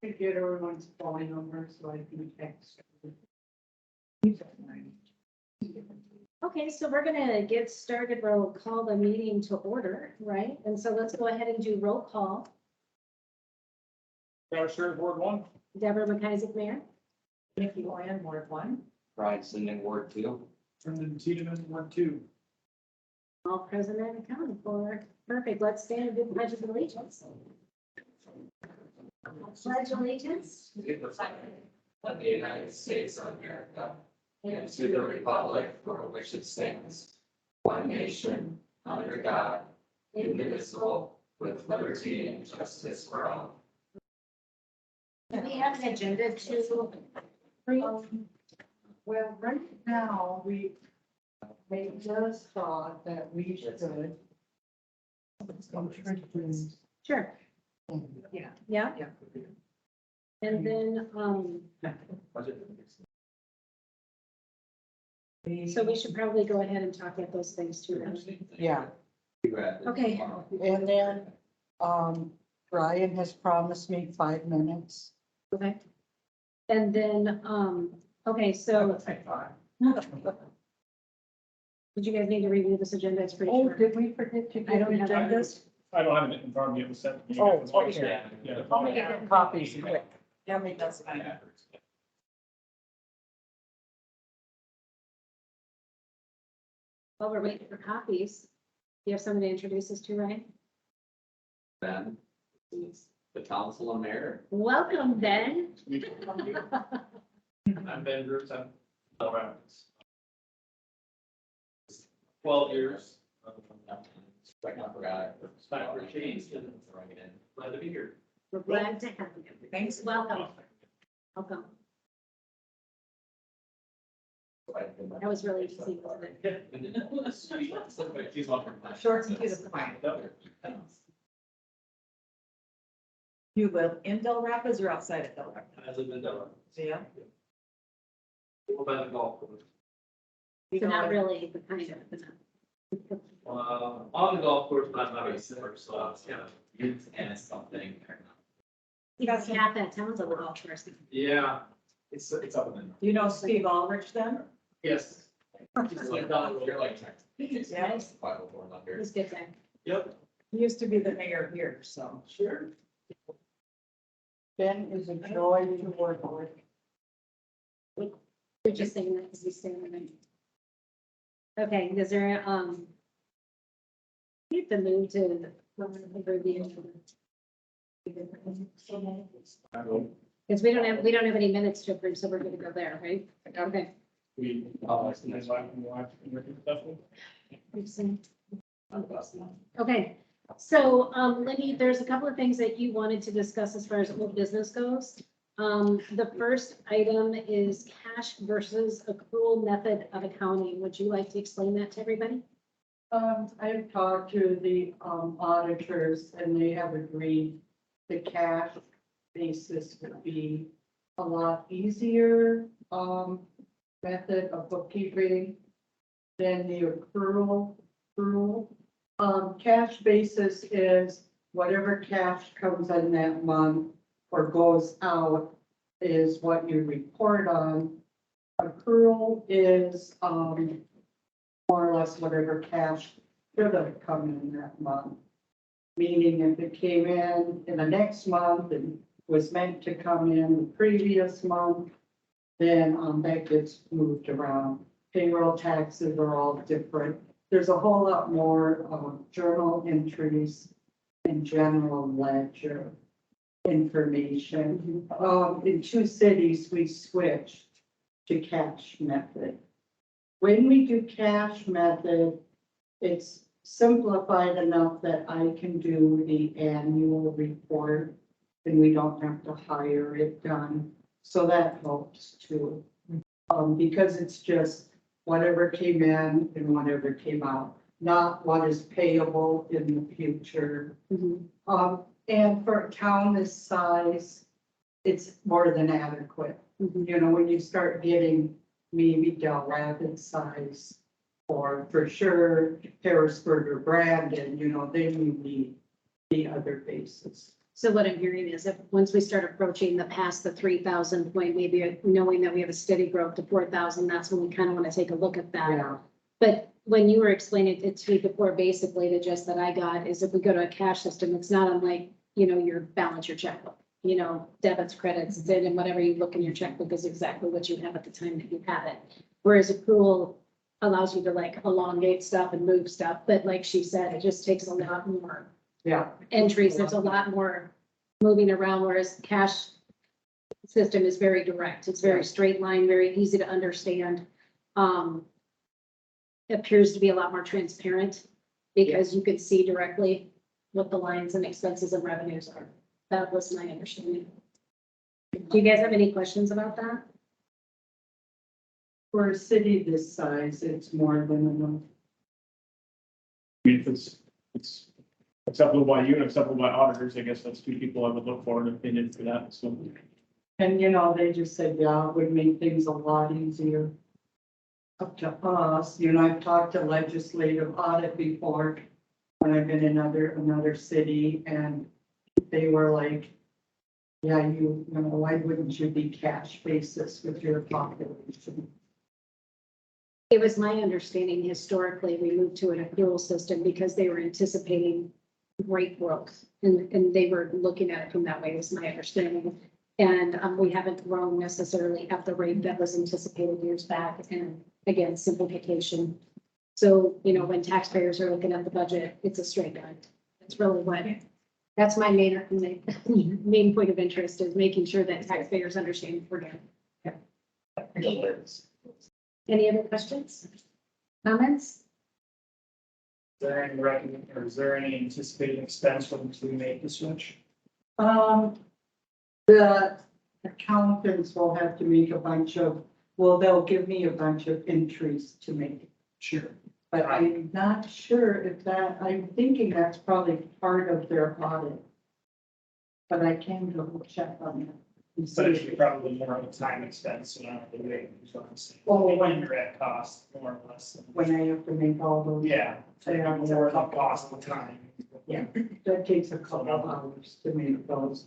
To get everyone's phone number so I can text. Okay, so we're gonna get started. We'll call the meeting to order, right? And so let's go ahead and do roll call. Sure, Ward 1. Deborah McIsaac, Mayor. Nikki Land, Ward 1. Brian Sending, Ward 2. Brendan Tiedemann, Ward 2. All present and accounted for. Perfect. Let's stand and do the pledge of allegiance. Pledge allegiance. Of the United States of America, and to the republic for which it stands, one nation, under God, indivisible, with liberty and justice for all. Do we have an agenda to approve? Well, right now, we just thought that we should. Sure. Yeah. Yeah, Yeah. and then, so we should probably go ahead and talk about those things too. then. Yeah, Okay. and then, Brian has promised me 5 minutes. Okay. And then, okay, so did you guys need to review this agenda? It's pretty Oh, short. did we forget to I get don't have agendas? I don't have it in front of me, it was sent to me. Oh, It was like- okay. Yeah. Let me get copies quick. Yummy doesn't. While we're waiting for copies, do you have somebody to introduce us to, Ryan? Ben, is the council and mayor. Welcome, Ben. I'm Ben Groups, I'm around 12 years. I forgot. Back for change, and glad to be here. We're glad to have you. Thanks. Welcome. Welcome. That was really easy, wasn't it? Short and to the point. You live in Del Rapids or outside of Del Rapids? I live in Delaware. Yeah. What about the golf course? So not really, but kind of. but not. On the golf course, but I'm not a surfer, so it's kind of. And something. Because half that town's a little first. Yeah, it's up in there. You know Steve Aldrich then? Yes. It's like down the road, like. Yeah. 504 It was good time. Yep. He used to be the mayor here, so. Sure. Ben is a joy to work with. You're just saying that because he's staying with me. Okay, is there, we have to move to the review. Because we don't have any minutes to approve, so we're gonna go there, right? Okay. We, Okay, so, Libby, there's a couple of things that you wanted to discuss as far as old business goes. The first item is cash versus accrual method of accounting. Would you like to explain that to everybody? I've talked to the auditors and they have agreed the cash basis would be a lot easier, method of bookkeeping than the accrual. Cash basis is whatever cash comes in that month or goes out is what you report on. Accrual is, more or less whatever cash should have come in that month. Meaning if it came in the next month and was meant to come in the previous month, then that gets moved around. Payroll taxes are all different. There's a whole lot more journal entries and general ledger information. In 2 cities, we switched to cash method. When we do cash method, it's simplified enough that I can do the annual report and we don't have to hire it done. So that helps too. Because it's just whatever came in and whatever came out, not what is payable in the future. And for a town this size, it's more than adequate. You know, when you start getting maybe Del Rapids size, or for sure Harrisburg or Brandon, you know, then you need the other bases. So what I'm hearing is if, once we start approaching the past the 3,000 point, maybe knowing that we have a steady growth to 4,000, that's when we kind of want to take a look at that. Yeah, But when you were explaining it to me before, basically the gist that I got is if we go to a cash system, it's not unlike, your balance, your checkbook, debits, credits, it's in, and whatever you look in your checkbook is exactly what you have at the time that you have it. Whereas accrual allows you to like elongate stuff and move stuff, but like she said, it just takes a lot more yeah, entries. There's a lot more moving around, whereas cash system is very direct. It's very straight line, very easy to understand. Appears to be a lot more transparent because you could see directly what the lines and expenses and revenues are. That was my understanding. Do you guys have any questions about that? for a city this size, it's more than enough. I mean, if it's acceptable by you and acceptable by auditors, I guess that's two people I would look for an opinion for that, so. And they just said, yeah, it would make things a lot easier. Up to us, I've talked to legislative audit before, when I've been in another city, and they were like, yeah, why wouldn't you be cash basis with your population? It was my understanding historically, we moved to an accrual system because they were anticipating great growth. And they were looking at it from that way, was my understanding. And we haven't grown necessarily at the rate that was anticipated years back. And again, simplification. So, when taxpayers are looking at the budget, it's a straight line. That's really that's my main point of interest, is making sure that taxpayers understand what we're doing. Any other questions? Comments? Is there any anticipated expense when we make the switch? The accountants will have to make they'll give me a bunch of entries to make. Sure. But I'm not sure if I'm thinking that's probably part of their audit. But I can double check on that. and see But if it's probably more of a time expense than the rate, is what I'm saying. Oh, When you're at cost, more or less. When I have to make all those. Yeah, Yeah, more than cost of time. Yeah, that takes a couple of hours to make those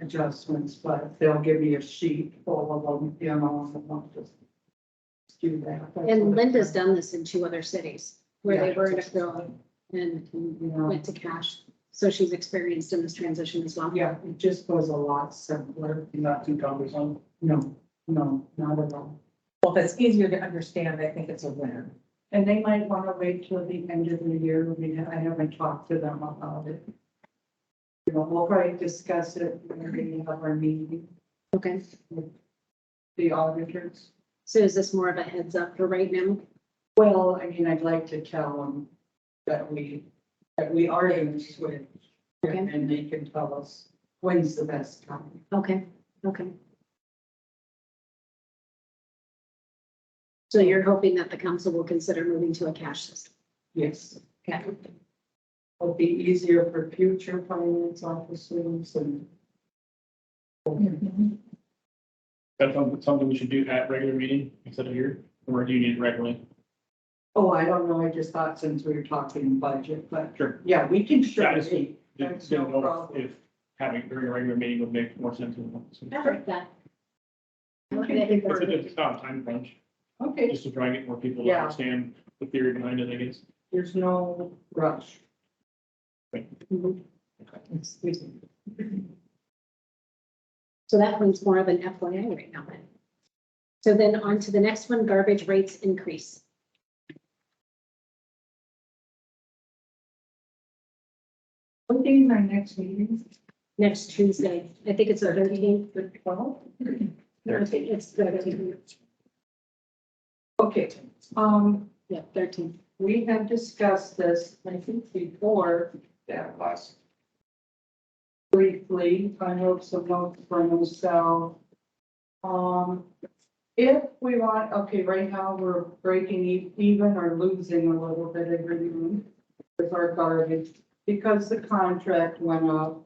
adjustments, but they'll give me a sheet full of them, and I'll just do that. That's And what Linda's it's- done this in 2 other cities where they Yeah. were in accrual and went to cash. So she's experienced in this transition as well. Yeah, it just was a lot simpler. Not too cumbersome. No, not at all. Well, if it's easier to understand, I think it's a win. And they might want to wait till the end of the year. I haven't talked to them about it. We'll probably discuss it when we have our meeting, Okay. the auditors. So is this more of a heads up for right now? Well, I'd like to tell them that we are in the switch. Okay. And they can tell us when's the best time. Okay. So you're hoping that the council will consider moving to a cash system? Yes. Okay. It'll be easier for future finance officers and. That's something we should do at regular meeting instead of here, or do you need it regularly? Oh, I don't know. I just thought since we were talking budget, but Sure. yeah, we can Yeah, sure. I just meet. Just didn't know if having it during a regular meeting would make more sense. I like that. It's not a time crunch, Okay, just to try and get more people to Yeah. understand the theory behind it, I guess. there's no rush. Mhm. Excuse me. So that one's more of an FYI right now then. So then on to the next one, garbage rates increase. What day is our next meeting? Next Tuesday. I think it's the 13th. The 12th? I think it's the 13th. Okay, Yeah, 13th. we have discussed this, I think before, Yeah, last. briefly. I wrote some notes for myself. If we want, okay, right now we're breaking even or losing a little bit every month with our garbage because the contract went up.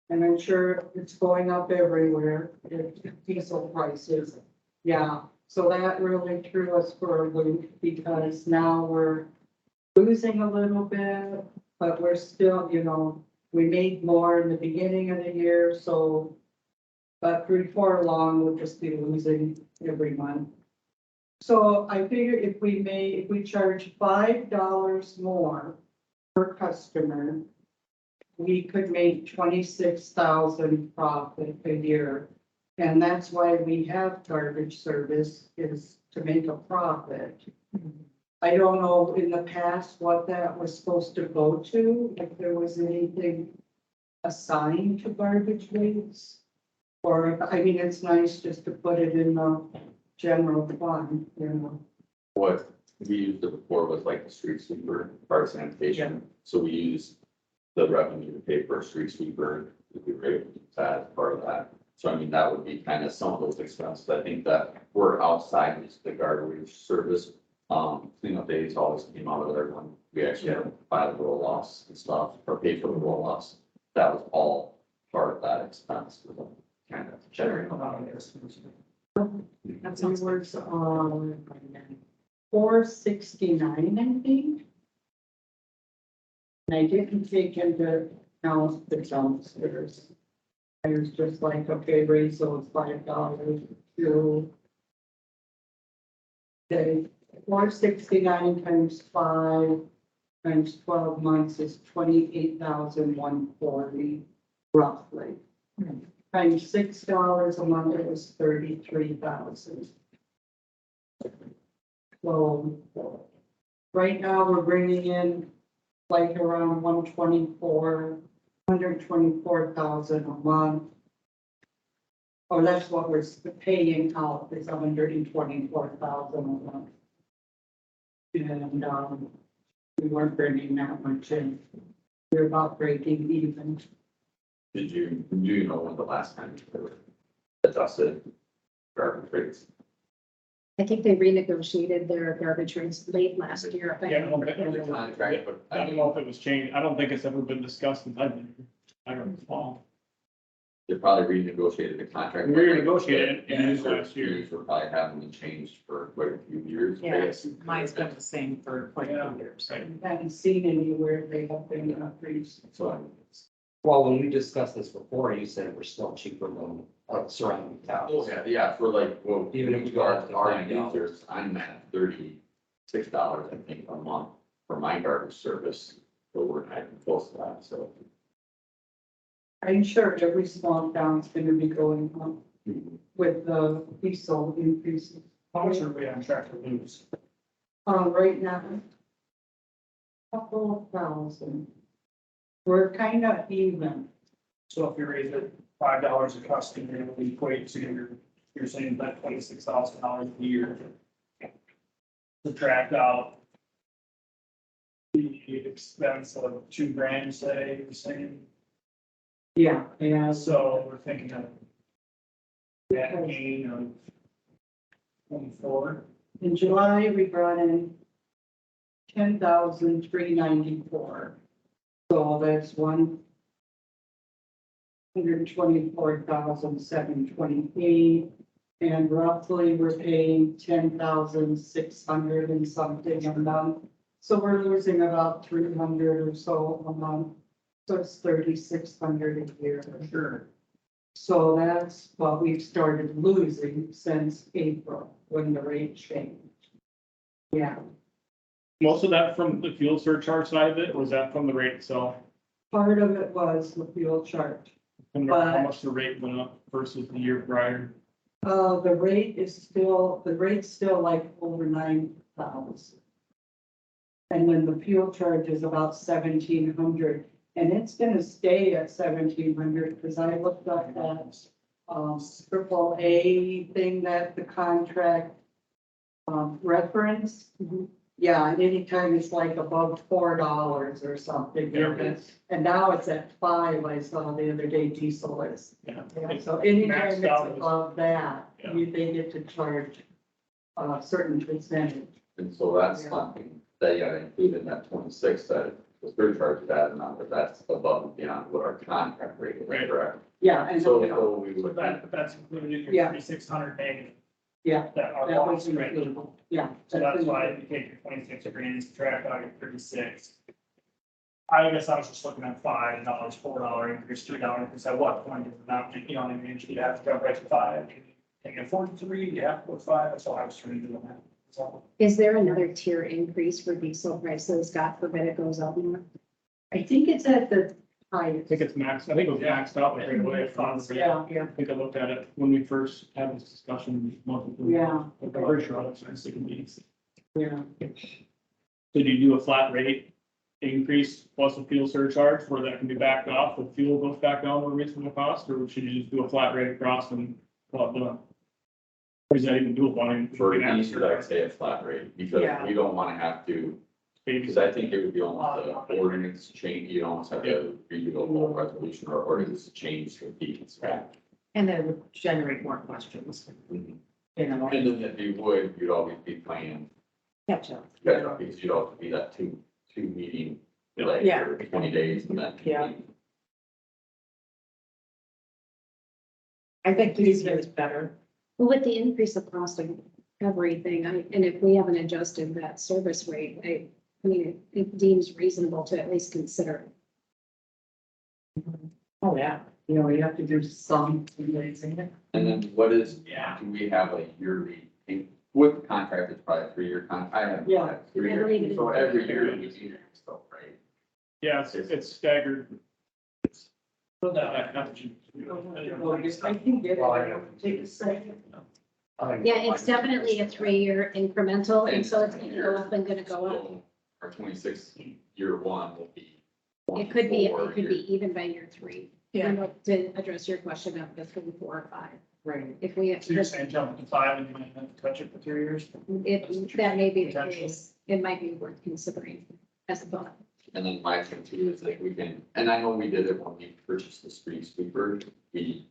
And I'm sure it's going up everywhere, diesel prices. Yeah, so that really threw us for a loop because now we're losing a little bit, but we're still, we made more in the beginning of the year, so. But before long, we'll just be losing every month. So I figured if we charge $5 more per customer, we could make 26,000 profit a year. And that's why we have garbage service, is to make a profit. I don't know in the past what that was supposed to go to, if there was anything assigned to garbage rates. Or, I mean, it's nice just to put it in the general fund, you know. What we used it before was like the street sweeper, part of sanitation, so we used the revenue to pay for a street sweeper, if we were able to use that as part of that. So I mean, that would be kind of some of those expenses, I think that we're outside the garbage service. Cleanup days always came out of there when we actually had to buy the roll offs and stuff, or pay for the roll offs. That was all part of that expense, kind of generating a lot of this. That sounds worse, 469, I think. And I didn't take into account the dumpsters. I was just like, okay, raise those $5 to. Okay, 469 times 5 times 12 months is 28,140 roughly. Times $6 a month, it was 33,000. So right now we're bringing in like around 124,000 a month. Or that's what we're paying out, is 124,000 a month. And we weren't bringing that much in. We're about breaking even. Do you know when the last time they were adjusted garbage rates? I think they renegotiated their garbage rates late last year. if I Yeah, I don't remember. think- Contract, but I don't know if it was changed. I don't think it's ever been discussed since I've been here. I don't recall. They probably renegotiated the contract. We renegotiated it, yeah, User last year. fees were probably haven't been changed for quite a few years. Yes, mine's been the same for quite a Yeah. few years. Right. I haven't seen anywhere they have been increased. So Well, when we discussed this before, you said we're still cheaper than surrounding towns. oh, yeah, for like, well, Even if we go up to our $30. users, I'm at $36, I think, a month for my garbage service. But we're not even close to that, so. I'm sure every small town's gonna be going up with the diesel increases. How much are we on track to lose? Right now, couple of thousand. We're kind of even. So if you raise it $5 a customer, it would equate to you're saying that $26,000 a year. Subtract out the expense of $2,000, say, you're saying. Yeah, yeah. So we're thinking of that gain of 24. In July, we brought in 10,394. So that's 124,728. And roughly, we're paying 10,600 and something a month. So we're losing about 300 or so a month. So it's 3,600 a year. Sure. So that's what we've started losing since April, when the rate changed. Yeah, Most of that from the fuel surcharge side of it, or was that from the rate itself? part of it was the fuel charge. And how much the rate went up versus the year prior? The rate's still like over 9,000. And then the fuel charge is about 1,700, and it's gonna stay at 1,700, because I looked up that triple A thing that the contract reference. Yeah, and anytime it's like above $4 or something, Yeah. and now it's at 5, I saw the other day diesel is. Yeah. Yeah, so anytime Maxed it's out is- above that, Yeah. they get to charge a certain percentage. And so that's Yeah. something that you gotta include in that 26 that the surcharge that amount, but that's above and beyond what our contract rate is, Right. correct? Yeah, and So we So would. that's included in your Yeah. 3,600 negative. Yeah, That are that was lost, right? included. Yeah. So that's why if you take your 26 grand, subtract out your 36. I guess I was just looking at $5, $4 increase, $3 increase, at what point is it not, you know, what I mean, you have to go right to 5. Can you afford 3, you have to go 5, that's all I was trying to do on that. So, Is there another tier increase for diesel prices? God forbid it goes up more. I think it's at the I highest. think it's maxed, I think it was maxed out like right away. Yeah, I think I looked at it when we first had this discussion. months ago. yeah, I'm pretty sure it's nice to be. yeah. Did you do a flat rate increase plus a fuel surcharge where that can be backed off if fuel goes back down to a reasonable cost, or should you just do a flat rate across and call it done? Or is that even doable? I mean, For we can these, I'd say a flat rate, because Yeah. we don't wanna have to, maybe because I think it would be almost an ordinance change, you almost have to redo the whole resolution or ordinance change to be. And then it would generate more questions, Mhm. you know, And then if you would, you'd always be playing, catch up. because you'd also be that two meeting delay Yeah. for 20 days and then. Yeah. I think easier is better. Well, with the increase of cost of everything, and if we haven't adjusted that service rate, I mean, it deems reasonable to at least consider. Oh, yeah. You know, you have to do some raising it. And then what is, Yeah. do we have a yearly, with the contract, it's probably a 3-year contract, I have. Yeah. 3 I believe it years, is. so every year we do stuff, right? Yeah, it's staggered. but That that, happens. I can get it, take a second. Yeah, it's definitely a 3-year incremental, and so it's gonna go up and gonna go up. So our 26 year one will be. It could be, 24 it could year- be even by year 3. Yeah. You know, to address your question of the 3, 4, or 5. Right. If we, so you're saying jump to 5 and you might have to touch it for 3 years? that may be the Potentially. case, it might be worth considering as a thought. And then my thing too is like we can, and I know we did it when we purchased the street sweeper, we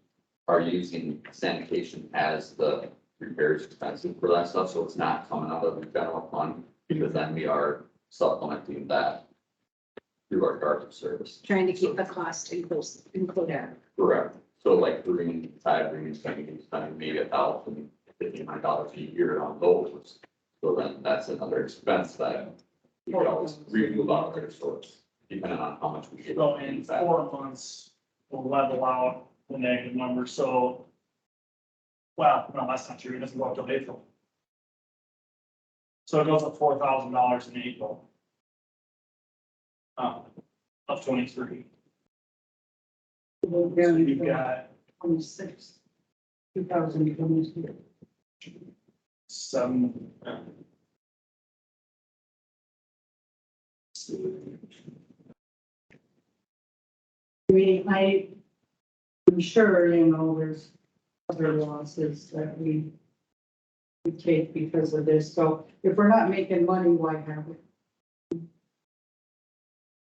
are using sanitation as the repairs expensive for that stuff, so it's not coming out of the general fund, because then we are supplementing that through our garbage service. Trying to keep the cost included. Correct. So like Green, side Green, spending maybe $1,059 a year on those. So then that's another expense that we could always remove out of their source, depending on how much we get. So in 4 months, we'll level out the negative number, so. Well, no, that's not true, it doesn't go up till April. So it goes up $4,000 in April. Of 23. So you've got 26, 2022. 7. I mean, I'm sure, you know, there's other losses that we take because of this, so if we're not making money, why have it?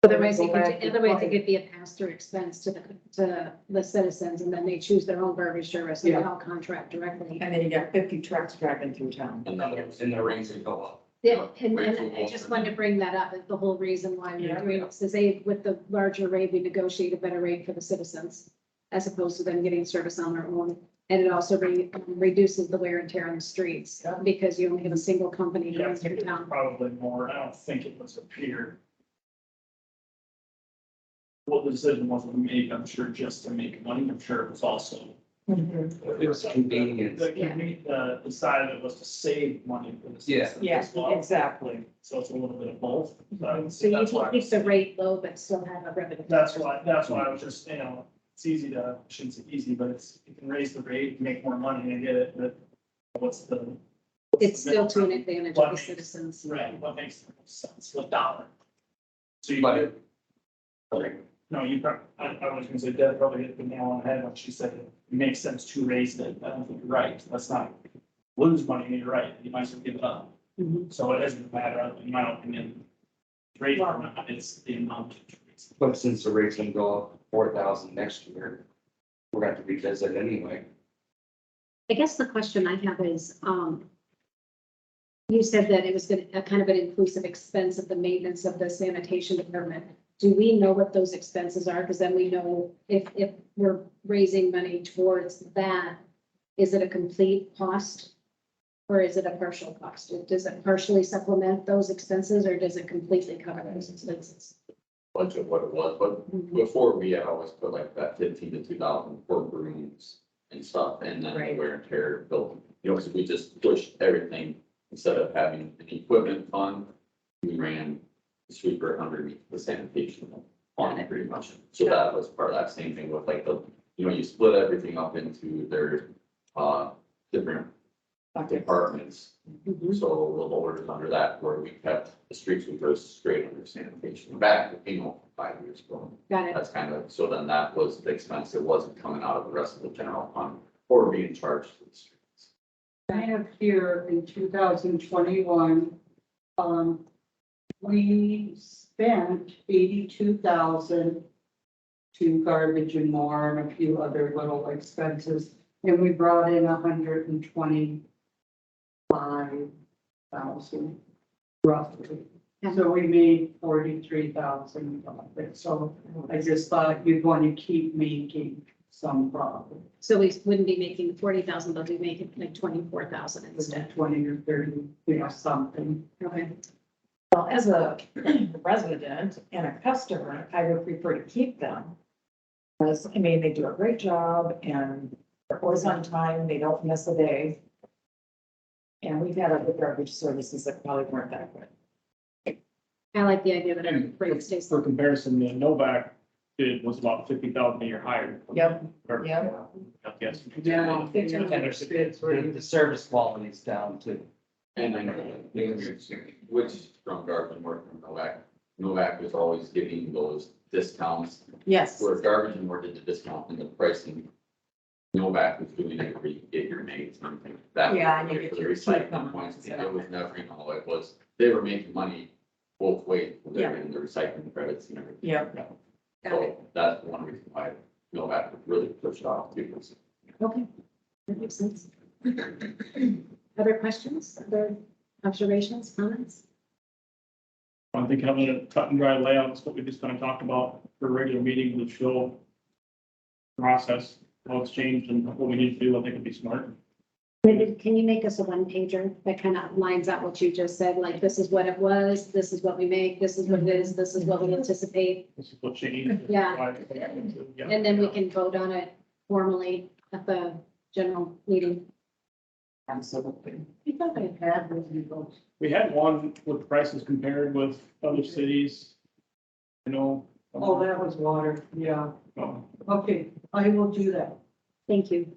Otherwise, Go back to otherwise it quiet. could be a pass-through expense to the citizens, and then they choose their own garbage service and Yeah. all contract directly. And then you got 50 trucks driving through town. And then in the range would go up. Yeah, and Wait till I just wanted to bring that up, the whole reason why we're doing it, is they, with the larger rate, we negotiate a better rate for the citizens, as opposed to them getting service on their own. And it also reduces the wear and tear on the streets, because you only have a single company Yeah, I going think through it's town. probably more, I don't think it was a peer. What the decision was made, I'm sure, just to make money, I'm sure it was also. It was convenient. The side of it was to save money for the Yeah. citizens Yeah, as well. exactly. So it's a little bit of both. But So you that's why- can keep the rate low, but still have a revenue. That's why I was just, you know, it's easy to, I shouldn't say easy, but it's, you can raise the rate, make more money, I get it, but what's the? It's still to an advantage of the What- citizens. Right, what makes the most sense, what dollar? So you, But it- no, you probably, I was gonna say, Deb probably hit the nail on the head when she said it makes sense to raise it, I don't think you're right, let's not lose money, you're right, you might as well give it up. Mhm. So it doesn't matter, in my opinion, rate or not, it's the amount. But since the rate's gonna go up 4,000 next year, we're gonna have to revisit anyway. I guess the question I have is, you said that it was a kind of an inclusive expense of the maintenance of the sanitation department. Do we know what those expenses are? Because then we know if we're raising money towards that, is it a complete cost? Or is it a partial cost? Does it partially supplement those expenses, or does it completely cover those expenses? budget what it was, but before we had always put like that 15 to 2,000 for brooms and stuff, and then the Right. wear and tear building. You know, so we just pushed everything, instead of having an equipment fund, we ran the sweeper underneath the sanitation fund pretty much. So that was part of that same thing with like you split everything up into their, different departments. Mhm. So the lower is under that, where we kept the street sweepers straight under sanitation, back, 5 years ago. Got it. That's kind of, so then that was the expense, it wasn't coming out of the rest of the general fund, or being charged to the streets. I have here in 2021, we spent 82,000 to garbage and more and a few other little expenses. And we brought in 125,000 roughly. So we made 43,000 of it. So I just thought you'd want to keep making some profit. So we wouldn't be making 40,000, but we make it like 24,000 instead. 20 or 30, something. Okay. Well, as a resident and a customer, I would prefer to keep them. Because, I mean, they do a great job and they're always on time, they don't miss a day. And we've had other garbage services that probably weren't that good. I like the idea that And everybody stays. for comparison, the Novak bid was about 50,000 a year higher. Yep. Or- Yep. Yes. Yeah. And the service quality is down too. And then, which from garbage and work from Novak was always giving those discounts, Yes, where garbage and work did the discount and the pricing. Novak was doing it where you get your mates and everything. That Yeah, and you was get the your recycling coupons, points, yeah. it was never, it was, they were making money both ways, they're Yeah. getting the recycling credits and everything. yep. So that's one reason why Novak really pushed off, because Okay, that makes sense. Other questions, other observations, comments? I think having a cut and dry layout is what we just kind of talked about for a regular meeting to show process, how it's changed and what we need to do. I think it'd be smart. Maybe, can you make us a one pager that kind of lines out what you just said, like this is what it was, this is what we make, this is what it is, this is what we anticipate. This is what changed. Yeah. Yeah. And then we can vote on it formally at the general meeting. Absolutely. I thought I had those results. We had one with prices compared with other cities. You know. Oh, that was water, yeah. um, Okay, I will do that. Thank you.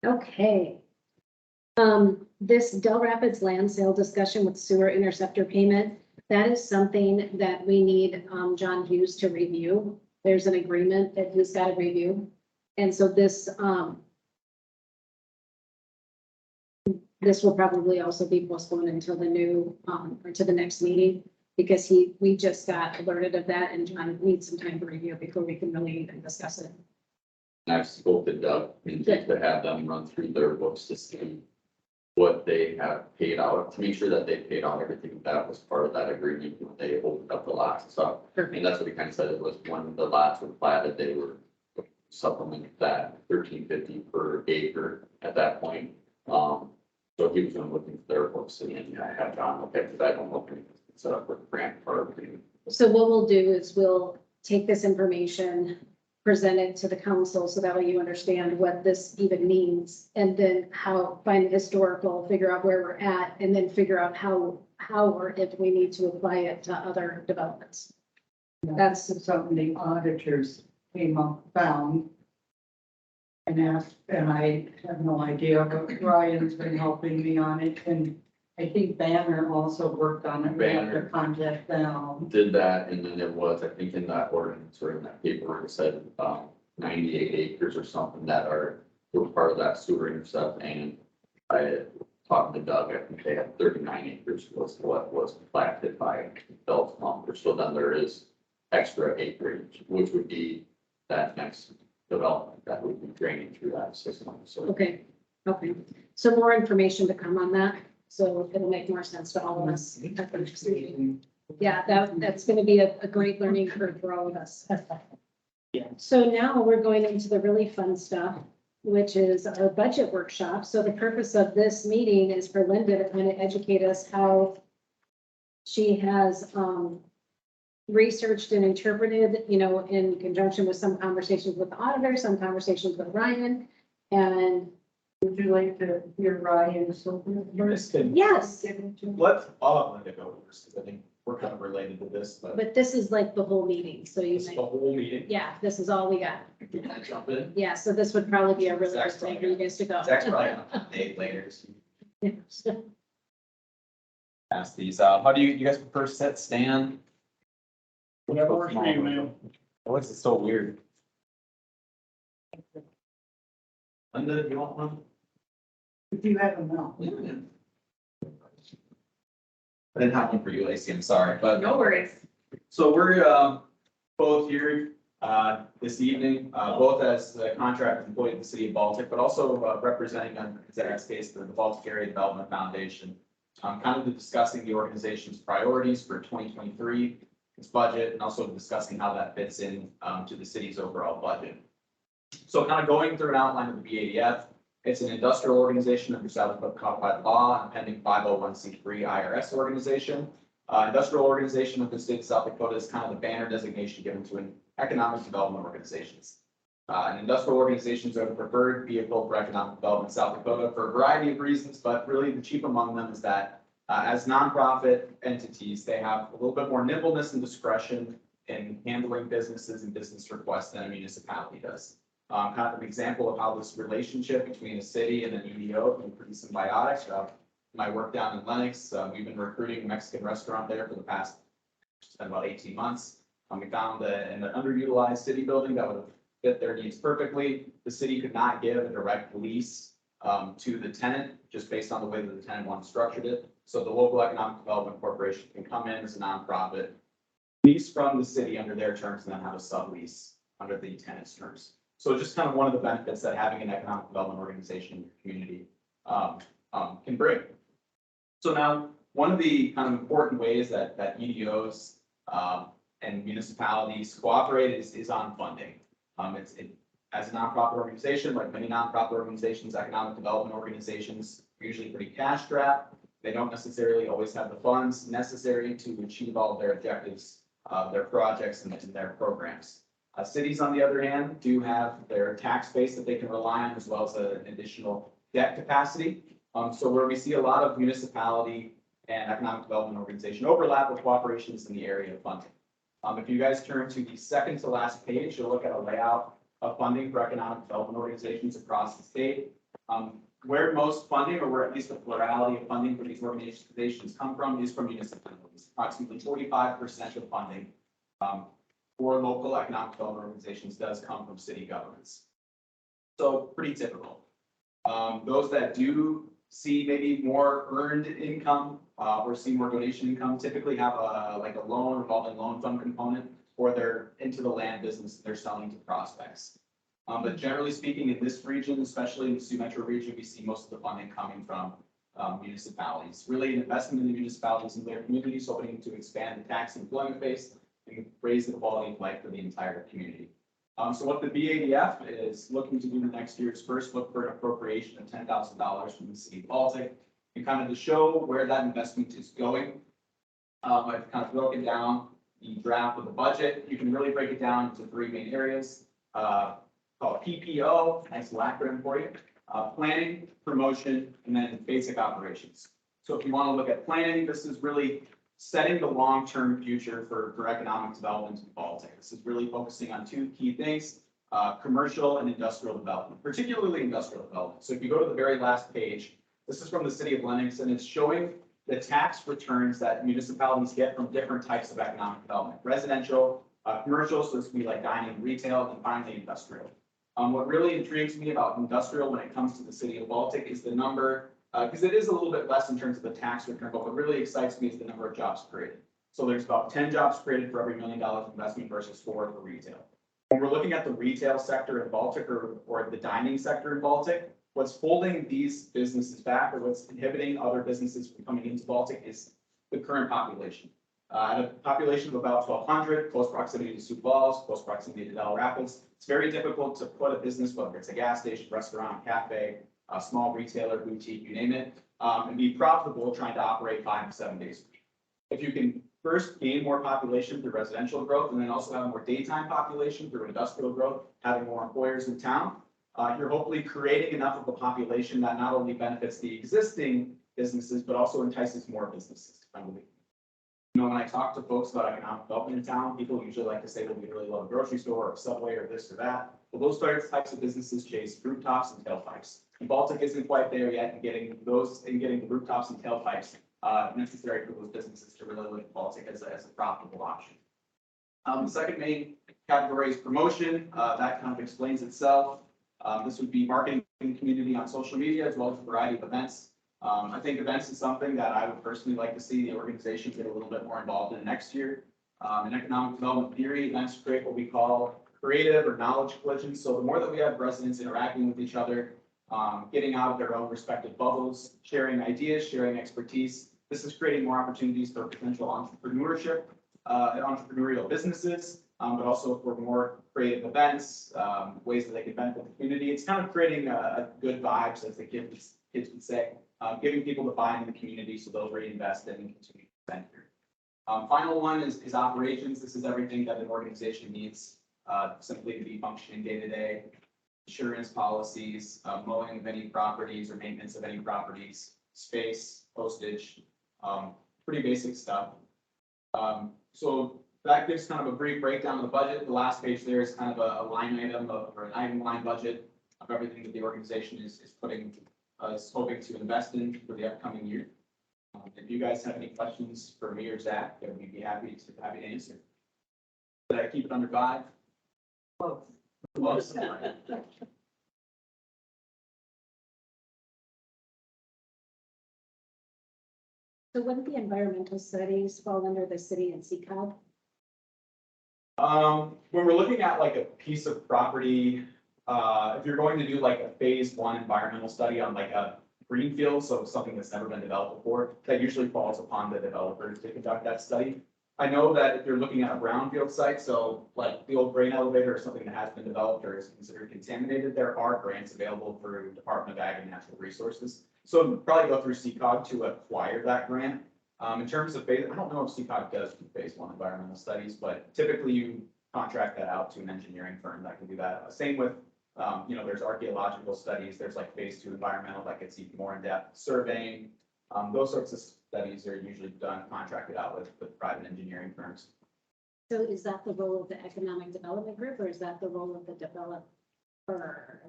Okay. This Del Rapids land sale discussion with sewer interceptor payment, that is something that we need, John Hughes to review. There's an agreement that he's got to review. And so this will probably also be postponed until the new, or to the next meeting. Because we just got alerted of that and John needs some time to review before we can really even discuss it. I've spoken to Doug and just to have them run through their books to see what they have paid out, to make sure that they paid out everything that was part of that agreement when they opened up the lots and stuff. And that's what he kind of said, it was when the lots were platted, they were supplement that 1350 per acre at that point. So he was gonna look into their books and then I have John look at, because I don't know if it's set up with grant or anything. So what we'll do is we'll take this information, present it to the council so that way you understand what this even means. And then find the historical, figure out where we're at, and then figure out how or if we need to apply it to other developments. That's something the auditors found. And asked, and I have no idea, but Ryan's been helping me on it, and I think Banner also worked on it. We have to Banner. contact them. Did that, and then it was, I think in that ordinance or in that paperwork, it said, 98 acres or something that were part of that sewer intercept, and I talked to Doug, I think they had 39 acres was what was platted by Bell's Lumber, so then there is extra acreage, which would be that next development that would be draining through that system, so. Okay, so more information to come on that, so it'll make more sense to all of us at the next meeting. Yeah, that's gonna be a great learning curve for all of us. So now we're going into the really fun stuff, which is our budget workshop. So the purpose of this meeting is for Linda to kind of educate us how she has researched and interpreted, you know, in conjunction with some conversations with the auditor, some conversations with Ryan. And Would you like to hear Ryan Silver? Yes, can- yes, I'll let Linda go first, because I think we're kind of related to this, but but this is like the whole meeting, so you this is might, the whole meeting. yeah, this is all we got. Can I jump in? Yeah, so this would probably be a really good Zach's thing for you guys to go. Zach's probably on a date later. So Yeah. pass these out. How do you guys prefer sit, stand? Whatever works for you, man. Why is it so weird? Linda, do you want one? If you have them now. I didn't have one for you, Lacey, I'm sorry, but. No worries. So we're both here this evening, both as the contract employee of the city of Baltic, but also representing on Zach's case, the Baltic Area Development Foundation. Kind of discussing the organization's priorities for 2023, its budget, and also discussing how that fits in to the city's overall budget. So kind of going through an outline of the BADF, it's an industrial organization under South Dakota codified law and pending 501c3 IRS organization. Industrial organization of the state of South Dakota is kind of the banner designation given to an economic development organizations. And industrial organizations are the preferred vehicle for economic development in South Dakota for a variety of reasons, but really the chief among them is that as nonprofit entities, they have a little bit more nimbleness and discretion in handling businesses and business requests than a municipality does. Kind of an example of how this relationship between a city and an EDO can be pretty symbiotic. My work down in Lenox, we've been recruiting a Mexican restaurant there for the past, it's been about 18 months. We found an underutilized city building that would have fit their needs perfectly. The city could not give a direct lease to the tenant, just based on the way that the tenant wanted structured it. So the local economic development corporation can come in as a nonprofit, lease from the city under their terms, and then have a sublease under the tenant's terms. So just kind of one of the benefits that having an economic development organization in your community can bring. So now, one of the kind of important ways that EDOs and municipalities cooperate is on funding. As a nonprofit organization, like many nonprofit organizations, economic development organizations are usually pretty cash strapped. They don't necessarily always have the funds necessary to achieve all of their objectives, their projects and their programs. Cities, on the other hand, do have their tax base that they can rely on, as well as an additional debt capacity. So where we see a lot of municipality and economic development organization overlap with cooperations in the area of funding. If you guys turn to the second to last page, you'll look at a layout of funding for economic development organizations across the state. Where most funding, or where at least the plurality of funding for these organizations come from, is from municipalities. Approximately 45% of funding for local economic development organizations does come from city governments. So pretty typical. Those that do see maybe more earned income or see more donation income typically have like a loan, revolving loan fund component, or they're into the land business, they're selling to prospects. But generally speaking, in this region, especially in the Sioux Metro region, we see most of the funding coming from municipalities. Really an investment in the municipalities and their communities, hoping to expand the tax and employment base and raise the quality of life for the entire community. So what the BADF is looking to do in the next year is first look for an appropriation of $10,000 from the city of Baltic, and kind of to show where that investment is going. I've kind of broken down the draft of the budget. You can really break it down into three main areas, called PPO, nice little acronym for you, planning, promotion, and then basic operations. So if you want to look at planning, this is really setting the long-term future for economic development in Baltic. This is really focusing on two key things, commercial and industrial development, particularly industrial development. So if you go to the very last page, this is from the city of Lenox, and it's showing the tax returns that municipalities get from different types of economic development, residential, commercial, so this would be like dining and retail, and finally industrial. What really intrigues me about industrial when it comes to the city of Baltic is the number, because it is a little bit less in terms of the tax return, but what really excites me is the number of jobs created. So there's about 10 jobs created for every $1 million investment versus 4 for retail. When we're looking at the retail sector in Baltic or the dining sector in Baltic, what's holding these businesses back, or what's inhibiting other businesses from coming into Baltic, is the current population. At a population of about 1,200, close proximity to Sioux Falls, close proximity to Del Rapids, it's very difficult to put a business, whether it's a gas station, restaurant, cafe, a small retailer, boutique, you name it, and be profitable trying to operate 5 to 7 days a week. If you can first gain more population through residential growth, and then also have more daytime population through industrial growth, having more employers in town. You're hopefully creating enough of a population that not only benefits the existing businesses, but also entices more businesses to come to the community. You know, when I talk to folks about economic development in town, people usually like to say that we really love a grocery store or a Subway or this or that. Well, those types of businesses chase rooftops and tailpipes. And Baltic isn't quite there yet in getting the rooftops and tailpipes necessary for those businesses to really look at Baltic as a profitable option. The second main category is promotion. That kind of explains itself. This would be marketing the community on social media as well as a variety of events. I think events is something that I would personally like to see the organization get a little bit more involved in next year. In economic development theory, events create what we call creative or knowledge collisions. So the more that we have residents interacting with each other, getting out of their own respective bubbles, sharing ideas, sharing expertise, this is creating more opportunities for potential entrepreneurship, entrepreneurial businesses, but also for more creative events, ways that they can benefit the community. It's kind of creating a good vibes, as the kids would say, giving people the buy-in in the community so they'll reinvest in and continue to spend here. Final one is operations. This is everything that an organization needs simply to be functioning day to day. Insurance policies, mowing of any properties or maintenance of any properties, space, postage, pretty basic stuff. So that gives kind of a brief breakdown of the budget. The last page there is kind of a line item or an item line budget of everything that the organization is hoping to invest in for the upcoming year. If you guys have any questions for me or Zach, then we'd be happy to answer. Did I keep it under 5? Close. So wouldn't the environmental studies fall under the city and CCOG? When we're looking at like a piece of property, if you're going to do like a phase 1 environmental study on like a greenfield, so something that's never been developed before, that usually falls upon the developers to conduct that study. I know that if you're looking at a brownfield site, so like the old grain elevator or something that has been developed or is considered contaminated, there are grants available through Department of Ag and Natural Resources. So probably go through CCOG to acquire that grant. In terms of phase, I don't know if CCOG does do phase 1 environmental studies, but typically you contract that out to an engineering firm that can do that. Same with, there's archaeological studies, there's like phase 2 environmental that gets even more in depth surveying. Those sorts of studies are usually done, contracted out with private engineering firms. So is that the role of the economic development group, or is that the role of the developer,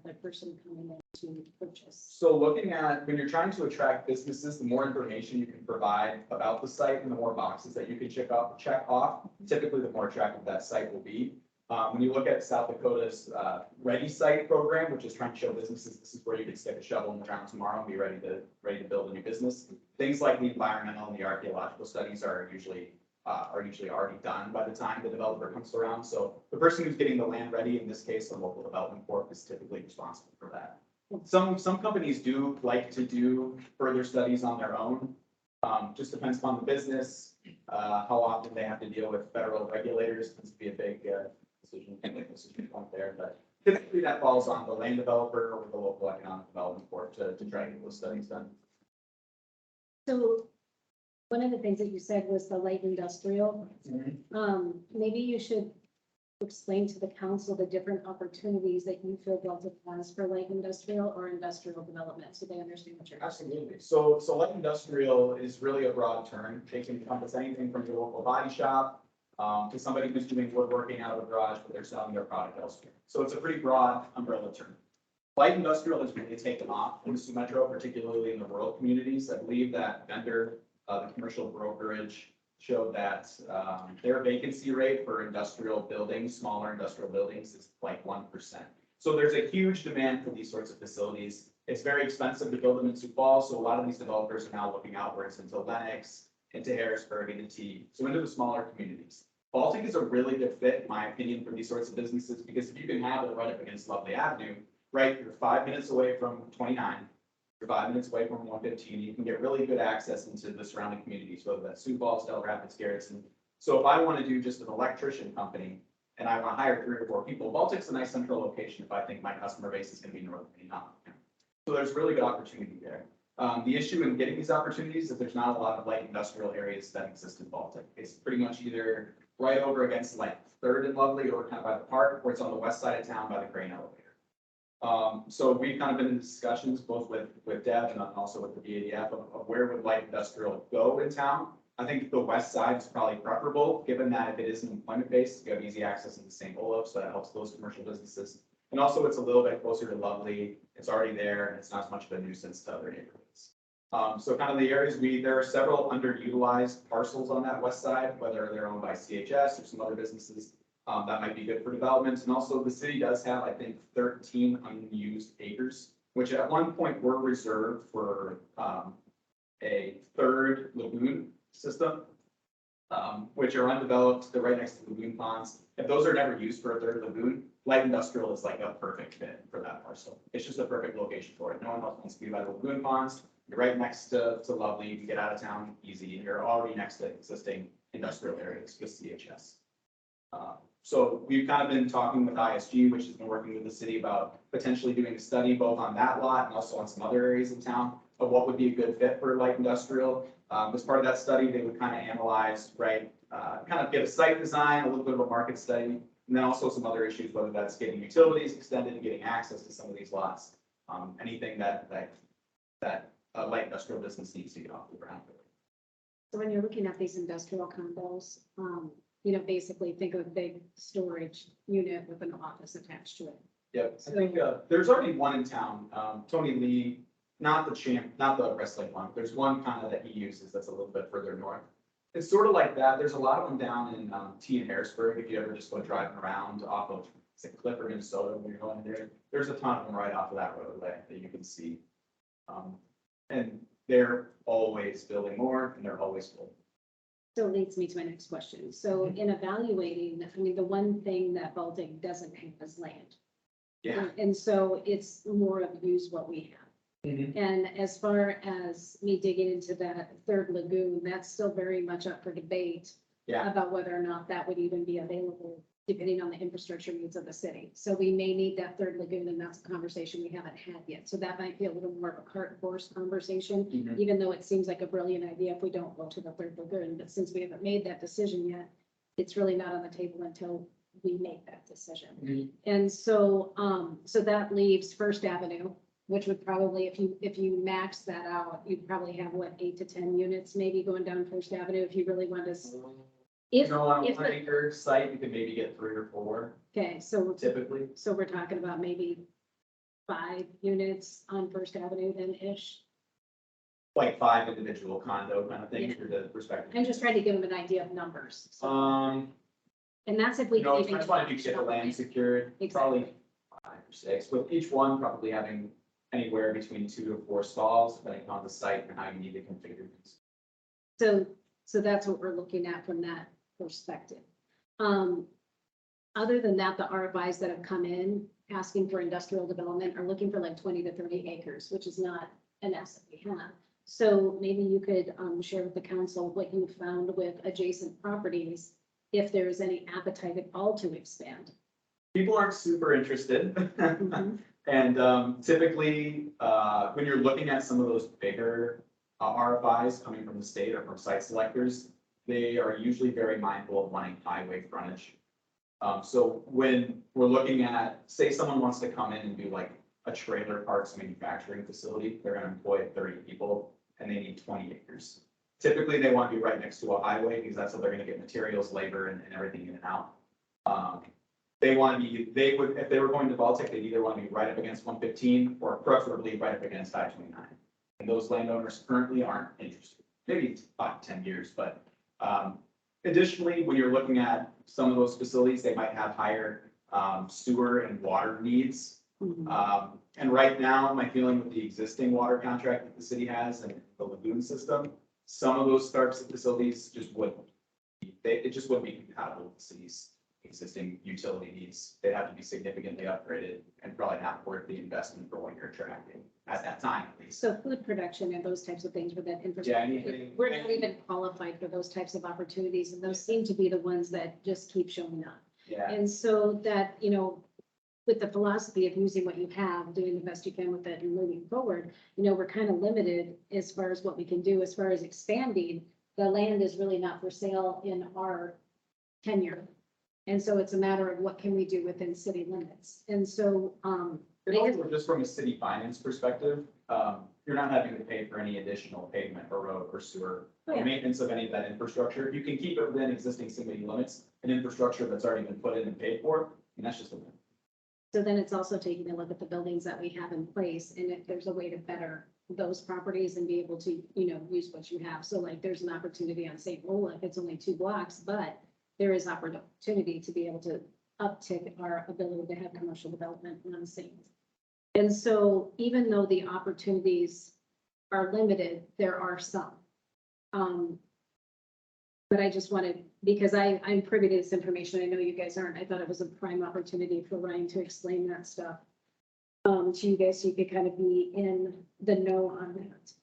the person coming in to purchase? So looking at, when you're trying to attract businesses, the more information you can provide about the site and the more boxes that you can check off, typically the more attractive that site will be. When you look at South Dakota's Ready Site program, which is trying to show businesses this is where you can stick a shovel in the ground tomorrow and be ready to build a new business. Things like the environmental and the archaeological studies are usually already done by the time the developer comes around. So the person who's getting the land ready, in this case, the local development corp, is typically responsible for that. Some companies do like to do further studies on their own. Just depends upon the business, how often they have to deal with federal regulators. Tends to be a big decision point there, but typically that falls on the land developer or the local economic development board to try to get those studies done. So one of the things that you said was the light industrial. Maybe you should explain to the council the different opportunities that you feel Baltic has for light industrial or industrial development, so they understand what you're. Absolutely. So light industrial is really a broad term. It can encompass anything from your local body shop to somebody who's doing woodworking out of a garage, but they're selling their product elsewhere. So it's a pretty broad umbrella term. Light industrial has really taken off in the Sioux Metro, particularly in the rural communities. I believe that vendor, the commercial brokerage, showed that their vacancy rate for industrial buildings, smaller industrial buildings, is like 1%. So there's a huge demand for these sorts of facilities. It's very expensive to build them in Sioux Falls, so a lot of these developers are now looking outwards into Lennox, into Harrisburg, into T, so into the smaller communities. Baltic is a really good fit, in my opinion, for these sorts of businesses, because if you can have it right up against Lovely Avenue, right, you're 5 minutes away from 29, you're 5 minutes away from 115, you can get really good access into the surrounding communities, whether that's Sioux Falls, Del Rapids, Garrison. So if I want to do just an electrician company and I want to hire 3 or 4 people, Baltic's a nice central location if I think my customer base is going to be north of Indiana. So there's really good opportunity there. The issue in getting these opportunities is there's not a lot of light industrial areas that exist in Baltic. It's pretty much either right over against like Third and Lovely or kind of by the park, or it's on the west side of town by the grain elevator. So we've kind of been in discussions both with Deb and also with the BADF of where would light industrial go in town. I think the west side is probably preferable, given that if it is an employment base, you have easy access into St. Olaf, so that helps those commercial businesses. And also it's a little bit closer to Lovely, it's already there, and it's not as much of a nuisance to other neighborhoods. So kind of the areas there are several underutilized parcels on that west side, whether they're owned by CHS or some other businesses. That might be good for development. And also the city does have, I think, 13 unused acres, which at one point were reserved for a third lagoon system, which are undeveloped. They're right next to lagoon ponds. If those are never used for a third lagoon, light industrial is like a perfect fit for that parcel. It's just a perfect location for it. No one else wants to be by the lagoon ponds. You're right next to Lovely. You can get out of town easy. And you're already next to existing industrial areas with CHS. So we've kind of been talking with ISG, which has been working with the city about potentially doing a study both on that lot and also on some other areas of town of what would be a good fit for light industrial. As part of that study, they would kind of analyze, right, kind of get a site design, a little bit of a market study, and then also some other issues, whether that's getting utilities extended and getting access to some of these lots. Anything that a light industrial business needs to get off the ground. So when you're looking at these industrial condos, you know, basically think of a big storage unit with an office attached to it. Yep, I think there's already one in town. Tony Lee, not the wrestling one. There's one kind of that he uses that's a little bit further north. It's sort of like that. There's a lot of them down in T and Harrisburg. If you ever just go driving around off of Clipper, Minnesota, when you're going there, there's a ton of them right off of that roadway that you can see. And they're always building more and they're always full. So it leads me to my next question. So in evaluating, I mean, the one thing that Baltic doesn't have is land. Yeah. And so it's more of use what we have. And as far as me digging into that third lagoon, that's still very much up for debate. Yeah. About whether or not that would even be available, depending on the infrastructure needs of the city. So we may need that third lagoon, and that's a conversation we haven't had yet. So that might be a little more of a cart horse conversation, even though it seems like a brilliant idea if we don't go to the third lagoon. But since we haven't made that decision yet, it's really not on the table until we make that decision. And so, so that leaves First Avenue, which would probably, if you max that out, you'd probably have what, 8 to 10 units maybe going down First Avenue if you really want to. If, on a if, 1 acre site, you can maybe get 3 or 4 okay, so, typically. so we're talking about maybe 5 units on First Avenue then-ish. Like 5 individual condo kind of things for the perspective. I'm just trying to give them an idea of numbers. So- Um, And that's if we. you know, can it's even much fun if you get the land secured, probably 5 or 6, with each one probably having anywhere between 2 to 4 stalls, depending on the site and how you need to configure things. So that's what we're looking at from that perspective. Other than that, the RFIs that have come in asking for industrial development are looking for like 20 to 30 acres, which is not an asset we have. So maybe you could share with the council what you found with adjacent properties, if there's any appetite at all to expand. People aren't super interested. And typically, when you're looking at some of those bigger RFIs coming from the state or from site selectors, they are usually very mindful of wanting highway frontage. So when we're looking at, say someone wants to come in and do like a trailer parks manufacturing facility, they're gonna employ 30 people and they need 20 acres. Typically, they want to be right next to a highway because that's how they're gonna get materials, labor, and everything in and out. They want to be, they would, if they were going to Baltic, they'd either want to be right up against 115 or preferably right up against I-29. And those landowners currently aren't interested, maybe 5 to 10 years, but additionally, when you're looking at some of those facilities, they might have higher sewer and water needs. And right now, my feeling with the existing water contract that the city has and the lagoon system, some of those types of facilities just wouldn't, it just wouldn't be compatible with the city's existing utility needs. They'd have to be significantly upgraded and probably not worth the investment for what you're attracting at that time, at least. So food production and those types of things with that infrastructure. anything- We're not even qualified for those types of opportunities, and those seem to be the ones that just keep showing up. Yeah, And so that, you know, with the philosophy of using what you have, doing the best you can with it and moving forward, we're kind of limited as far as what we can do, as far as expanding. The land is really not for sale in our tenure. And so it's a matter of what can we do within city limits. And so, And also, just from a city finance perspective, you're not having to pay for any additional pavement or road or sewer Oh, or yeah. maintenance of any of that infrastructure. You can keep it within existing city limits and infrastructure that's already been put in and paid for, and that's just a win. so then it's also taking a look at the buildings that we have in place and if there's a way to better those properties and be able to, use what you have. So like there's an opportunity on St. Olaf, it's only 2 blocks, but there is opportunity to be able to uptick our ability to have commercial development on the same. And so even though the opportunities are limited, there are some. But I just wanted, because I'm privy to this information, I know you guys aren't, I thought it was a prime opportunity for Ryan to explain that stuff to you guys, so you could kind of be in the know on that.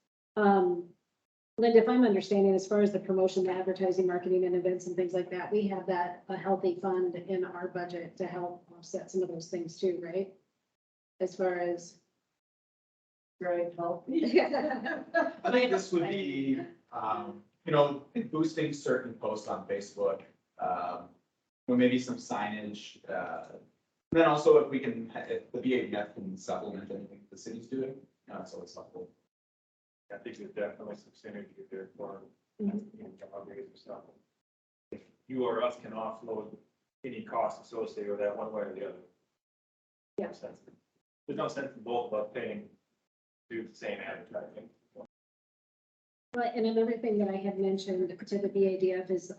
Linda, if I'm understanding, as far as the promotion, the advertising, marketing and events and things like that, we have that, a healthy fund in our budget to help offset some of those things too, right? As far as. Very healthy. I think this would be, boosting certain posts on Facebook, maybe some signage. Then also if we can, if the BADF can supplement anything the city's doing, it's always helpful. I think there's definitely some synergy there for, Mhm. stuff. If you or us can offload any costs associated with that one way or the other. Yeah. There's no sense in both of us paying to do the same advertising. But, and another thing that I had mentioned to the BADF is,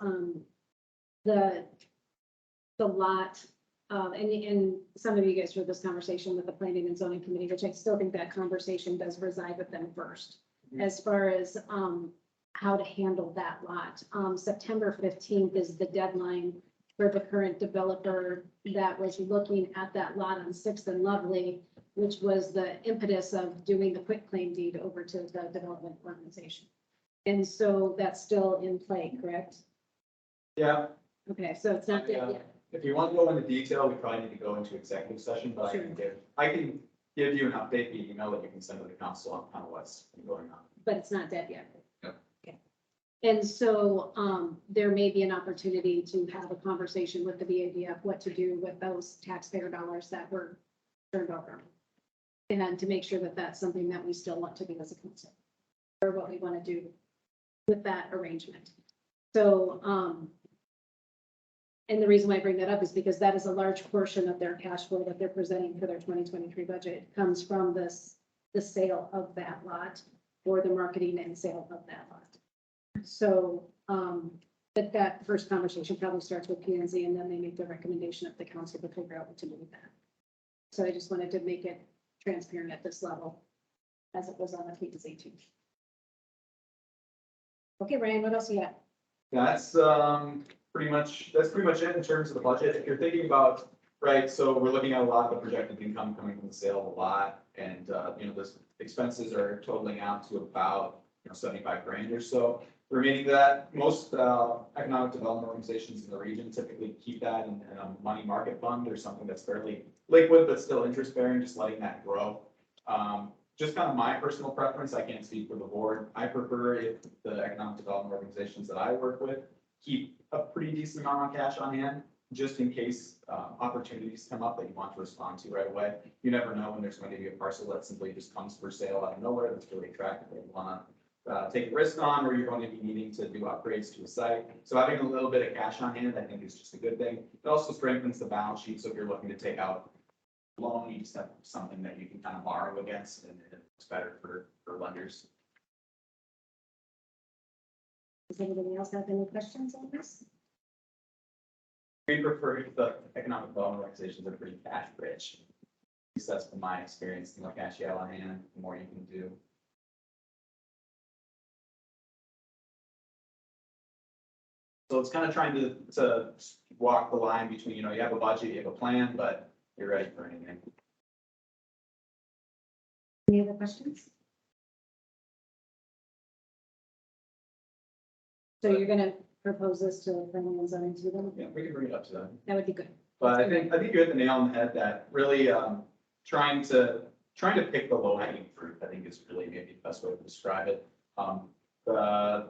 the lot, and some of you guys heard this conversation with the planning and zoning committee, which I still think that conversation does reside with them first. As far as, how to handle that lot. September 15th is the deadline for the current developer that was looking at that lot on Sixth and Lovely, which was the impetus of doing the quitclaim deed over to the development organization. And so that's still in play, correct? Yeah, Okay, so it's not dead yet. if you want to go into detail, we probably need to go into executive session, but Sure. I can give you an update via email that you can send to the council on kind of what's going on. But it's not dead yet. Yep. Okay. And so, there may be an opportunity to have a conversation with the BADF, what to do with those taxpayer dollars that were turned over. And to make sure that that's something that we still want to do as a council, or what we want to do with that arrangement. So, and the reason why I bring that up is because that is a large portion of their cash flow that they're presenting for their 2023 budget comes from the sale of that lot or the marketing and sale of that lot. So, but that first conversation probably starts with P and Z and then they make the recommendation of the council to figure out what to do with that. So I just wanted to make it transparent at this level as it was on the P and Z too. Okay, Ryan, what else you got? That's pretty much it in terms of the budget. If you're thinking about, right, so we're looking at a lot of the projected income coming from the sale of a lot. And, the expenses are totaling out to about, 75 grand or so. Remaining that, most economic development organizations in the region typically keep that in a money market fund or something that's fairly liquid, but still interest bearing, just letting that grow. Just kind of my personal preference, I can't speak for the board. I prefer if the economic development organizations that I work with keep a pretty decent amount of cash on hand, just in case opportunities come up that you want to respond to right away. You never know when there's going to be a parcel that simply just comes for sale out of nowhere that's really attractive that you want to take a risk on, or you're going to be needing to do upgrades to a site. So having a little bit of cash on hand, I think is just a good thing. It also strengthens the balance sheet. So if you're looking to take out a loan, you just have something that you can kind of borrow against, and it's better for lenders. Does anybody else have any questions on this? We prefer the economic development organizations are pretty cash rich. At least that's been my experience. The more cash you have on hand, the more you can do. So it's kind of trying to walk the line between, you have a budget, you have a plan, but you're ready for anything. Any other questions? So you're gonna propose this to planning and zoning to them? Yeah, we can bring it up to them. That would be good. But I think you hit the nail on the head that really, trying to pick the low hanging fruit, I think is really maybe the best way to describe it. The,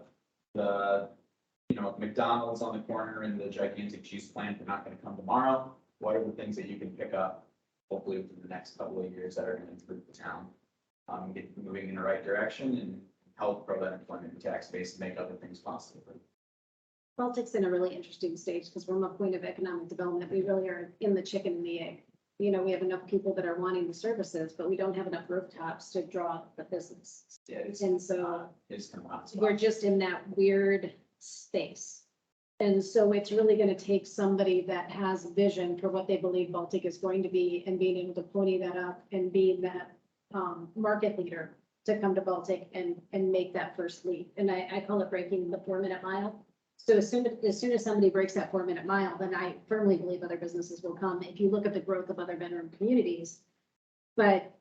McDonald's on the corner and the gigantic cheese plant, they're not gonna come tomorrow. What are the things that you can pick up, hopefully within the next couple of years that are gonna improve the town? Get moving in the right direction and help grow that employment and tax base and make other things possible. Baltic's in a really interesting stage because from a point of economic development, we really are in the chicken and the egg. We have enough people that are wanting the services, but we don't have enough rooftops to draw the business. Yeah, And so it's kind of hot spot. we're just in that weird space. And so it's really going to take somebody that has vision for what they believe Baltic is going to be and being able to pony that up and being that market leader to come to Baltic and make that first leap. And I call it breaking the 4-minute mile. So as soon as somebody breaks that 4-minute mile, then I firmly believe other businesses will come. If you look at the growth of other veteran communities, but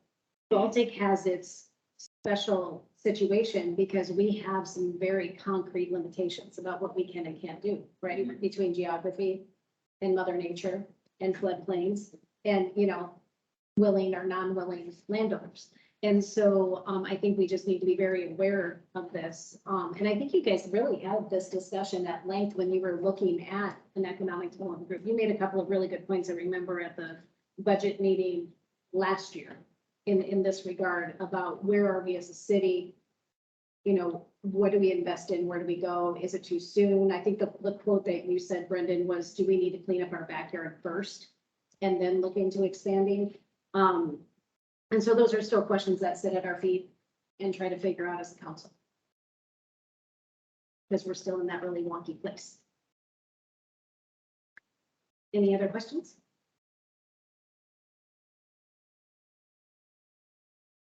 Baltic has its special situation because we have some very concrete limitations about what we can and can't do, right? Between geography and Mother Nature and floodplains and, willing or non-willing landowners. And so I think we just need to be very aware of this. And I think you guys really had this discussion at length when you were looking at an economic development group. You made a couple of really good points I remember at the budget meeting last year in this regard about where are we as a city? What do we invest in? Where do we go? Is it too soon? I think the quote that you said, Brendan, was, do we need to clean up our backyard first and then look into expanding? And so those are still questions that sit at our feet and try to figure out as a council. Because we're still in that really wonky place. Any other questions?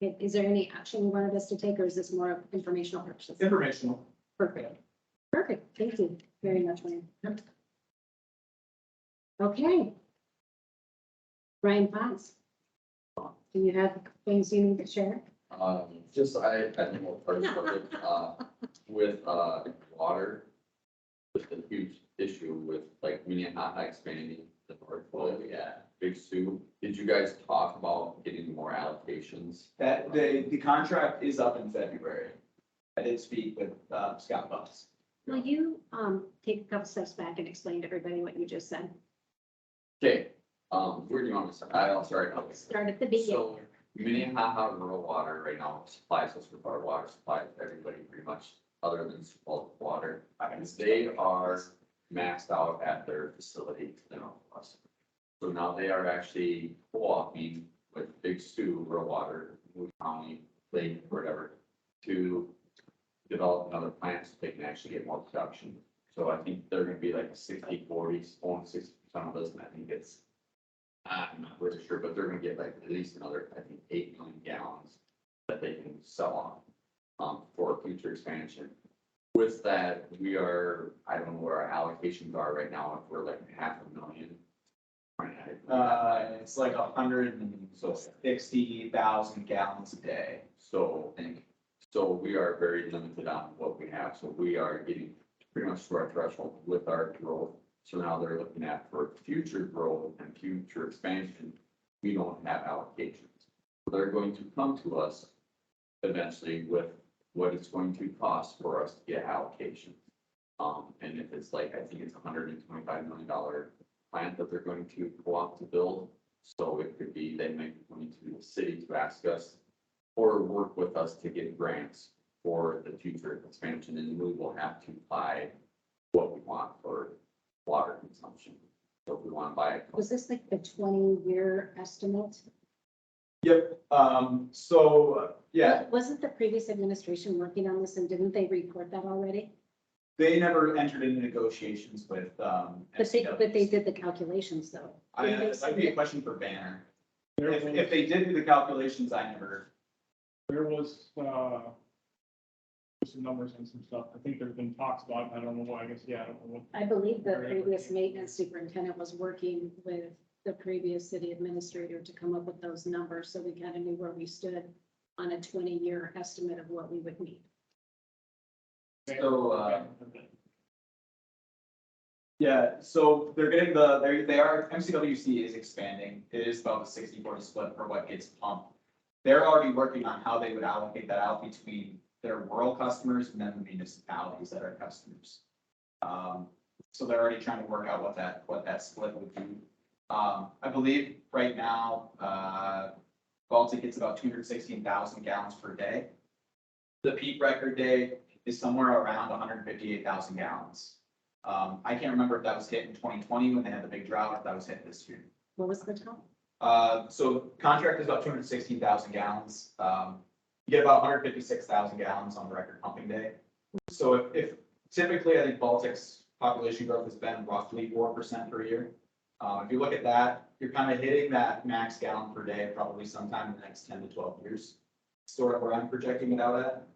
Okay, is there any action you wanted us to take, or is this more of informational purposes? Informational. Perfect. Perfect. Thank you very much, Wayne. Okay. Ryan Potts. Do you have things you need to share? Just, I think we'll first look at, with, water. Just a huge issue with like Minnehaha expanding the North Pole, Big Sioux. Did you guys talk about getting more allocations? That, the contract is up in February. I did speak with, Scott Bucks. Will you take a couple steps back and explain to everybody what you just said? Okay, where do you want me to start? I'm sorry. Start at the beginning. So Minnehaha rural water right now supplies us with our water supply, everybody pretty much, other than bulk water. And they are maxed out at their facility, us. So now they are actually co-oping with Big Sioux rural water, Wood County, Lake, whatever, to develop another plant so they can actually get more production. So I think they're gonna be like 60-40, only 60% of us, and I think it's, I'm not really sure, but they're gonna get like at least another, I think, 8 million gallons that they can sell on, for future expansion. With that, we are, I don't know where our allocations are right now, if we're like 500,000. It's like 160,000 gallons a day. So we are very limited on what we have, so we are getting pretty much to our threshold with our growth. So now they're looking at for future growth and future expansion, we don't have allocations. They're going to come to us eventually with what it's going to cost for us to get allocations. And if it's like, I think it's $125 million plant that they're going to go out to build. So it could be, they might be coming to the city to ask us or work with us to get grants for the future expansion, and we will have to buy what we want for water consumption. So if we want to buy it. Was this like the 20-year estimate? Yep, yeah, Wasn't the previous administration working on this and didn't they report that already? they never entered into negotiations with, But they did the calculations though. Didn't they that'd be a say question for Banner. There If they did do the calculations, I never, was, some numbers and some stuff. I think there's been talks about it. I don't know why, I guess, I don't know what. I believe the previous maintenance superintendent was working with the previous city administrator to come up with those numbers, so we kind of knew where we stood on a 20-year estimate of what we would need. so, Yeah, so they are, MCWC is expanding. It is about the 60-40 split for what gets pumped. They're already working on how they would allocate that out between their rural customers and then the municipalities that are customers. So they're already trying to work out what that split would be. I believe right now, Baltic gets about 216,000 gallons per day. The peak record day is somewhere around 158,000 gallons. I can't remember if that was hit in 2020 when they had the big drought, or if that was hit this year. What was the top? So contract is about 216,000 gallons. You get about 156,000 gallons on the record pumping day. So if typically, I think Baltic's population growth has been roughly 4% per year. If you look at that, you're kind of hitting that max gallon per day probably sometime in the next 10 to 12 years. Sort of where I'm projecting it out at.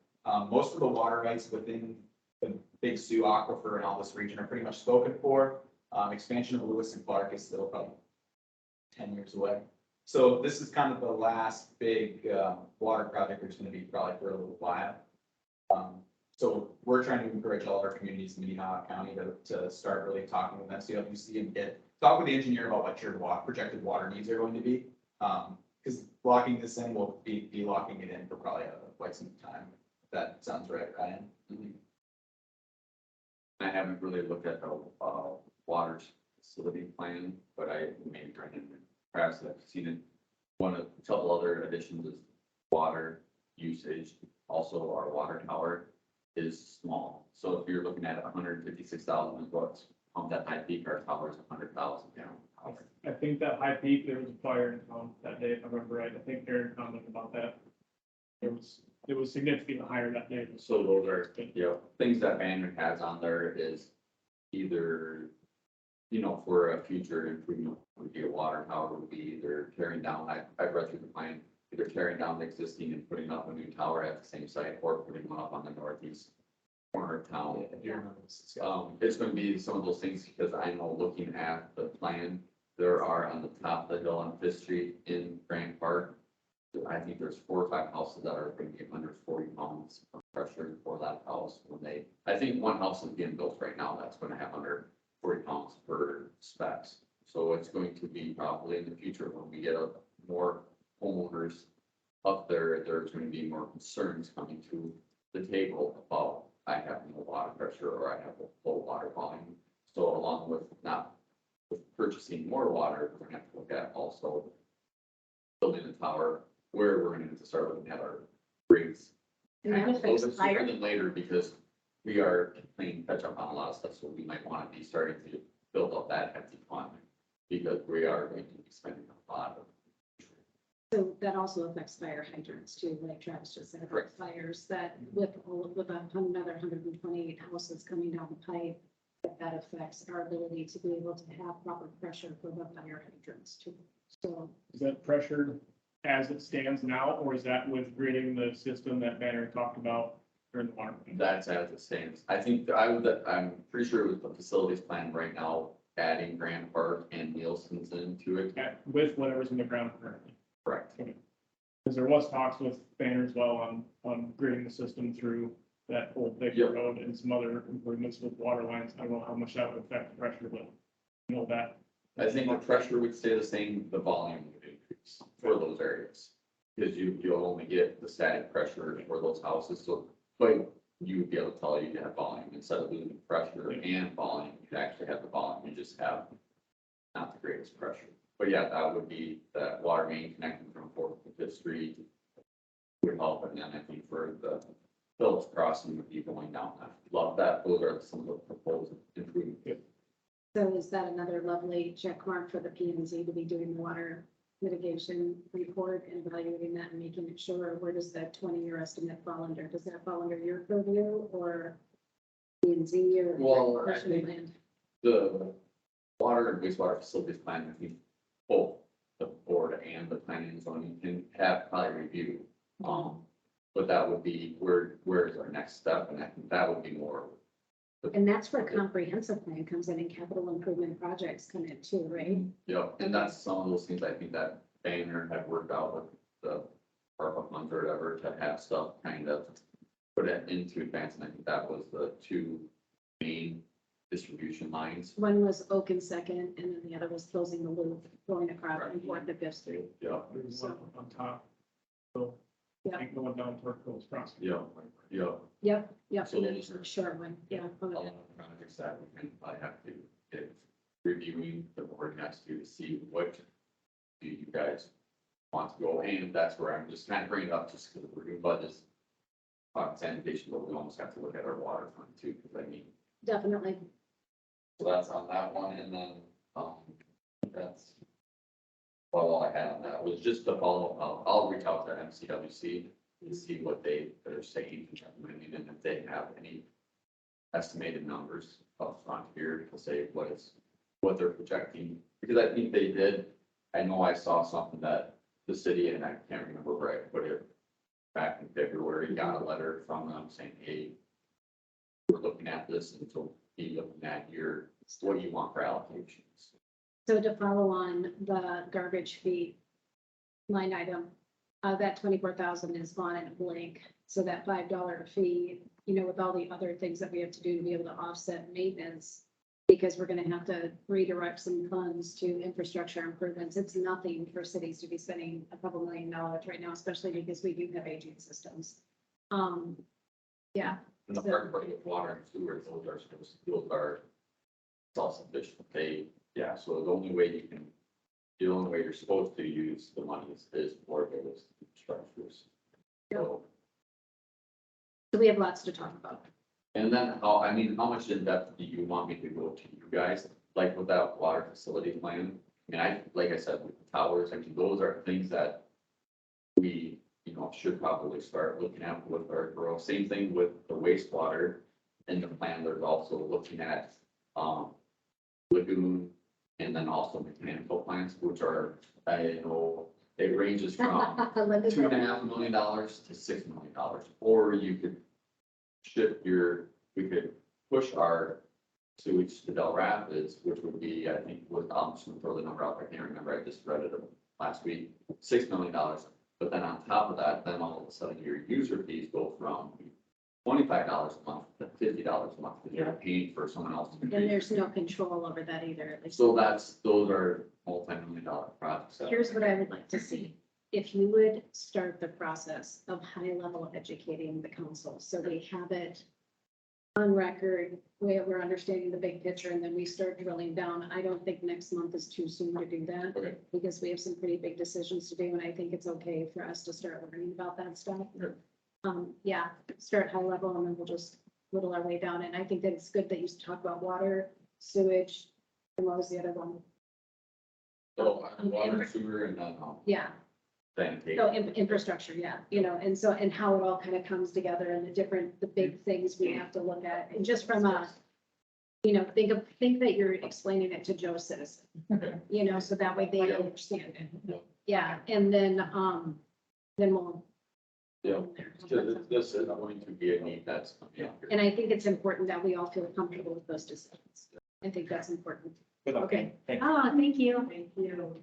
Most of the water rights within the Big Sioux Aquifer and all this region are pretty much spoken for. Expansion of Lewis and Clark is still probably 10 years away. So this is kind of the last big water project there's going to be probably for a little while. So we're trying to encourage all of our communities in Minnehaha County to start really talking with MCWC and talk with the engineer about what your projected water needs are going to be. Because locking this in, we'll be locking it in for probably quite some time. That sounds right, Ryan. I haven't really looked at the water facility plan, but I maybe perhaps I've seen it. A couple other additions is water usage. Also, our water tower is small. So if you're looking at 156,000 is what's pumped at high peak, our tower is 100,000 gallon tower. I think that high peak, there was a fire in town that day, if I remember right. I think Aaron commented about that. It was significantly higher that day. So those are, things that Banner has on there is either, for a future improvement, would be a water tower, would be either tearing down, I've read through the plan, either tearing down the existing and putting up a new tower at the same site, or putting one up on the northeast corner of town. It's going to be some of those things, because I know looking at the plan, there are on the top of the hill on Fifth Street in Grand Park, I think there's 4 or 5 houses that are going to be under 40 pounds of pressure for that house when I think one house is being built right now that's going to have under 40 pounds per specs. So it's going to be probably in the future when we get more homeowners up there, there's going to be more concerns coming to the table about I have no water pressure or I have a low water volume. So along with purchasing more water, we're going to have to look at also building a tower where we're going to have to start looking at our rates. And that A little affects bit fire. sooner than later, because we are playing catch up on a lot of stuff, so we might want to be starting to build up that hefty fund, because we are going to be spending a lot of. So that also affects fire hydrants too, like Travis just said about Correct. fires, that with another 128 houses coming down the pipe, that affects our ability to be able to have proper pressure for the fire hydrants too. So Is that pressure as it stands now, or is that with gridding the system that Banner talked about during the water? That's as it stands. I think I'm pretty sure with the facilities plan right now, adding Grand Park and Nielsen's into it. With whatever's in the ground currently. Correct. Because there was talks with Banner as well on gridding the system through that whole big Yep. road and some other improvements with water lines. I don't know how much that would affect the pressure, but you know that. I think the pressure would stay the same, the volume would increase for those areas. Because you'll only get the static pressure for those houses, so, but you would be able to tell you have volume, instead of losing pressure and volume, you'd actually have the volume, you just have not the greatest pressure. But yeah, that would be that water main connecting from 4th to 5th Street would help, and then I think for the Phillips Crossing would be going down that. Love that, those are some of the proposed improvements. So is that another lovely check mark for the P and Z to be doing the water mitigation report and evaluating that and making it sure, where does that 20-year estimate fall under? Does that fall under your purview or P and Z or? Well, I commercial think- land? The water and wastewater facilities plan, I think both the board and the planning and zoning can have probably review. But that would be where is our next step, and I think that would be more. And that's where comprehensive plan comes in and capital improvement projects come in too, right? Yep, and that's some of those things I think that Banner had worked out with the ARPA funds or whatever to have stuff kind of put it into advance, and I think that was the two main distribution lines. One was Oak second, and then the other was closing the loop, going across and forth the Fifth Street. Yeah, There's one on top. So, Yeah. I think going down toward Coles Crossing. yeah, yeah. Yep, So and then those are- the short one, yeah. A lot of projects that we can probably have to get reviewing the board has to see what do you guys want to go, and that's where I'm just kind of bringing it up just because we're doing budgets. Sanitation, but we almost have to look at our water fund too, because I mean, Definitely. so that's on that one, and then, that's. Well, all I had on that was just to follow, I'll reach out to MCWC and see what they're saying, and if they have any estimated numbers up front here to say what they're projecting, because I think they did, I know I saw something that the city, and I can't remember where I put it, back in February, got a letter from them saying, hey, we're looking at this, and so be looking at what do you want for allocations? So to follow on the garbage fee line item, that 24,000 is gone in a blink. So that $5 fee, with all the other things that we have to do to be able to offset maintenance, because we're gonna have to redirect some funds to infrastructure improvements. It's nothing for cities to be spending a couple $1 million right now, especially because we do have aging systems. Yeah, And the part with water and sewer, those are self-sufficient, so the only way you're supposed to use the money is for those structures. So, so we have lots to talk about. and then, how much in depth do you want me to go to you guys, like with that water facility plan? Like I said, with the towers, those are things that we, should probably start looking at with our growth. Same thing with the wastewater in the plan. There's also looking at, lagoon and then also mechanical plants, which are, I know, it ranges from $2.5 million to $6 million. Or you could we could push our sewage to Del Rapids, which would be, I think, I'm just gonna throw the number out, I can't remember, I just read it last week, $6 million. But then on top of that, then all of a sudden your user fees go from $25 a month to $50 a month, because you're paying for someone else to And do. there's no control over that either, at least. So those are multi-million-dollar projects. Here's what I would like to see. If you would start the process of high level educating the council, so we have it on record, we're understanding the big picture, and then we start drilling down. I don't think next month is too soon to do that. Okay. Because we have some pretty big decisions to do, and I think it's okay for us to start learning about that stuff. Sure. Yeah, start high level, and then we'll just whittle our way down. And I think that it's good that you talk about water, sewage, and what was the other one? So water, sewer, and then, Yeah, sanitation. so infrastructure, yeah, and how it all kind of comes together and the big things we have to look at. And just from a, think that you're explaining it to Joe's citizen, so that way they understand it. Yeah, and then we'll. Yeah, because this is going to be a need that's coming up here. And I think it's important that we all feel comfortable with those decisions. I think that's important. Okay. Thank you. Thank you. Thank you.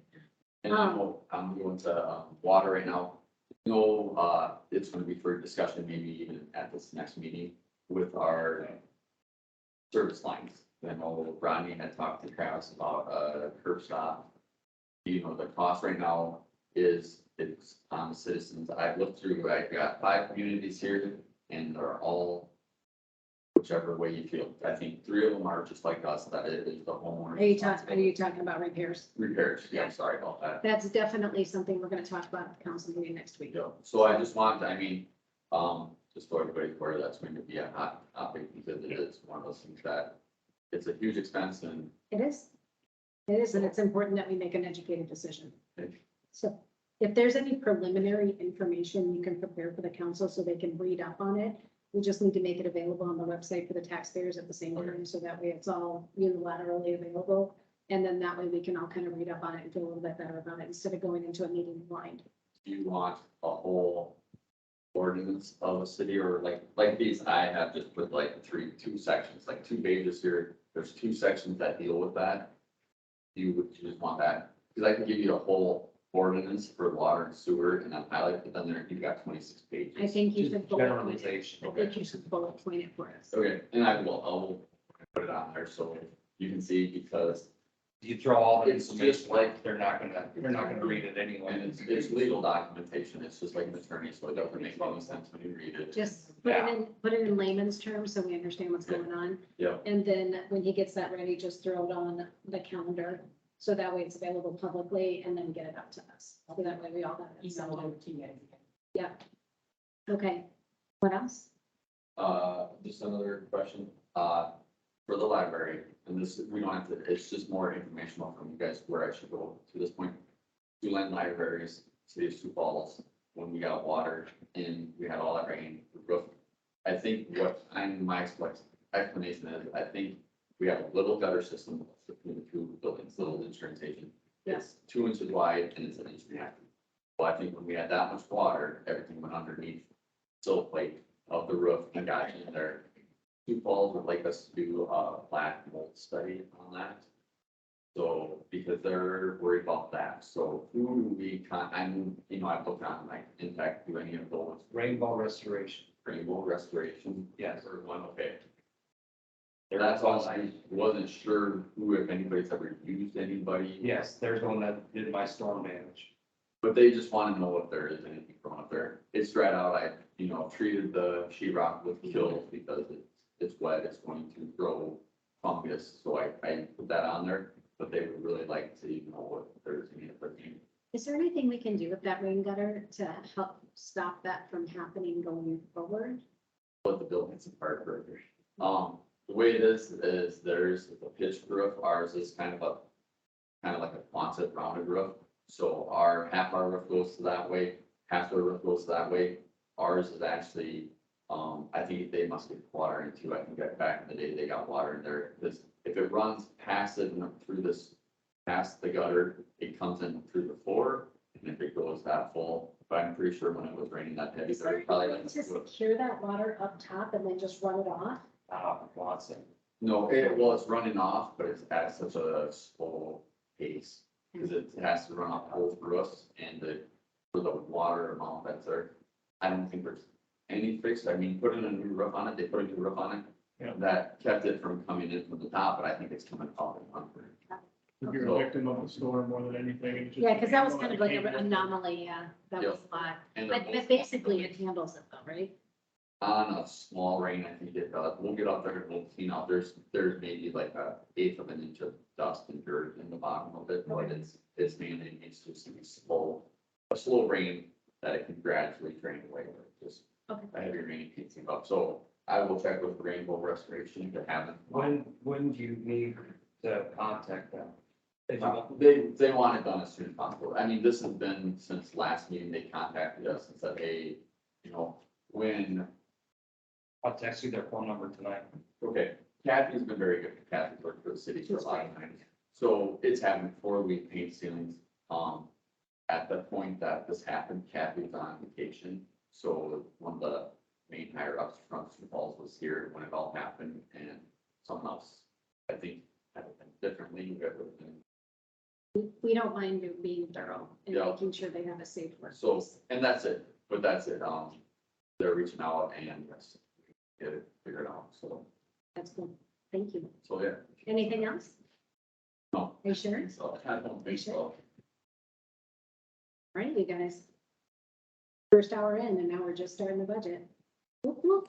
And I'm going to, water right now. No, it's gonna be for discussion, maybe even at this next meeting with our service lines. I know Rodney had talked to Travis about, curb stop. The cost right now it's on the citizens. I've looked through, I've got 5 communities here and they're all whichever way you feel. I think 3 of them are just like us, that it is the homeowner. Are you talking about repairs? Repairs, yeah, sorry about that. That's definitely something we're gonna talk about at the council meeting next week. Yeah, so I just want, just so everybody's aware, that's going to be a hot topic because it is one of those things that it's a huge expense and It is. It is, and it's important that we make an educated decision. it- So if there's any preliminary information you can prepare for the council so they can read up on it, we just need to make it available on the website for the taxpayers at the same time, so that way it's all unilaterally available. And then that way we can all kind of read up on it and feel a little bit better about it instead of going into a meeting blind. do you want a whole ordinance of a city or like these, I have just put like two sections, like 2 pages here. There's 2 sections that deal with that. You just want that, because I can give you a whole ordinance for water and sewer and then highlight, but then there, you've got 26 pages. I think you should bullet point it. Generalization, I okay. think you should bullet point it for us. Okay, and I will put it on there, so you can see, because You throw all the It's just information, like- like, they're not gonna read it anyway. and it's legal documentation, it's just like an attorney, so it doesn't make any sense when you read it. Just put it in layman's terms so we understand what's going on. Yeah. And then when he gets that ready, just throw it on the calendar. So that way it's available publicly and then get it out to us. So that way we all have it. Email it to you. Yeah. Okay. What else? Just another question, for the library, and this, we don't have to, it's just more informational from you guys where I should go to this point. Two land libraries, city of Sioux Falls, when we got water and we had all that rain, the roof. I think my explanation is, I think we have a little gutter system between the two buildings, little insurance station. It's 2 inches wide and it's 1.5 inches. Well, I think when we had that much water, everything went underneath silt plate of the roof and got in there. Sioux Falls would like us to do a black mold study on that. So, because they're worried about that, so who do we I've looked on like Impact, do any of those, Rainbow restoration, Rainbow Restoration? yes. Or one, okay. They're That's the all, ones I wasn't sure who, if anybody's ever used anybody. Yes, there's one that did my storm damage. But they just want to know if there is anything from up there. It's dried out, I, treated the sheetrock with kills because it's wet, it's going to grow fungus, so I put that on there. But they would really like to know if there's any other thing. Is there anything we can do with that rain gutter to help stop that from happening going forward? What the building's apart further. The way it is there's a pitched roof, ours is kind of like a Quonset rounded roof. So half our roof goes to that way, half the roof goes that way. Ours is actually, I think they must get water into, I think that back in the day, they got water in there. Because if it runs past it and up through past the gutter, it comes in through the floor. And if it goes that full, but I'm pretty sure when it was raining that heavy, Is there there was probably any way like. to secure that water up top and then just run it off? Watson. No, it's running off, but it's at such a slow pace, because it has to run off both roofs and for the water amount that's there. I don't think there's any fix, I mean, putting a new roof on it, they put a new roof on it. Yeah. That kept it from coming in from the top, but I think it's coming off and under. If you're a victim of the storm more than anything. it's just- Yeah, because that was kind of like an anomaly, yeah, that Yep. was a lot. And But basically it handles it though, right? On a small rain, I think it does, we'll get up there and we'll clean out, there's maybe like a 1/8 of an inch of dust and dirt in the bottom of it, but it's mainly, it's just a slow rain that it can gradually drain away, just Okay. a heavy rain keeps it up, so I will check with Rainbow Restoration to have them. When do you need to contact them? Did you- They want it done as soon as possible, I mean, this has been since last meeting, they contacted us and said, hey, when. I'll text you their phone number tonight. Okay, Kathy's been very good. Kathy's worked for the city for a lot of times. So it's happened before we paint ceilings. At the point that this happened, Kathy was on vacation. So one of the main higher ups from Sioux Falls was here when it all happened, and someone else, I think, had it been differently. We don't mind you being thorough and Yeah. making sure they have a safe So, workplace. and that's it, but that's it. They're reaching out and yes, get it figured out. So, That's cool. Thank you. yeah. Anything else? No. Are you sure? So I don't think so. All right, you guys. First hour in and now we're just starting the budget. Whoop, whoop.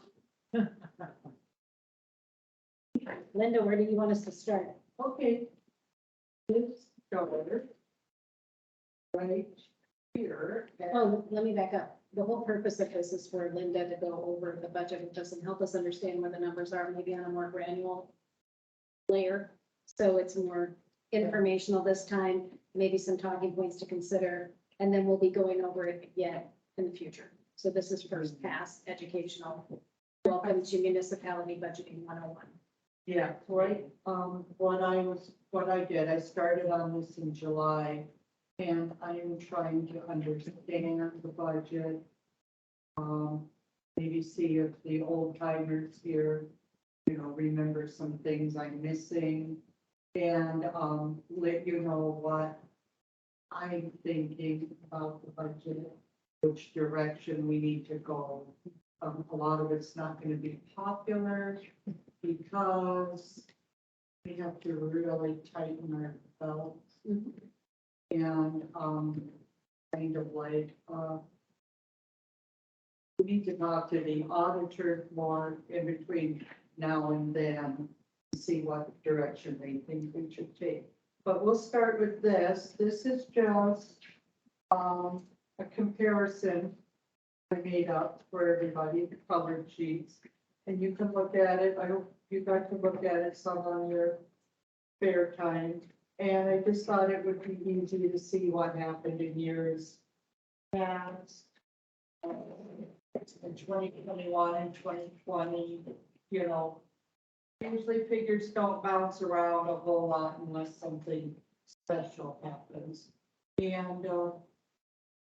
Linda, where do you want us to start? Okay. This started right here. Oh, let me back up. The whole purpose of this is for Linda to go over the budget with us and help us understand where the numbers are, maybe on a more granular layer. So it's more informational this time, maybe some talking points to consider, and then we'll be going over it again in the future. So this is first pass educational. Welcome to Municipality Budgeting 101. Yeah, right, what I did, I started on this in July, and I am trying to understand the budget. Maybe see if the old timers here, remember some things I'm missing. And, let you know what I'm thinking about the budget, which direction we need to go. A lot of it's not gonna be popular because we have to really tighten our belts Mhm. and, kind of like, we need to talk to the auditor more in between now and then, to see what direction they think we should take. But we'll start with this. This is just, a comparison I made up for everybody, the colored sheets. And you can look at it. I hope you got to look at it some on your spare time. And I just thought it would be easy to see what happened in years past. In 2021 and 2020, you know, usually figures don't bounce around a whole lot unless something special happens. And,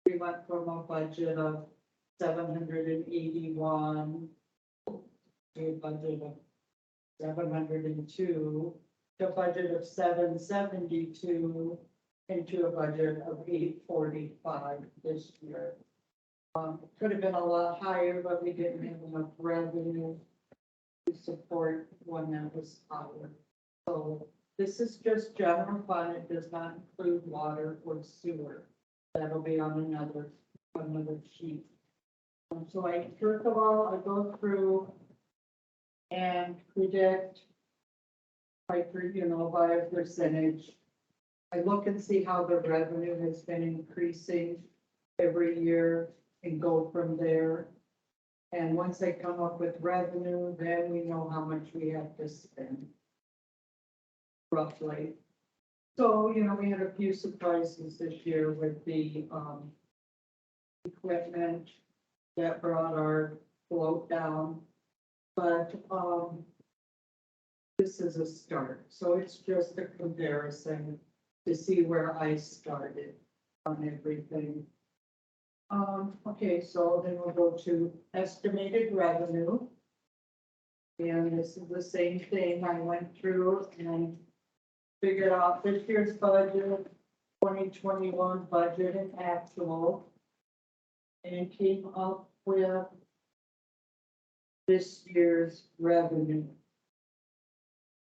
we went from a budget of 781 to a budget of 702, to a budget of 772, and to a budget of 845 this year. It could have been a lot higher, but we didn't have enough revenue to support one that was higher. So this is just general fund. It does not include water or sewer. That'll be on another sheet. So I, first of all, I go through and predict by, by a percentage. I look and see how the revenue has been increasing every year and go from there. And once I come up with revenue, then we know how much we have to spend. Roughly. So, we had a few surprises this year with the, equipment that brought our float down. But, this is a start, so it's just a comparison to see where I started on everything. Okay, so then we'll go to estimated revenue. And this is the same thing I went through and figured out this year's budget, 2021 budget and actual. And came up with this year's revenue.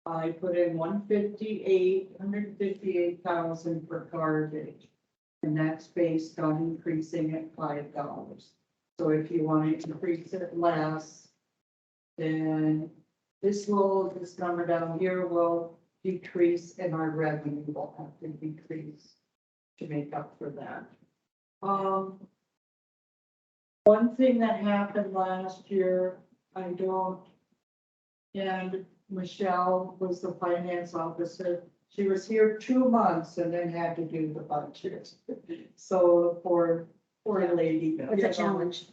I put in 158,000 for garbage. And that's based on increasing it $5. So if you want to increase it less, then this number down here will decrease and our revenue will have to decrease to make up for that. One thing that happened last year, and Michelle was the finance officer. She was here 2 months and then had to do the budget. So poor lady. It's a challenge.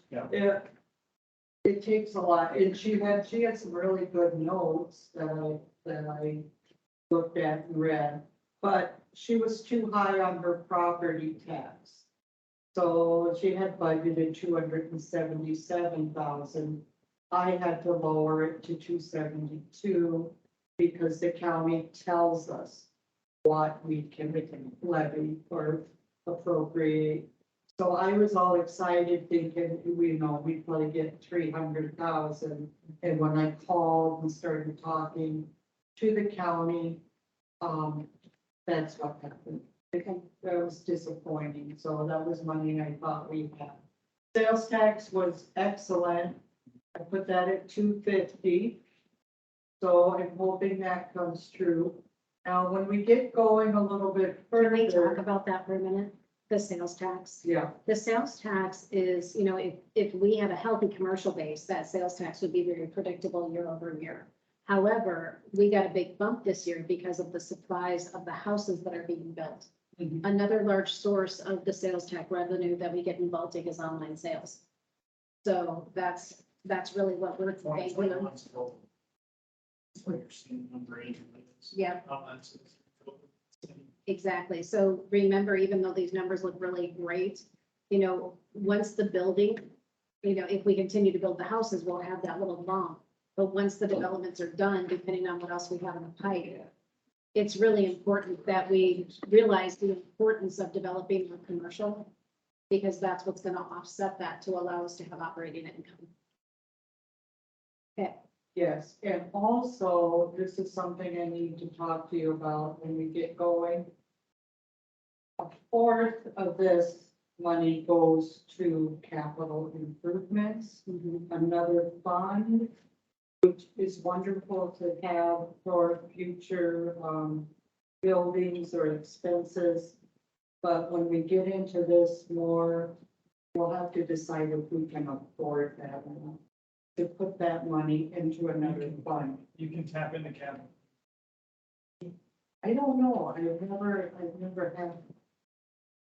It takes a lot, and she had some really good notes that I looked at and read, but she was too high on her property tax. So she had budgeted 277,000. I had to lower it to 272 because the county tells us what we can levy or appropriate. So I was all excited thinking, we'd probably get 300,000. And when I called and started talking to the county, that's what happened. That was disappointing. So that was money I thought we had. Sales tax was excellent. I put that at 250. So I'm hoping that comes true. Now, when we get going a little bit Can we talk further, about that for a minute? The sales tax. yeah, The sales tax is, if we had a healthy commercial base, that sales tax would be very predictable year over year. However, we got a big bump this year because of the supplies of the houses that are being built. Mhm. Another large source of the sales tax revenue that we get in Baltic is online sales. So that's really what we're banking on. That's what you're seeing number 8. Yeah. Exactly. So remember, even though these numbers look really great, once the building, if we continue to build the houses, we'll have that little bump. But once the developments are done, depending on what else we have in the pipe, it's really important that we realize the importance of developing our commercial, because that's what's going to offset that to allow us to have operating income. Okay, Yes, and also, this is something I need to talk to you about when we get going. A fourth of this money goes to capital improvements. Another fund, which is wonderful to have for future, buildings or expenses. But when we get into this more, we'll have to decide if we can afford that or not. To put that money into another fund. You can tap into capital. I don't know, I've never had.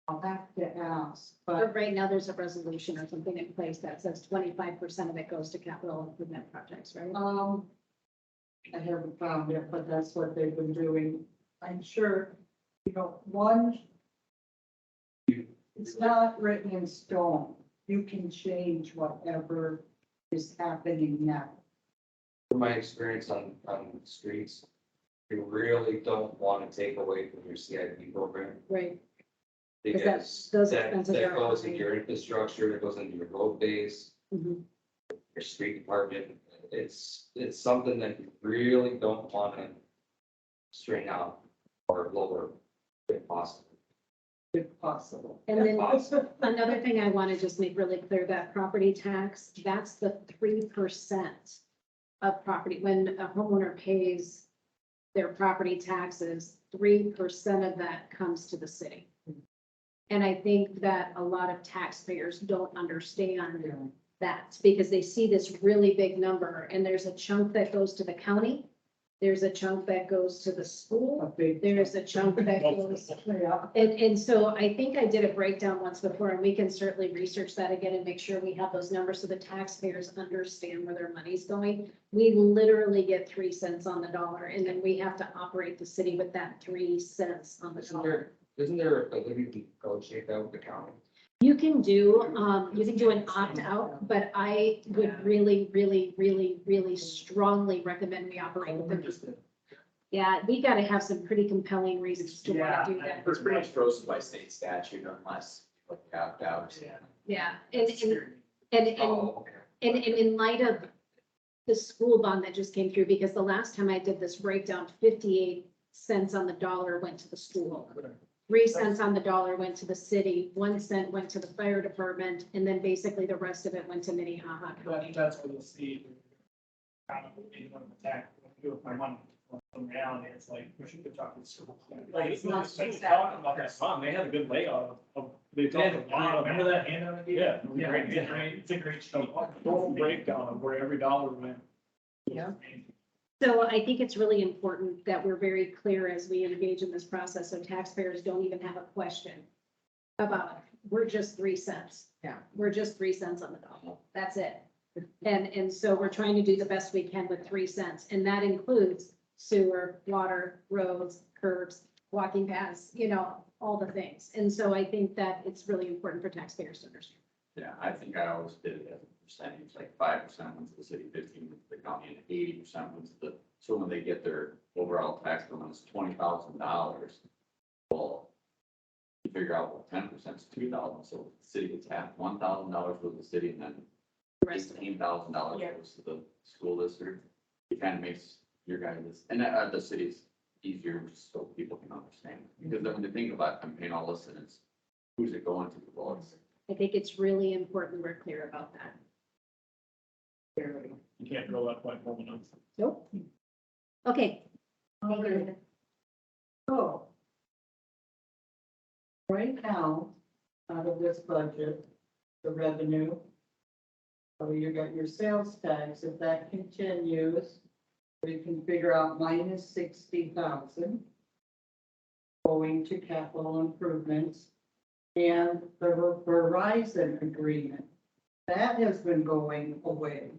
I'll have to ask, but, But right now, there's a resolution or something in place that says 25% of it goes to capital improvement projects, right? I haven't found it, but that's what they've been doing. I'm sure, one, it's not written in stone. You can change whatever is happening now. From my experience on streets, you really don't want to take away from your CIP program. Right. Because those that expenses are goes high. into your infrastructure, it goes into your road base, Mhm. your street department. It's something that you really don't want to string out or lower if possible. If possible. And then another thing I want to just make really clear, that property tax, that's the 3% of property. When a homeowner pays their property taxes, 3% of that comes to the city. And I think that a lot of taxpayers don't understand that because they see this really big number and there's a chunk that goes to the county. There's a chunk that goes to the A school. big. There's a chunk that goes. Yeah. And so I think I did a breakdown once before, and we can certainly research that again and make sure we have those numbers so the taxpayers understand where their money's going. We literally get 3 cents on the dollar, and then we have to operate the city with that 3 cents on the dollar. Isn't there a ability to negotiate that with the county? You can do an opt-out, but I would really, really, really, really strongly recommend we operate with them. Yeah, we gotta have some pretty compelling reasons to want to do that. It's pretty much frozen by state statute unless you opt out. Yeah, and Oh, okay. And in light of the school bond that just came through, because the last time I did this breakdown, 58 cents on the dollar went to the school. 3 cents on the dollar went to the city, 1 cent went to the fire department, and then basically the rest of it went to Minnehaha County. That's what you'll see. Kind of, you want to attack, what to do with my money. In reality, it's like, we should go talk to the school. Like, It's not they just talking about that song, they had a good layout of, they talked a lot Remember about. that handout? I gave you? Yeah. Yeah, it's a great sheet. Total breakdown of where every dollar went. Yeah. So I think it's really important that we're very clear as we engage in this process, so taxpayers don't even have a question about, we're just 3 cents. Yeah. We're just 3 cents on the dollar. That's it. And so we're trying to do the best we can with 3 cents, and that includes sewer, water, roads, curbs, walking paths, all the things. And so I think that it's really important for taxpayers to understand. Yeah, I think I always did it as a percentage, like 5% went to the city, 15% went to the county, and 80% went to the, so when they get their overall tax bill, it's $20,000. Well, you figure out what 10% is $2,000, so the city gets half, $1,000 goes to the city, and then The rest of it. $18,000 Yeah. goes to the school district. It kind of makes your guys, and the city's easier just so people can understand. Because then when they think about, I'm paying all this, and it's, who's it going to? Well, it's I think it's really important we're clear about that. You can't drill that point home enough. Nope. Okay. Okay. So. Right now, out of this budget, the revenue. So you got your sales tax, if that continues, we can figure out minus 60,000. Going to capital improvements. And the Verizon agreement, that has been going away.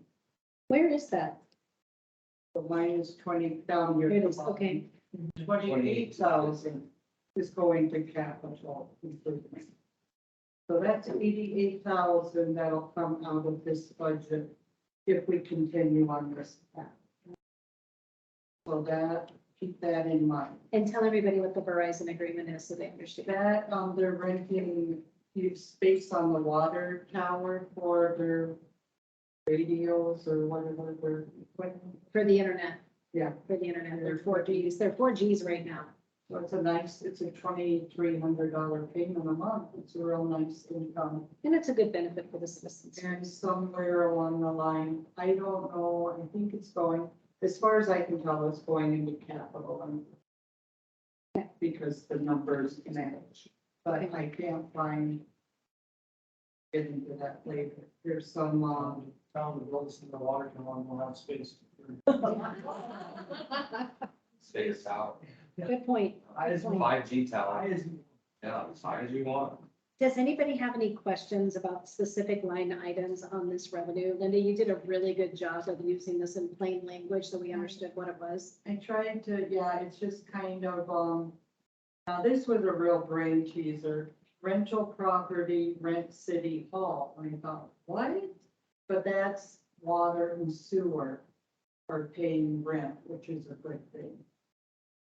Where is that? The minus 20 down here. It is, okay. 28,000 is going to capital improvement. So that's 88,000 that'll come out of this budget if we continue on this path. So that, keep that in mind. And tell everybody what the Verizon agreement is so they understand. That, they're renting space on the water tower for radios or whatever they're equipment. For the internet. Yeah. For the internet, they're 4Gs, they're 4Gs right now. So it's it's a $2,300 payment a month. It's a real nice income. And it's a good benefit for the citizens. And somewhere along the line, I don't know, I think it's going, as far as I can tell, it's going into capital. Because the numbers match, but I can't find. Get into that later. There's some, Found the roads in the water can run more out space. Space out. Good point. Good point. 5G tower. Yeah, as high as you want. Does anybody have any questions about specific line items on this revenue? Linda, you did a really good job of using this in plain language so we understood what it was. I tried to, yeah, it's just kind of, now this was a real brain teaser. Rental property, rent city hall. And I thought, what? But that's water and sewer are paying rent, which is a good thing.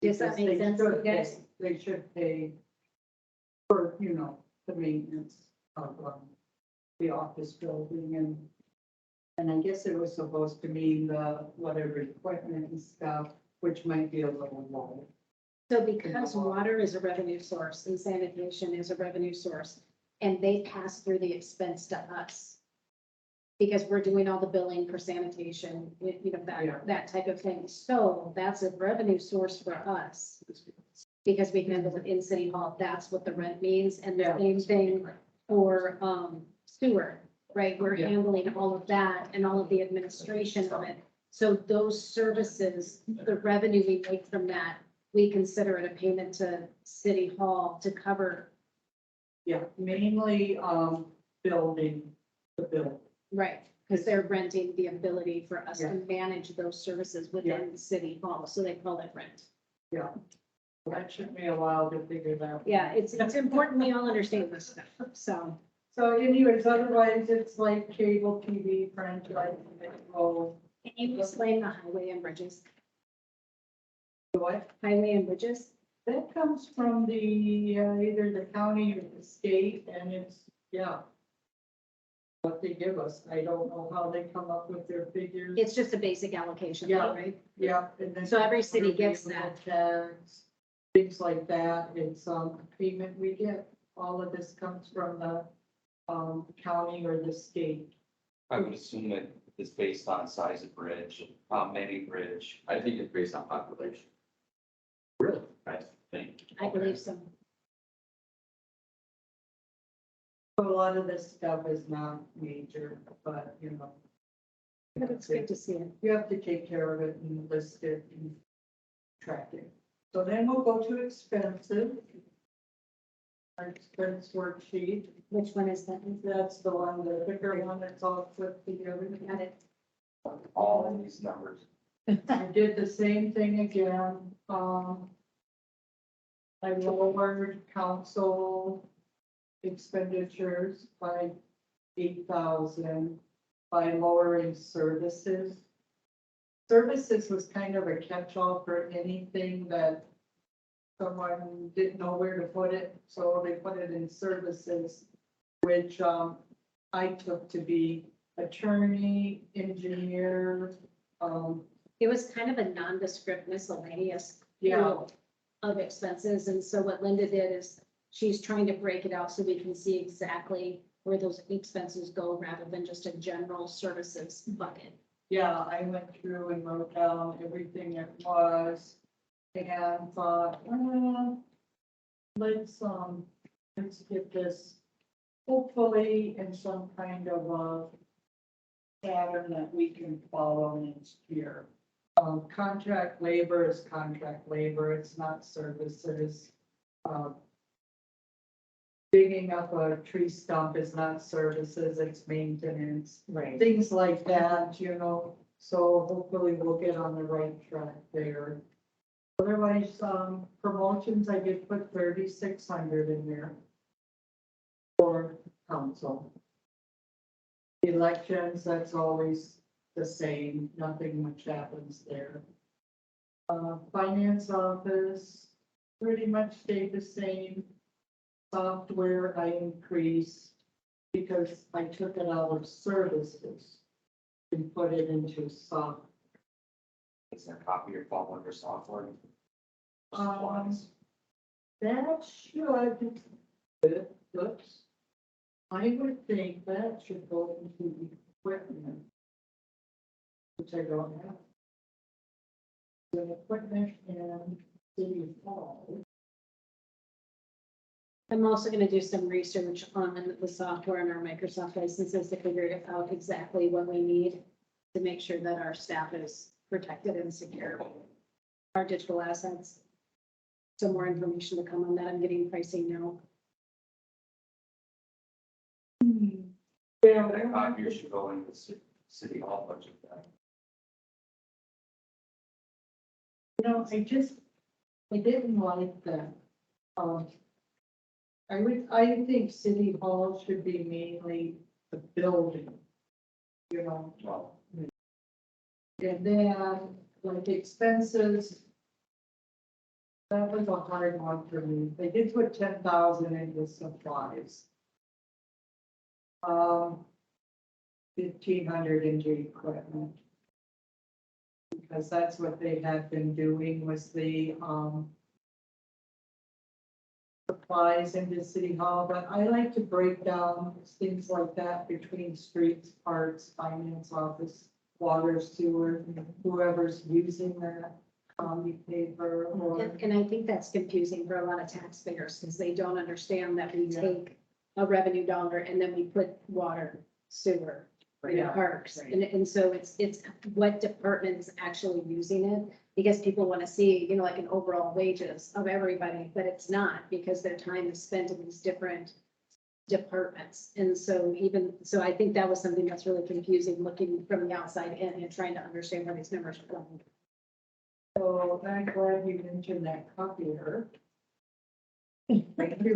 Does that Because make they sense to you should guys? pay- They should pay for, the maintenance of, the office building and I guess it was supposed to mean the whatever equipment and stuff, which might be a little low. So because water is a revenue source and sanitation is a revenue source, and they pass through the expense to us. Because we're doing all the billing for sanitation, Yeah. that type of thing. So that's a revenue source for us. Because we handle it in City Hall, that's what the rent means, and the Yeah. same thing for sewer, right? We're Yeah. handling all of that and all of the administration of it. So those services, the revenue we make from that, we consider it a payment to City Hall to cover, Yeah, mainly, building the building. right? Because they're renting the ability for us to Yeah. manage those services within City Hall, so they call it rent. Yeah. That took me a while to figure that. out. Yeah, it's important we all understand this stuff, so. So anyways, otherwise it's like cable TV, franchise, well, Can you explain the highway and bridges? what? Highway and bridges? That comes from the, either the county or the state, and it's, yeah. What they give us, I don't know how they come up with their figures. It's just a basic allocation, Yeah. right? Yeah. And then So every city gets that. Tax, things like that, it's, a payment we get, all of this comes from the, county or the state. I would assume it is based on size of bridge, how many bridge. I think it's based on population. Really? I think. I believe so. A lot of this stuff is not major, but, But it's good to see it. you have to take care of it and list it and track it. So then we'll go to expenses. Our expense worksheet, Which one is that? that's the one, the bigger one that's all put together. Got it. All of these numbers. I did the same thing again, I lowered council expenditures by 8,000 by lowering services. Services was kind of a catch-all for anything that someone didn't know where to put it, so they put it in services, which, I took to be attorney, engineer, It was kind of a nondescript miscellaneous yeah, pool of expenses. And so what Linda did is she's trying to break it out so we can see exactly where those expenses go rather than just a general services bucket. yeah, I went through and wrote down everything it was and thought, let's get this hopefully in some kind of a pattern that we can follow next year. Contract labor is contract labor, it's not services. Digging up a tree stump is not services, it's maintenance. Right. Things like that, so hopefully we'll get on the right track there. Otherwise, promotions, I did put 3,600 in there for council. Elections, that's always the same, nothing much happens there. Finance office, pretty much stayed the same. Software I increased because I took it out of services. and put it into soft. Is there a copy or fall under software? That should, oops. I would think that should go into equipment. Which I don't have. The equipment and city hall. I'm also gonna do some research on the software and our Microsoft licenses to figure out exactly what we need to make sure that our staff is protected and secure. Our digital assets. So more information to come on that. I'm getting pricing now. Yeah, That copy should go in the city hall budget. I didn't like that. I think city hall should be mainly the building. You know, Well, and then like expenses. That was a hard one for me. They did put 10,000 into supplies. 1,500 into equipment. Because that's what they had been doing was the, supplies into city hall, but I like to break down things like that between streets, parks, finance office, water, sewer, whoever's using that, paper or. And I think that's confusing for a lot of taxpayers because they don't understand that we take a revenue dollar and then we put water, sewer, parks. right. And so it's what department's actually using it, because people want to see, like an overall wages of everybody, but it's not because their time is spent in these different departments. And so I think that was something that's really confusing, looking from the outside in and trying to understand where these numbers are coming. So I'm glad you mentioned that copier. Thank you.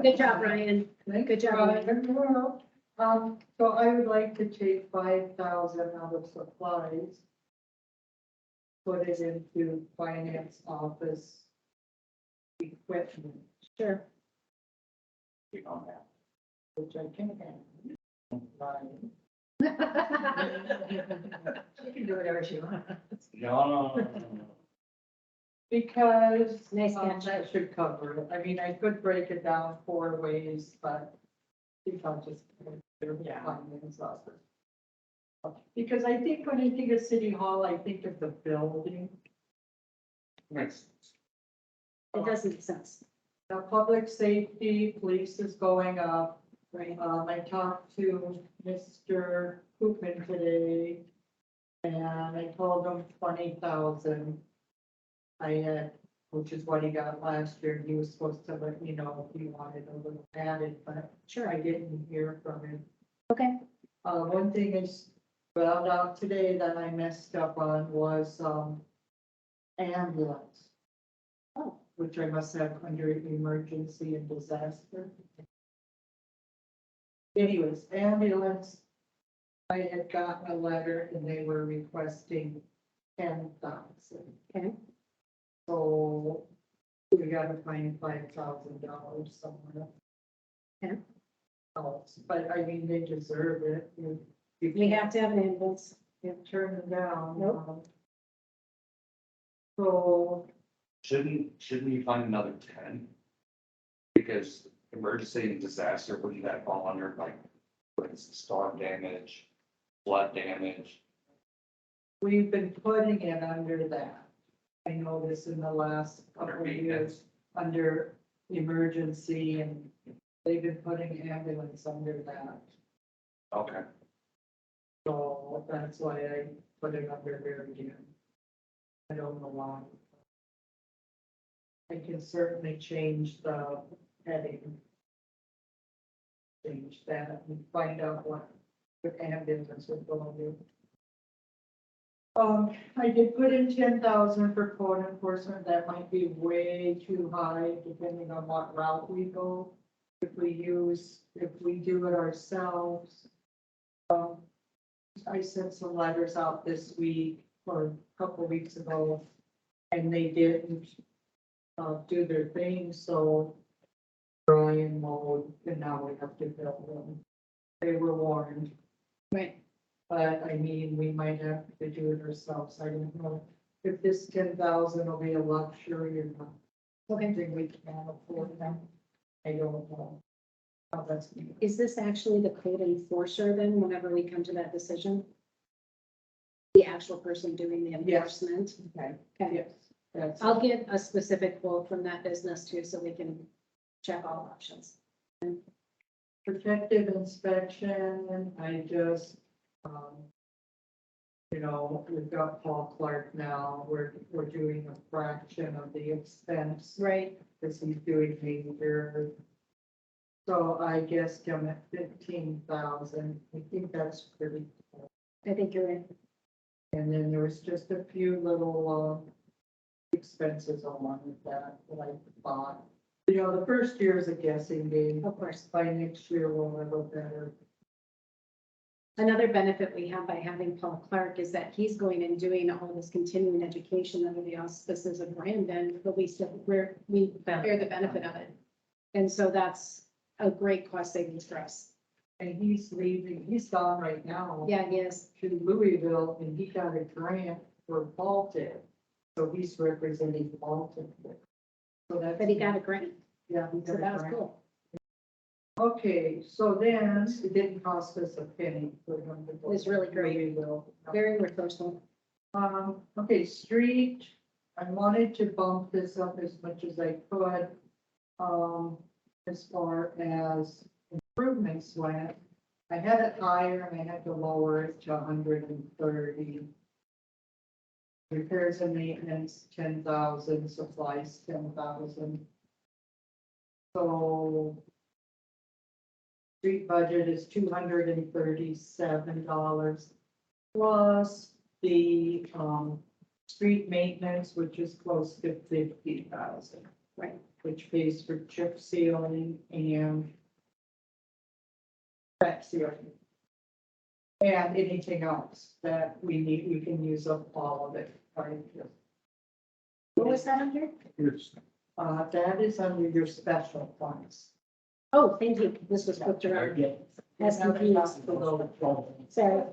Good job, Ryan. Good job, Ryan. So I would like to take 5,000 out of supplies. Put it into finance office equipment, Sure. we don't have. which I can add. Right. She can do whatever she wants. No. Because Nice catch. that should cover it. I mean, I could break it down 4 ways, but I think I'll just put it in Yeah. finance office. Because I think when I think of city hall, I think of the building. Makes sense. It does make sense. Now, public safety, police is going up. Right. I talked to Mr. Koopman today. And I told him 20,000. I had, which is what he got last year. He was supposed to let me know if he wanted a little added, but Sure. I didn't hear from him. Okay. One thing is found out today that I messed up on was, ambulance. Oh. Which I must have under emergency and disaster. Anyways, ambulance. I had gotten a letter and they were requesting 10,000. Okay. So we gotta find $5,000 somewhere. Okay. Else, but I mean, they deserve it. You We have to have an ambulance. can't turn them down. Nope. So, Shouldn't we find another 10? Because emergency and disaster, wouldn't that fall under like, for instance, storm damage, flood damage? we've been putting it under that. I know this in the last Under couple of maintenance. years, under emergency, and they've been putting ambulance under that. Okay. So that's why I put it under there again. I don't know why. I can certainly change the heading. Change that and find out what the ambulance would go to. I did put in 10,000 for code enforcement. That might be way too high, depending on what route we go. If we do it ourselves. I sent some letters out this week or a couple weeks ago, and they didn't do their thing, so Brian mowed, and now we have to build them. They were warned. Right. But I mean, we might have to do it ourselves. I don't know if this 10,000 will be a luxury or not. Something we can't afford now. I don't know. How that's gonna go. Is this actually the code enforcer then, whenever we come to that decision? The actual person doing the enforcement? Okay, Okay, yes, that's. I'll get a specific quote from that business too, so we can check all options. Protective inspection, I just, you know, we've got Paul Clark now, we're doing a fraction of the expense. Right. Because he's doing major. So I guessed him at 15,000, I think that's pretty cool. I think you're right. And then there was just a few little, expenses along with that I thought. You know, the first year is a guessing game. Of course. By next year, we'll have a better. Another benefit we have by having Paul Clark is that he's going and doing all this continuing education under the auspices of Brandon, but we bear the benefit of it. And so that's a great cost savings for us. And he's leaving, he's gone right now. Yeah, he is. To Louisville, and he got a grant for Baltic. So he's representing Baltic. So that's. But he got a grant, Yeah. he so got a that was grant. cool. Okay, so then it didn't cost us a penny for him to go. It was really to great. Louisville. Very resourceful. Okay, street, I wanted to bump this up as much as I could. As far as improvements went, I had it higher and I had to lower it to 130. Repairs and maintenance, 10,000, supplies, 10,000. So street budget is $237 plus the, street maintenance, which is close to 50,000. Right. Which pays for chip sealing and crack sealing. And anything else that we need, we can use up all of it. Right? What was that under? That is under your special funds. Oh, thank you. This was flipped around. That's confused. Sorry.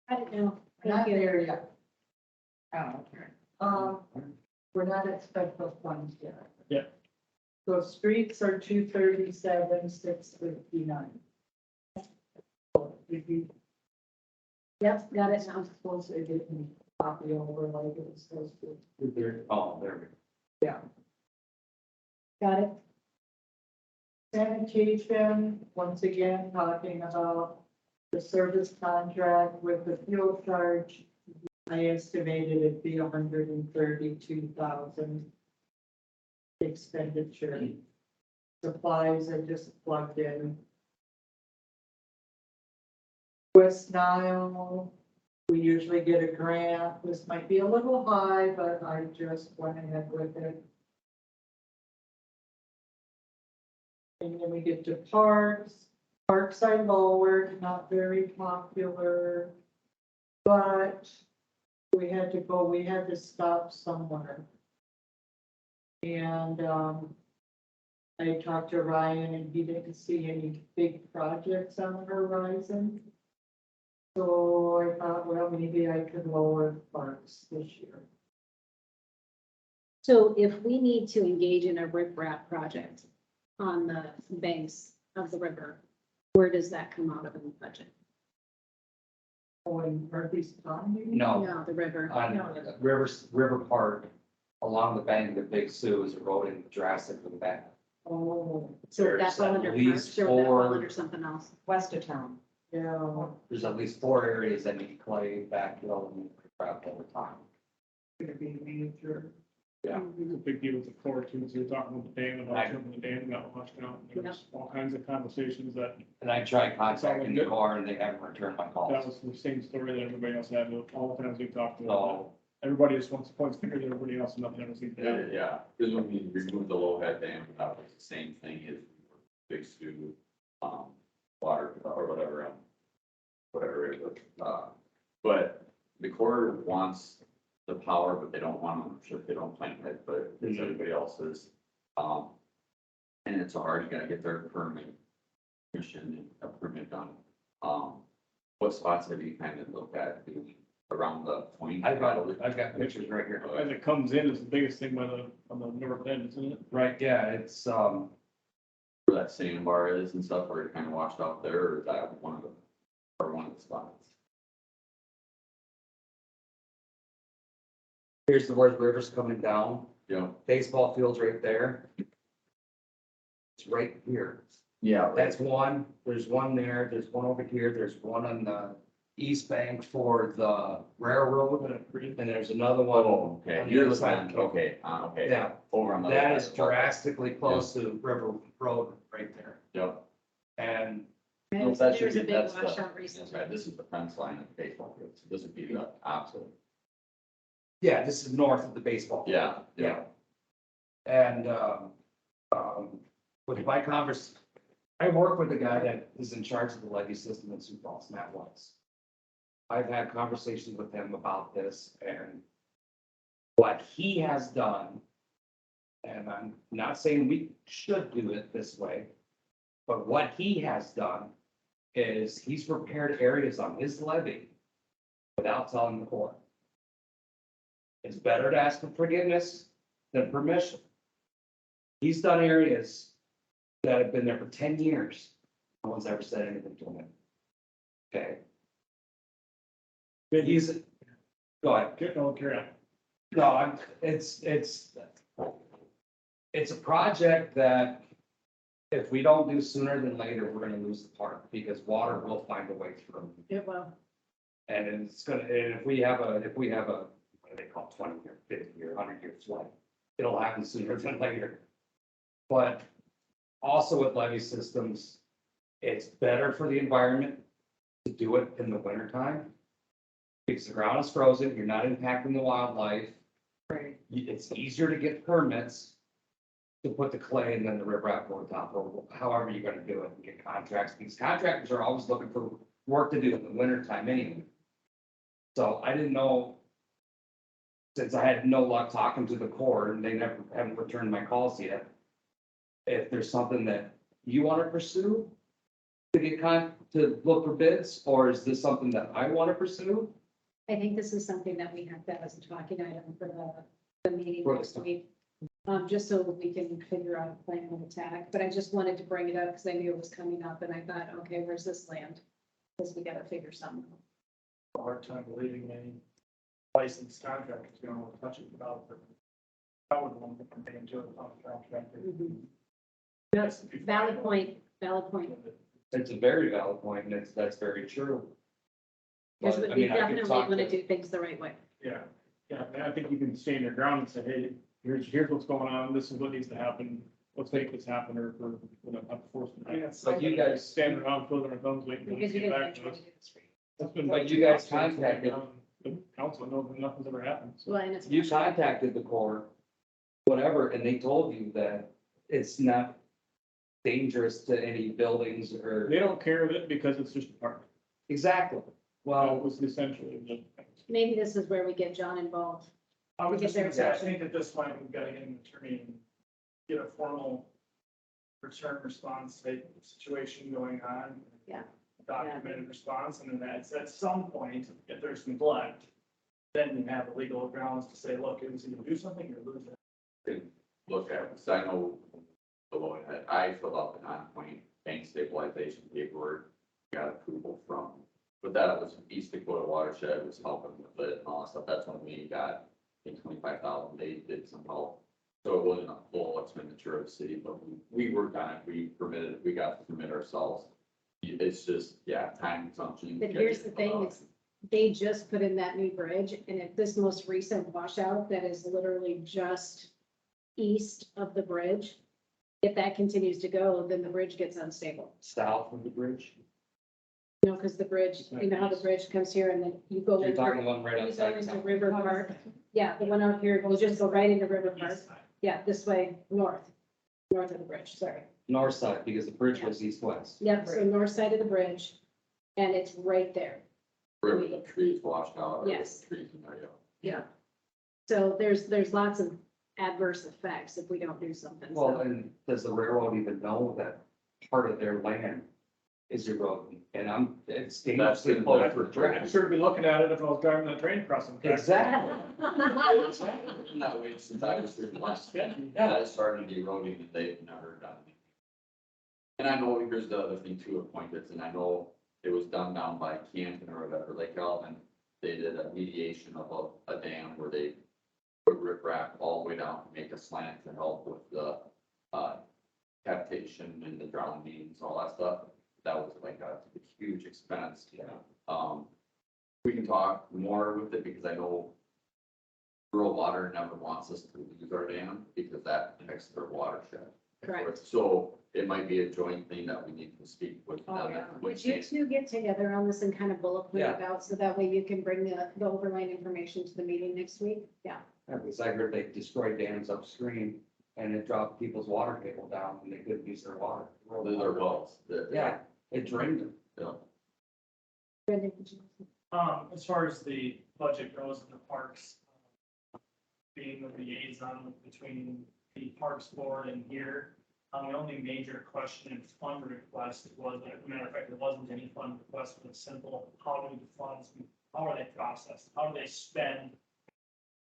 I don't know. Not Thank you. there yet. Oh, okay. We're not at special funds yet. Yeah. So streets are 237, 659. If you Yep, got it now. suppose they didn't copy over like it was supposed to. Oh, there we go. Yeah. Got it. Sanitation, once again, talking about the service contract with the fuel charge. I estimated it'd be 132,000 expenditure. Supplies I just plugged in. West Nile, we usually get a grant. This might be a little high, but I just went ahead with it. And then we get to parks. Parks I lowered, not very popular. But we had to stop somewhere. And, I talked to Ryan and he didn't see any big projects on the horizon. So I thought, well, maybe I could lower parks this year. So if we need to engage in a riprap project on the banks of the river, where does that come out of in the budget? Oh, in Murphy's Pond, maybe? No, No, the river. on River Park, along the bank of the Big Sioux is eroding drastically bad. Oh, So There's that's all at under least parks or that fall four- under something else? West of town. yeah, There's at least 4 areas that need clay, backfill, and crap over time. gonna be major. Yeah. It's a big deal with the court too, so you're talking with the dam, about the dam got washed out. There's all kinds of conversations that, And I tried contacting the Corps and they haven't returned my that calls. was the same story that everybody else had, all the times we talked to them. So, Everybody just wants to point fingers at everybody else and nothing ever seems to happen. Yeah, because when we removed the low head dam, that was the same thing as Big Sioux, water or whatever it was. But the Corps wants the power, but they don't want ownership, they don't claim it, but it's everybody else's. And it's hard, you gotta get their permit, mission, and a permit done. What spots have you kind of looked at doing around the point? I've got pictures right here. As it comes in is the biggest thing on the north end, isn't it? Right, yeah, it's, Where that sandbar is and stuff, where it kind of washed out there, or is that one of the, or one of the spots? here's where the river's coming down, You know, baseball field's right there. It's right here. yeah, That's one, there's one there, there's one over here, there's one on the east bank for the railroad, and there's another one. Oh, okay, on the you're other looking side. at, okay, okay. Yeah, Over on the. that other is side. drastically close to River Road right there. Yep. And No, There's that should there's a be, big that's washout That's recently. right, this is the fence line of the baseball field, so this would be the opposite. yeah, this is north of the baseball. Yeah, Yeah. And, with my I work with the guy that is in charge of the levee system in Sioux Falls, Matt Weiss. I've had conversations with him about this and what he has done. And I'm not saying we should do it this way, but what he has done is he's repaired areas on his levee without telling the court. It's better to ask for forgiveness than permission. He's done areas that have been there for 10 years. No one's ever said anything to him. Okay. But go ahead. Carry on. No, it's a project that if we don't do sooner than later, we're gonna lose the park because water will find a way through. It will. And and if we have a, what do they call 20-year, 50-year, 100-year flood, it'll happen sooner than later. But also with levee systems, it's better for the environment to do it in the wintertime. Because the ground is frozen, you're not impacting the wildlife. Right. It's easier to get permits to put the clay and then the riprap over top, or however you're gonna do it and get contracts. These contractors are always looking for work to do in the wintertime anyway. So I didn't know, since I had no luck talking to the Corps and they haven't returned my calls yet, if there's something that you want to pursue to to look for bids, or is this something that I want to pursue? I think this is something that we have to have as a talking item for the meeting For the- next week. Just so that we can figure out a plan of attack, but I just wanted to bring it up because I knew it was coming up and I thought, okay, where's this land? Because we gotta figure something out. A hard time believing any licensed contractor is gonna want to touch it without. I would want to contain to a contractor. Yes. Valid point, valid point. It's a very valid point, and that's very true. Because But, I we mean, I could definitely talk want to to- do things the right way. Yeah, and I think you can stand your ground and say, hey, here's what's going on, this is what needs to happen, let's make this happen, or we don't have to force it. But you guys, Stand around, twiddling our thumbs, waiting for them to Because you get guys back are to trying us. to do this for you. That's been- But you guys contacted- The council knows that nothing's ever happened. So Well, and it's. you contacted the Corps, whatever, and they told you that it's not dangerous to any buildings or. they don't care of it because it's just a park. Exactly. That Well, was essentially the. Maybe this is where we get John involved. I would We get just, there I think at this point, we've got to get an attorney and get a formal return response type situation going on. Yeah. Documented response, and then at some point, if there's neglect, then you have legal grounds to say, look, it was either do something or lose it. Look at, because I know below it, I filled out the non-point bank stabilization paperwork, got approval from, but that was East Dakota Watershed was helping with it and all that stuff. That's when we got, I think, 25,000, they did some help. So it wasn't a full expenditure of the city, but we worked on it, we permitted, we got to permit ourselves. It's just, yeah, time consumption. But here's the thing, is they just put in that new bridge, and at this most recent washout that is literally just east of the bridge, if that continues to go, then the bridge gets unstable. south of the bridge. You know, because the bridge, you know how the bridge comes here and then you go You're into, talking one right you go outside. into town. River Park. Yeah, the one out here, you just go right into River Park. Yeah, this way, north of the bridge, sorry. North side, because the bridge goes east-west. Yep, so north side of the bridge, and it's right there. Where the trees washed out. or the Yes. Trees in there, yeah. Yeah. So there's lots of adverse effects if we don't do something. Well, So and does the railroad even know that part of their land is eroding, and it's That's dangerously been close done to for the track. I'd sure be looking at it if I was driving that train crossing. the track. Exactly. Been that way since I was here last, that it started eroding and they've never done anything. And I know, here's the other thing too, appointments, and I know it was done down by Canton or whatever, Lake Elvin. They did a mediation of a dam where they put riprap all the way down to make a slant to help with the, cavitation and the drownings, all that stuff. That was like a huge expense. We can talk more with it because I know rural water never wants us to use our dam because that affects their watershed. Correct. So it might be a joint thing that we need to speak with Oh, them. yeah. Would you two get together on this and kind of bullet point Yeah. it out, so that way you can bring the overline information to the meeting next week? Yeah. Because I heard they destroyed dams upstream and it dropped people's water table down and they couldn't use their water. Those are wells. Yeah, it drained them. Yeah. Brendan, could you- As far as the budget goes in the parks, being the liaison between the Parks Board and here, the only major question and fund request was, as a matter of fact, there wasn't any fund request, but simple, how do the funds, how are they processed? How do they spend?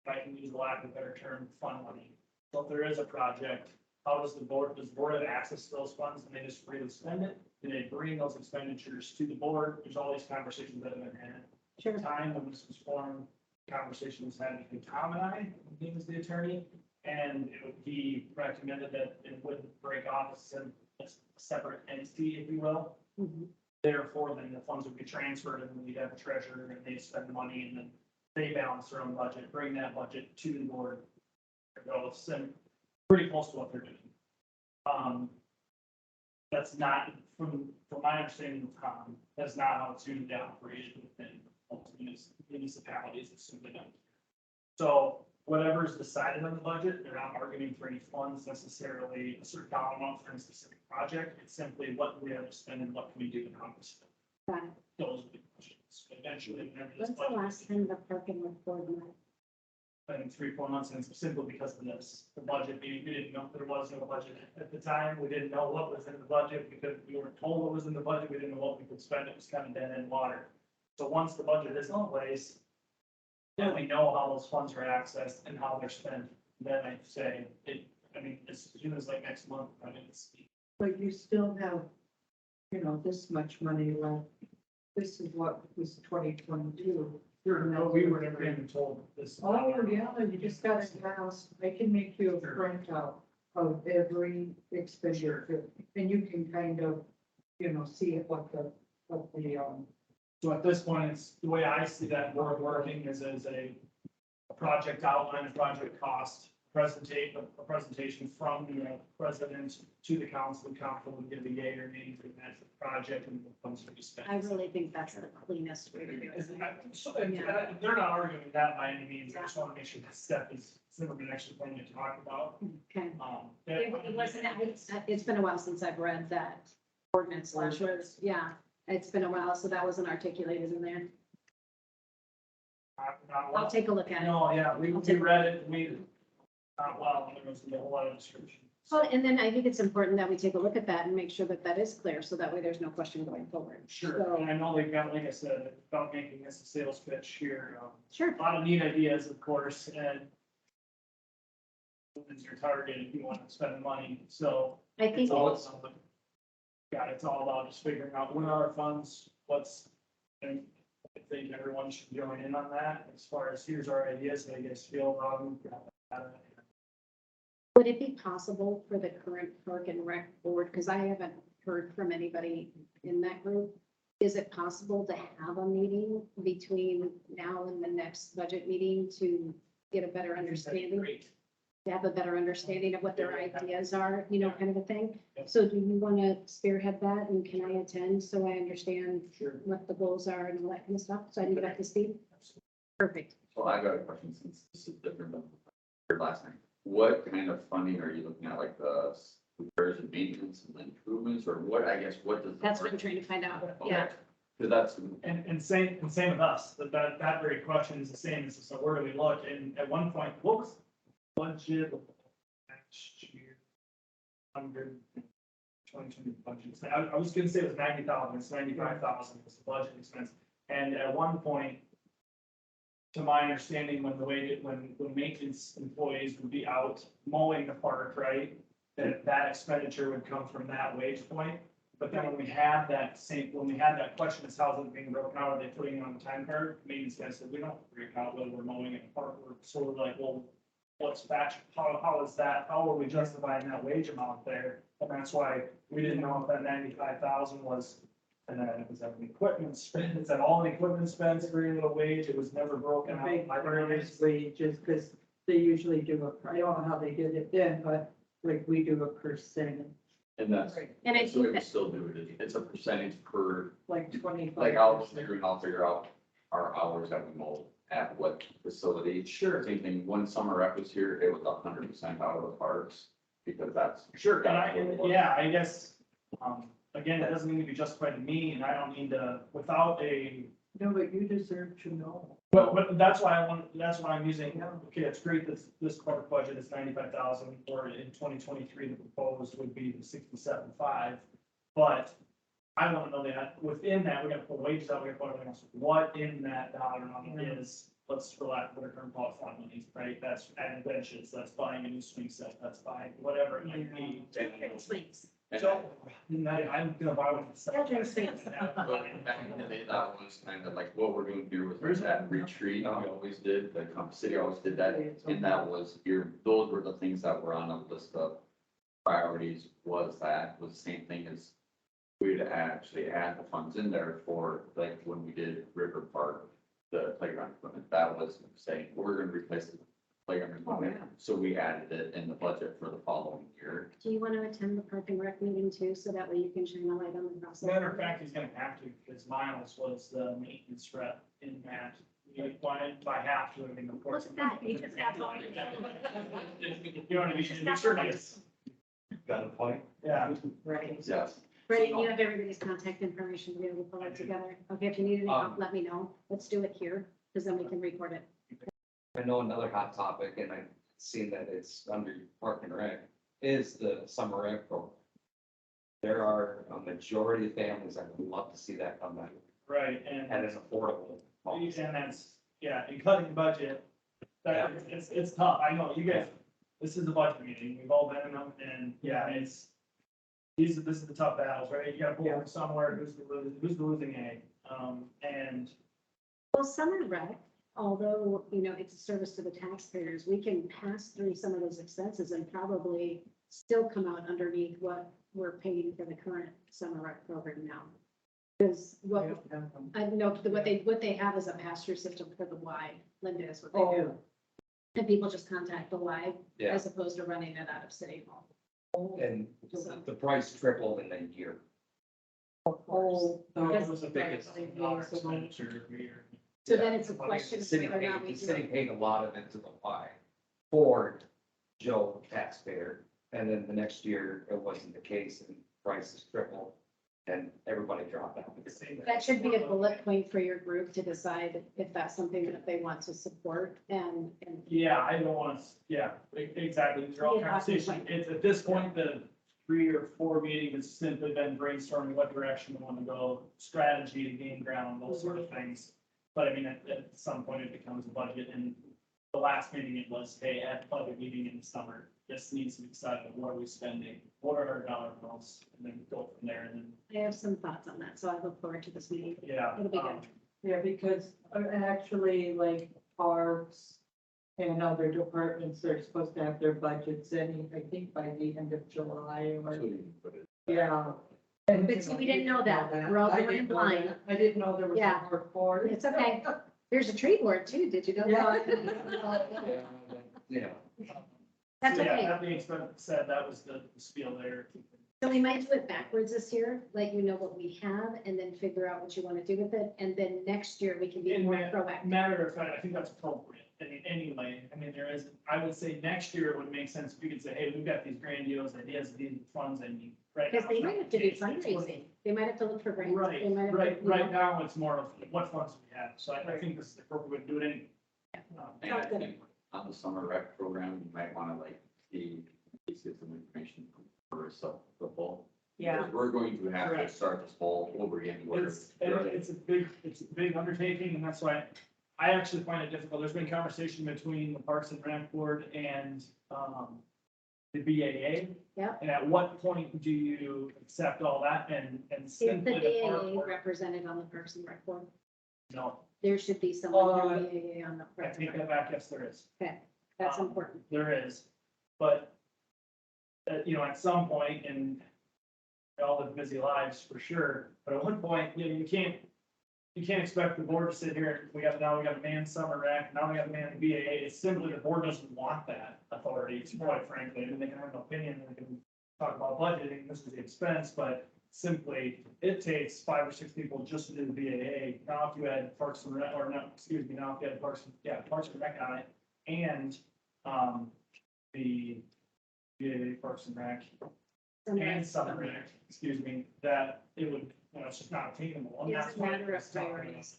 If I can use the lack of a better term, fund money. So if there is a project, how does the board have access to those funds and they just freely spend it? Do they bring those expenditures to the board? There's all these conversations that have been had. Sure. At the time when this was formed, conversations had between Tom and I, he was the attorney, and he recommended that it wouldn't break off as a separate entity, if you will. Mhm. Therefore, then the funds would be transferred and then we'd have a treasurer and they spend the money and then they balance their own budget, bring that budget to the board. It's pretty close to what they're doing. That's not, from my understanding of Tom, that's not how it's usually operated within most municipalities, it's simply done. So whatever is decided on the budget, they're not arguing for any funds necessarily, a certain dollar amount for a specific project. It's simply what we have to spend and what can we do to accomplish it. Got it. Those are the questions. Eventually, whenever this When's the budget last time the park and rec board met? been 3-4 months, and it's simply because of this, the budget meeting, we didn't know there was no budget at the time, we didn't know what was in the budget, because we weren't told what was in the budget, we didn't know what we could spend, it was kind of dead end water. So once the budget is in place, then we know how those funds are accessed and how they're spent, then I'd say, as soon as like next month, But you still have, this much money left. This is what was 2022. no, we were never even told this. Oh, yeah, you just got to ask. I can make you a printout of every expenditure, and you can kind of, see what the, So at this point, it's, the way I see that board working is as a project outline, a project cost, a presentation from the president to the council would give a yay or nay to that project and the funds to be spent. I really think that's the cleanest way to do it. They're not arguing that by any means, I just want to make sure that step is, something we actually going to talk about. Okay. It wasn't, it's been a while since I've read that ordinance slash, yeah, it's been a while, so that wasn't articulated in there. I'll take a look at it. No, yeah, we read it, well, there was a whole lot of description. Well, and then I think it's important that we take a look at that and make sure that that is clear, so that way there's no question going forward. Sure, So- and I know they've got, like I said, about making this a sales pitch here, Sure. a lot of neat ideas, of course, and is your target if you want to spend the money, so I think, it's all, it's all about just figuring out where are our funds, and I think everyone should join in on that, as far as here's our ideas, I guess, feel, would it be possible for the current park and rec board, because I haven't heard from anybody in that group, is it possible to have a meeting between now and the next budget meeting to get a better understanding? Great. To have a better understanding of what their ideas are, kind of a thing. Yeah. So do you want to spearhead that, and can I attend so I understand Sure. what the goals are and all that kind of stuff, so I can get up to speed? Perfect. So I got a question since this is different than your last time. What kind of funding are you looking at, like the repairs and maintenance and improvements, or what, I guess, what does? That's what I'm trying to find out. Okay. Yeah. Cause that's, And same with us, that very question is the same as, so where do we look? And at one point, what was the budget last year? 2020 budget. I was gonna say it was 90,000, it's 95,000 was the budget expense. And at one point, to my understanding, when when maintenance employees would be out mowing the park, right? That expenditure would come from that wage point. But then when we had that question, is how's it being broken out? Are they putting it on the time card? Maintenance guys said, we don't break out whether we're mowing in the park. We're sort of like, well, what's batch, how is that, how are we justifying that wage amount there? And that's why we didn't know if that 95,000 was, and then it was an equipment spend, is that all an equipment spend, very little wage, it was never broken A out. big by part areas. is wages, because they usually do I don't know how they did it then, but like we do a percentage, And that's, And I that's the way think we that, still do it. It's a percentage per, like 25%. like I'll figure out our hours that we mow at what facility. Sure. Same thing, when Summer Rec was here, it was 100% out of the parks, because that's. Sure, yeah, I guess, again, it doesn't need to be justified to me, and I don't need to, without a. No, but you deserve to know. But that's why that's why I'm using, okay, it's great that this park budget is 95,000, or in 2023, the proposed would be the 67.5. But I want to know that within that, we're gonna put wages out, we're gonna put everything else. What in that dollar amount is, let's, for lack of a better term, call it fund money, right? That's adding benches, that's buying a new swing set, that's buying whatever it might be. swings. So, I'm gonna buy one. Children swings. Back in the day, that was kind of like what we're doing here with that retreat, we always did, the city always did that. And that was those were the things that were on a list of priorities, was the same thing as we'd actually add the funds in there for, like, when we did River Park, the playground equipment, that was saying, we're gonna replace the playground equipment. So we added it in the budget for the following year. Do you want to attend the park and rec meeting too, so that way you can shine a light on the process? Matter of fact, he's gonna have to, because Miles was the maintenance rep in that. He wanted, if I have to, I mean, of course. Look at that, he just got one. You know what I mean? It sure is. Got a point? Yeah. Right. Yes. Right, you have everybody's contact information to be able to pull it together. Okay, if you need any help, let me know. Let's do it here, because then we can record it. I know another hot topic, and I've seen that it's under Park and Rec, is the summer rec program. There are a majority of families that would love to see that come back Right, and. at an affordable cost. And that's, yeah, and cutting budget, that, it's tough, I know, you guys, this is a budget meeting, we've all been in them, and, yeah, this is the tough battles, right? You gotta pull from somewhere, who's the losing egg, and. Well, summer rec, although, it's a service to the taxpayers, we can pass through some of those expenses and probably still come out underneath what we're paying for the current summer rec program now. Because I know what they have is a pass-through system for the Y. Linda is what they do. And people just contact the Y Yeah, as opposed to running it out of City Hall. and the price tripled in a year. Oh, It was a big expenditure every year. So then it's a question The of city whether or paid, not we the do city it. paid a lot of it to the Y for Joe taxpayer. And then the next year, it wasn't the case, and prices tripled, and everybody dropped out. That should be a bullet point for your group to decide if that's something that they want to support and Yeah, I don't want to, yeah, exactly, these are all Yeah, conversations, it's, at this point, the 3 or 4 meeting has simply been brainstorming what direction we want to go, strategy, game ground, those sort of things. But I mean, at some point, it becomes a budget, and the last meeting, it was, hey, at budget meeting in the summer, this needs to be decided, what are we spending, what are our dollar amounts, and then go from there, and then, I have some thoughts on that, so I look forward to this meeting. yeah. It'll be good. yeah, because actually like parks and other departments are supposed to have their budgets in, I think by the end of July or, yeah. But see, we didn't know that. We're all I going didn't know blind. that. I didn't know there was Yeah. a report. It's okay. There's a tree board too, did you know Yeah. that? Yeah, That's So, yeah, okay. that being said, that was the spiel there. So we might do it backwards this year, let you know what we have and then figure out what you want to do with it. And then next year we can be In more ma- proactive. matter of fact, I think that's appropriate. Anyway, I mean, there is, I would say next year it would make sense if you could say, hey, we've got these grandiose ideas, these funds, and you. Right Because now, they it's might not have to the do case. It's what- fundraising. They might have to look for grants. Right, They might have to, right, you know. right now, it's more of what funds do we have, so I think this is the appropriate way to do it anyway. And I think on the summer rec program, you might want to like see some information for yourself, football. Yeah. Because we're going to have to Correct. start this all over again. where- It's a big undertaking, and that's why I actually find it difficult. There's been conversation between the Parks and Rec Board and, the BAA. Yeah. And at what point do you accept all that and Is the simply the park DAA board? represented on the Parks and Rec board? No, There should be someone from Uh, BAA on the I Parks and take Rec. that back, yes, there is. Okay, that's important. There is, but, at some point, and we all live busy lives for sure, but at one point, you can't expect the board to sit here, we got a man summer rec, now we got a man BAA, it's simply the board doesn't want that authority, quite frankly, I mean, they can have an opinion, they can talk about budgeting, this is the expense, but simply, it takes 5 or 6 people just to do the BAA, now if you had Parks and Rec, or no, excuse me, now if you had Parks and Rec on it, and, the BAA Parks and Rec, and Summer Rec, excuse me, that it would, it's just not attainable. And It's that's a why matter of it's talking about- priorities.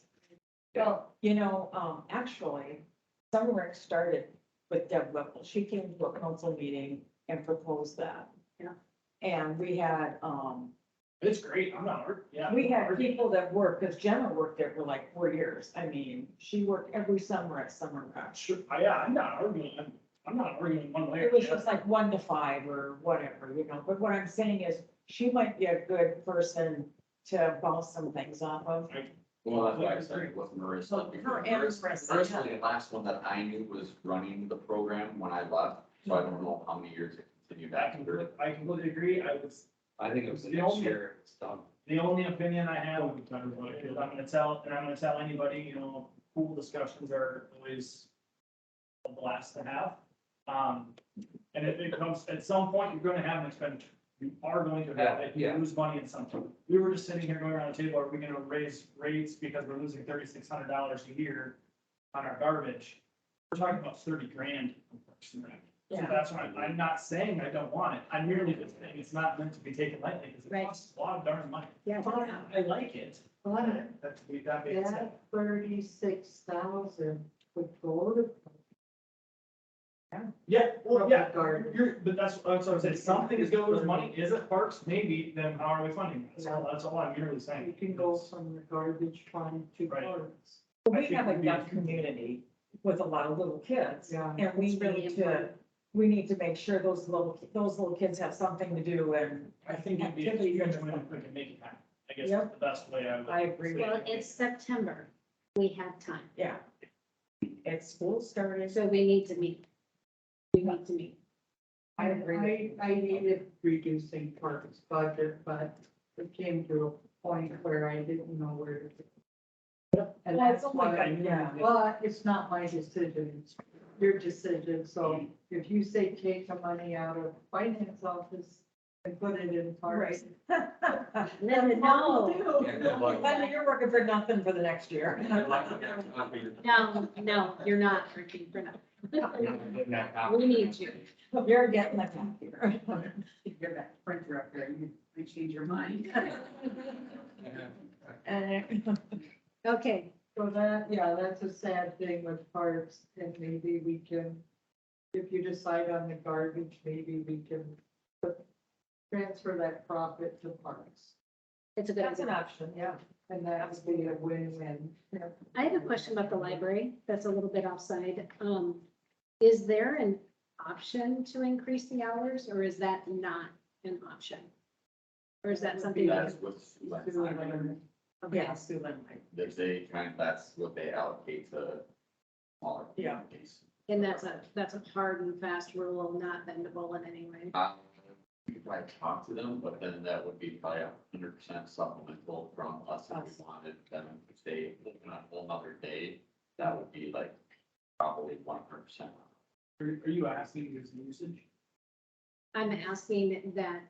Well, actually, Summer Rec started with Deb Whipple. She came to a council meeting and proposed that. Yeah. And we had, It's great, I'm not, yeah. we had people that worked, because Jenna worked there for like 4 years. I mean, she worked every summer at Summer Rec. Sure, yeah, I'm not arguing, I'm not arguing one way or It was the other. just like 1 to 5 or whatever, but what I'm saying is, she might be a good person to bounce some things off of. Well, that's why I started with Marissa. because Her and Marissa Marissa, yeah. the last one that I knew was running the program when I left, so I don't know how many years it continued I after. completely agree, I think it was the The next only- year, it's done. the only opinion I have, is I'm gonna tell anybody, pool discussions are always a blast to have. And if it comes, at some point, you're gonna have an expenditure. You are going to have it, you Yeah. lose money in something. We were just sitting here going around the table, are we gonna raise rates because we're losing $3,600 a year on our garbage? We're talking about 30 grand. So Yeah. that's why I'm not saying I don't want it. I'm merely just saying it's not meant to be taken lightly because it Right. costs a lot of darn money. Yeah. I like it. But That being said. that 36,000 would go to. Yeah, well, From yeah, the garden. but that's what I'm saying, something is gonna lose money, is it parks, maybe, then how are we funding it? That's all I'm merely saying. You can go from the garbage fund to Right. parks. We have a young community with a lot of little kids. Yeah. And we It's really need to, make sure those little kids have something to do, and I think it'd be a huge win if we can make it happen. I guess Yep. that's the best way I would. I agree with Well, you. it's September. We have time. Yeah. It's school started. So we need to meet. We need to meet. I agree. I needed reducing parks budget, but it came to a point where I didn't know where to. And Well, it's that's only why, been- yeah. but it's not my decision, it's your decision, so if you say take the money out of finance office and put it in parks. Linda, no, Yeah, good luck. Then you're working for nothing for the next year. Good luck with that copy. no, you're not working for nothing. We need you. You're getting the copier. You're that printer up there, you change your mind. Okay, So that, yeah, that's a sad thing with parks, and maybe we can, if you decide on the garbage, maybe we can transfer that profit to parks. it's a good That's an idea. option, yeah. And that would be a win-win. I have a question about the library that's a little bit offside. Is there an option to increase the hours, or is that not an option? Or is that something? That's with, Okay. Yeah, Sue Lynn. that's what they allocate to smaller Yeah. communities. And that's a hard and fast rule, not bendable in any way. We could probably talk to them, but then that would be probably 100% supplemental from us if we wanted them to stay open a whole nother day. That would be like probably 100%. Are you asking this usage? I'm asking that,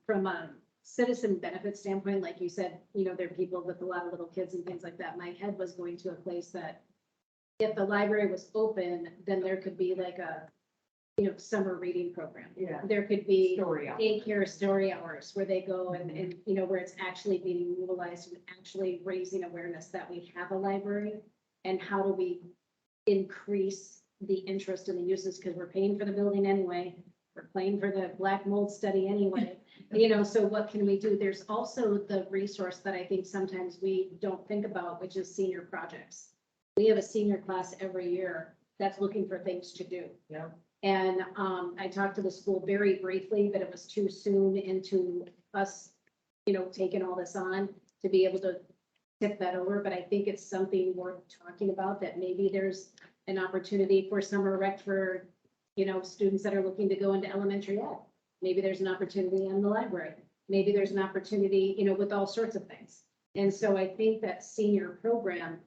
from a citizen benefit standpoint, like you said, there are people with a lot of little kids and things like that. My head was going to a place that if the library was open, then there could be like a, summer reading program. Yeah. There could be Story hour. daycare story hours where they go and, where it's actually being utilized and actually raising awareness that we have a library. And how do we increase the interest in the uses, because we're paying for the building anyway. we're playing for the black mold study anyway. So what can we do? There's also the resource that I think sometimes we don't think about, which is senior projects. We have a senior class every year that's looking for things to do. Yeah. And I talked to the school very briefly, but it was too soon into us, taking all this on to be able to tip that over. But I think it's something worth talking about, that maybe there's an opportunity for summer rec for, students that are looking to go into elementary ed. Maybe there's an opportunity in the library. Maybe there's an opportunity, with all sorts of things. And so I think that senior program,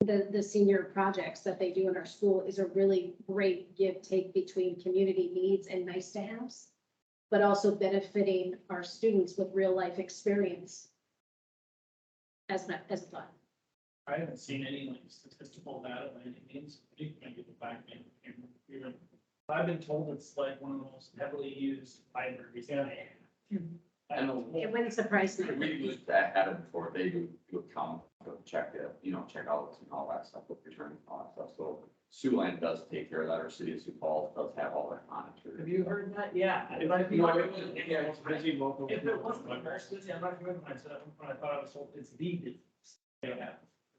the senior projects that they do in our school is a really great give take between community needs and nice to haves, but also benefiting our students with real life experience as a thought. I haven't seen any like statistical data by any means. I think maybe the back end. Even I've been told it's like one of the most heavily used libraries. Yeah. I know. It wouldn't surprise me. We used that, had it before, they do account, check it, check out and all that stuff, with return and all that stuff, so Siouxland does take care of that, or City of Sioux Falls does have all that monitored. Have you heard that? Yeah. If it wasn't the best, I'm not good when I said, when I thought I was told it's the business. Yeah.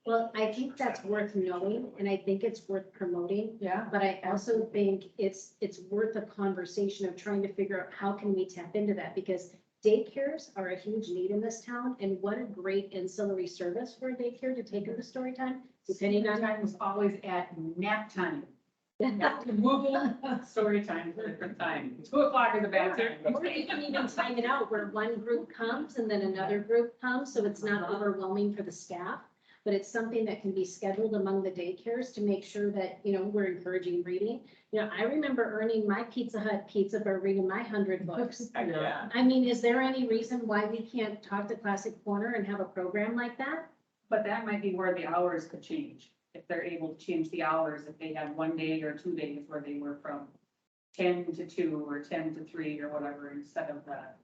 Well, I think that's worth knowing, and I think it's worth promoting. Yeah. But I also think it's worth a conversation of trying to figure out how can we tap into that, because daycares are a huge need in this town, and what a great ancillary service for a daycare to take into story time, depending on. Time was always at nap time. Moving story time, different time. 2:00 is a bad time. Or you can even time it out where one group comes and then another group comes, so it's not overwhelming for the staff. But it's something that can be scheduled among the daycares to make sure that, we're encouraging reading. I remember earning my Pizza Hut pizza by reading my 100 books. Yeah. I mean, is there any reason why we can't talk to Classic Corner and have a program like that? But that might be where the hours could change. If they're able to change the hours, if they had 1 day or 2 days where they were from 10 to 2 or 10 to 3 or whatever, instead of that.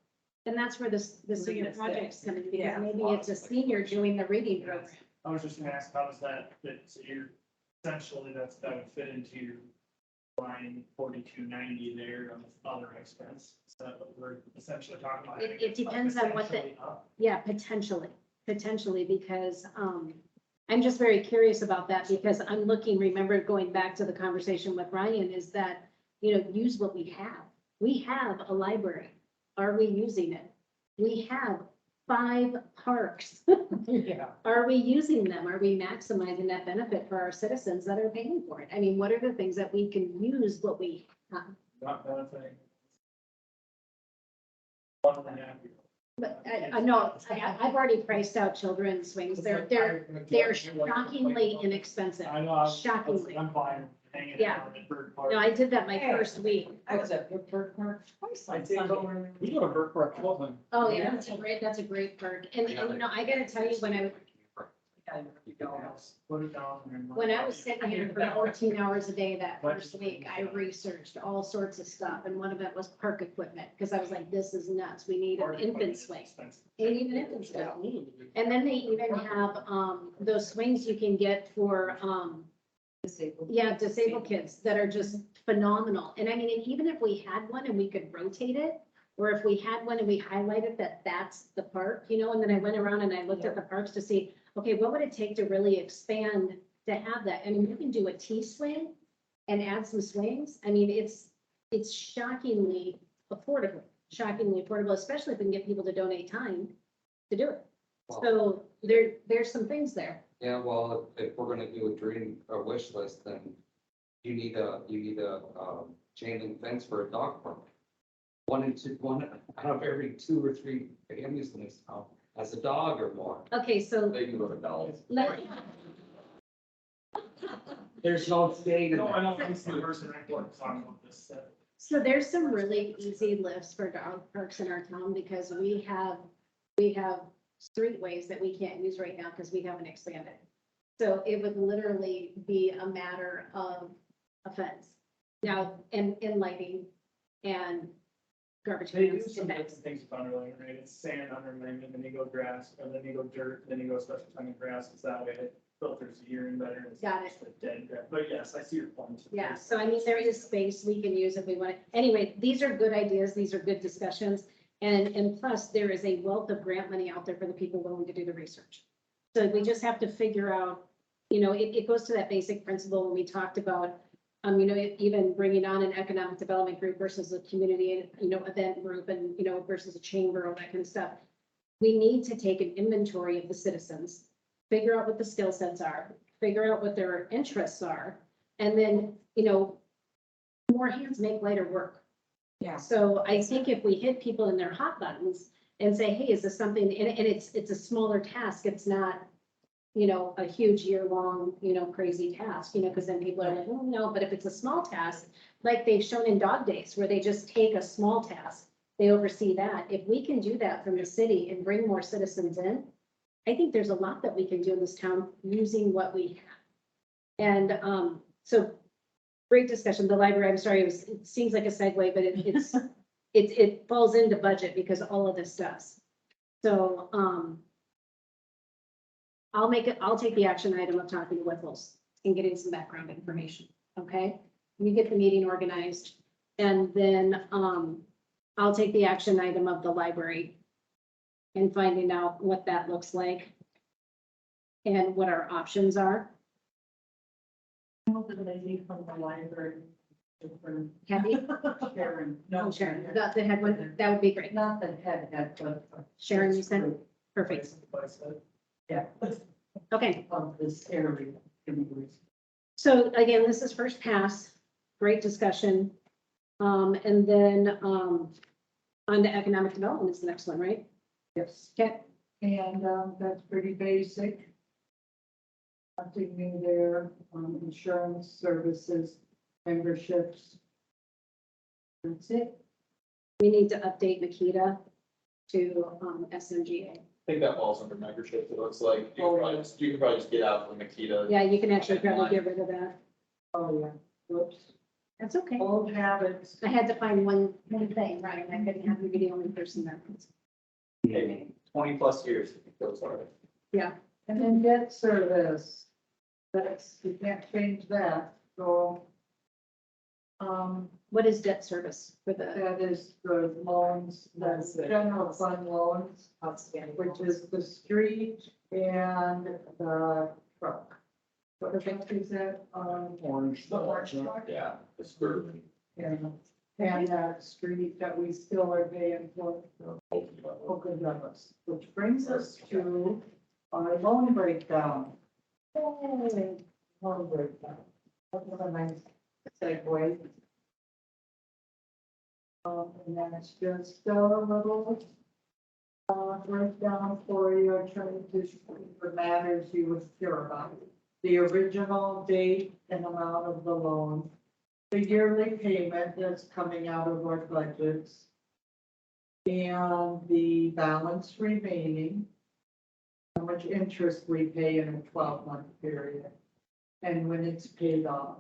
And that's where the senior Read it. projects come in, because Yeah. maybe it's a senior doing the reading program. I was just gonna ask, how does that fit? So you're essentially, that would fit into your line 4290 there of other expense. So what we're essentially talking about. It depends on what the- Essentially up. Yeah, potentially, because, I'm just very curious about that, because I'm looking, remember going back to the conversation with Ryan, is that, use what we have. We have a library. Are we using it? We have 5 parks. Yeah. Are we using them? Are we maximizing that benefit for our citizens that are paying for it? I mean, what are the things that we can use what we have? Not benefiting. 1.5 years. But I know, I've already priced out children's swings. They're shockingly inexpensive. I know, Shockingly. I'm fine hanging Yeah. out at Bird Park. No, I did that my first week. I was at Woodford Park twice I on did Sunday. go, we go to Bird Park all the time. Oh, yeah, that's a great perk. And I gotta tell you, Put it down. and- when I was sitting here for 14 hours a day that first week, I researched all sorts of stuff. And one of it was park equipment, because I was like, this is nuts. We need an infant swing. They need an infant swing. And then they even have, those swings you can get for, disabled kids that are just phenomenal. And I mean, and even if we had one and we could rotate it, or if we had one and we highlighted that that's the park, and then I went around and I looked at the parks to see, okay, what would it take to really expand to have that? I mean, you can do a T-swing and add some swings. I mean, it's shockingly affordable, especially if we can get people to donate time to do it. So there's some things there. Yeah, well, if we're gonna do a wish list, then you need a chain link fence for a dog park. One out of every 2 or 3 families in this town has a dog or more. Okay, so They can go to Dallas. There's no shade in No, I that. know, I'm the person I work talking about this. So there's some really easy lifts for dog parks in our town, because we have streetways that we can't use right now because we haven't expanded. So it would literally be a matter of a fence. Now, and lighting and garbage They do cans some and different bags. things with underlayment, right? It's sand underlayment, then you go grass, or then you go dirt, then you go special kind of grass, it's that way. filters the urine better. It's Got it. just a dead grass. But yes, I see your point. Yeah, so I mean, there is space we can use if we want it. Anyway, these are good ideas. These are good discussions. And plus, there is a wealth of grant money out there for the people willing to do the research. So we just have to figure out, it goes to that basic principle when we talked about, even bringing on an economic development group versus a community, event group and, versus a chamber, all that kind of stuff. We need to take an inventory of the citizens, figure out what the skill sets are, figure out what their interests are, and then, more hands make lighter work. Yeah. So I think if we hit people in their hot buttons and say, hey, is this something, and it's a smaller task, it's not, a huge year-long, crazy task, because then people are like, oh, no, but if it's a small task, like they've shown in Dog Days, where they just take a small task, they oversee that. If we can do that from the city and bring more citizens in, I think there's a lot that we can do in this town using what we have. And, so great discussion. The library, I'm sorry, it seems like a segue, but it falls into budget because all of this does. So, I'll take the action item of talking to Whipples and getting some background information, okay? We get the meeting organized, and then, I'll take the action item of the library and finding out what that looks like and what our options are. The lady from the library. Kathy? Sharon. Oh, Sharon, the head one, that would be great. Not the head, but. Sharon, you said? Perfect. Yeah. Okay, Of this area. so again, this is first pass, great discussion. And then, on to economic development is the next one, right? Yes. Okay, And, that's pretty basic. Nothing new there, insurance services, memberships. That's it. we need to update Makita to, SMGA. I think that falls under membership, it looks like. You can probably just get out from Makita. Yeah, you can actually probably get rid of that. Oh, yeah. Whoops. That's okay. Old habits. I had to find one thing, right? I couldn't have you be the only person that was. Maybe 20+ years. Those are. Yeah, And then debt service. That's, you can't change that, so. what is debt service for the, That is the loans, That's the it. general fund loans, Outstanding. which is the street and the truck. What is that, Orange. the orange truck? Yeah, it's for. And that street that we still are paying for, Oakland Douglas, which brings us to our loan breakdown. Yay, loan breakdown. That was a nice segue. And that's just a little breakdown for you, trying to for matters you would care about. The original date and amount of the loan, the yearly payment that's coming out of our budgets, and the balance remaining, how much interest we pay in a 12-month period, and when it's paid off.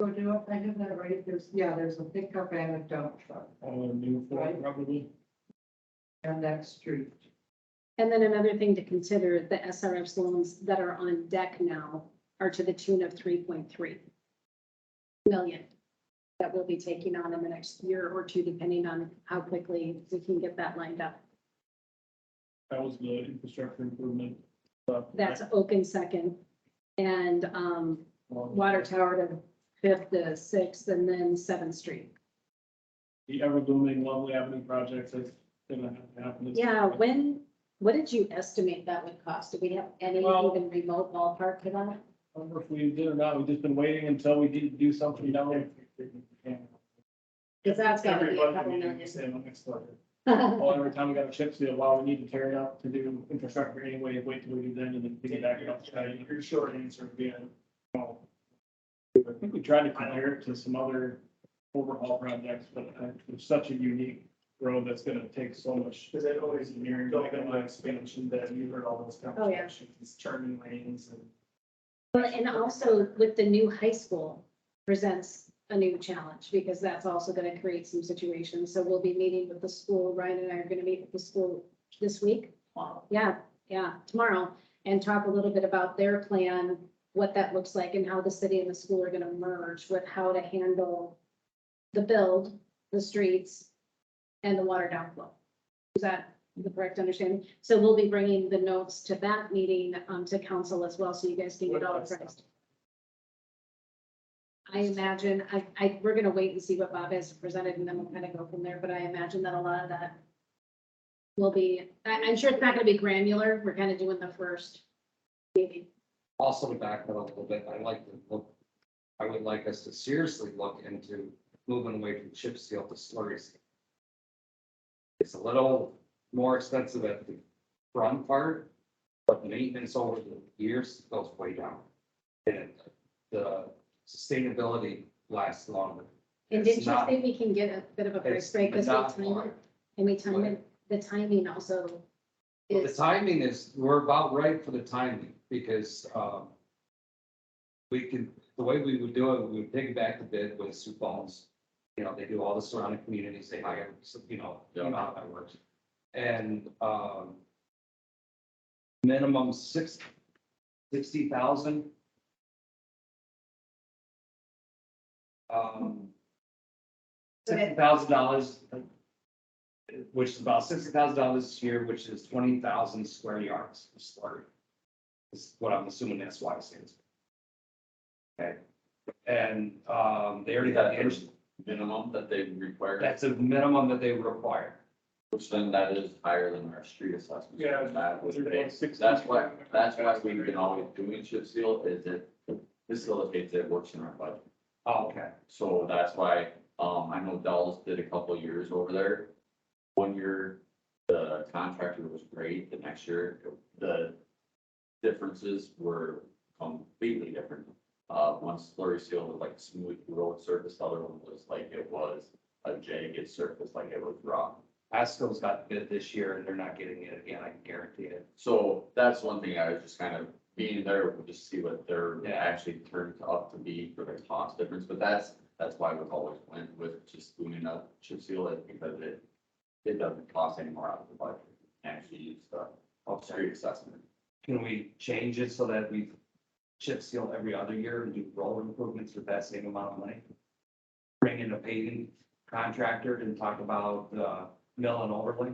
So do I have that right? There's a pickup and a dump truck, New Ford, probably. and that street. and then another thing to consider, the SRF loans that are on deck now are to the tune of 3.3 million that we'll be taking on in the next year or two, depending on how quickly we can get that lined up. That was the infrastructure improvement stuff. That's Oak second, and Water Tower to 5th to 6th, and then 7th Street. The ever booming Lovely Avenue project that's gonna have to happen. Yeah, what did you estimate that would cost? Do we have any Well- even remote ballpark for that? I don't know if we did or not, we've just been waiting until we did do something down there. Because that's gotta be a Everybody couple needs million. to say on next budget. Well, every time we got a chip seal, well, we need to tear it up to do infrastructure anyway, wait till we do then and then pick it back up. Your short answer would be, No. I think we tried to compare it to some other overhaul projects, but it's such a unique road that's gonna take so much. because it always, you're building an expansion that you heard all those Oh, yeah. conversations, turning lanes and. Well, and also with the new high school presents a new challenge, because that's also gonna create some situations. So we'll be meeting with the school, Ryan and I are gonna meet with the school this week. Yeah, tomorrow, and talk a little bit about their plan, what that looks like and how the city and the school are gonna merge with how to handle the build, the streets, and the water downflow. Is that the correct understanding? So we'll be bringing the notes to that meeting, to council as well, so you guys can get all apprised. I imagine, we're gonna wait and see what Bob has presented, and then we'll kind of go from there, but I imagine that a lot of that will be, I'm sure it's not gonna be granular, we're kind of doing the first meeting. Also to back that up a little bit, I would like us to seriously look into moving away from chip seal to slurry seal. It's a little more expensive at the front part, but maintenance over the years goes way down. And the sustainability lasts longer. And It's didn't you not- say we can get a bit of a price it's break because we not time more. it, and we time it, the timing also Well, the is, timing is, we're about right for the timing, because, we can, the way we would do it, we would piggyback the bid with Sioux Falls. You know, they do all the surrounding communities, they hire, you know how that works. And, minimum 60,000. $60,000, which is about $60,000 this year, which is 20,000 square yards of slurry. Is what I'm assuming that's why it stands. Okay, and, they already got the engine, Minimum that they require, that's a minimum that they require. which then that is higher than our street assessment. Yeah, That was they're paid. about 60. That's why we've been always doing chip seal, is it facilitates, it works in our budget. Oh, okay. So that's why, I know Dell's did a couple of years over there. One year, the contractor was great, the next year, the differences were completely different. One slurry seal was like smooth road surface, the other one was like it was a jagged surface, like it was rough. Asco's got bid this year and they're not getting it again, I can guarantee it. So that's one thing I was just kind of being there, we'll just see what they're Yeah. actually turned up to be for the cost difference, but that's why we've always went with just doing a chip seal, is because it doesn't cost any more out of the budget. Actually, use the street assessment. Can we change it so that we chip seal every other year and do road improvements with that same amount of money? Bring in a paving contractor and talk about, mill and overlay?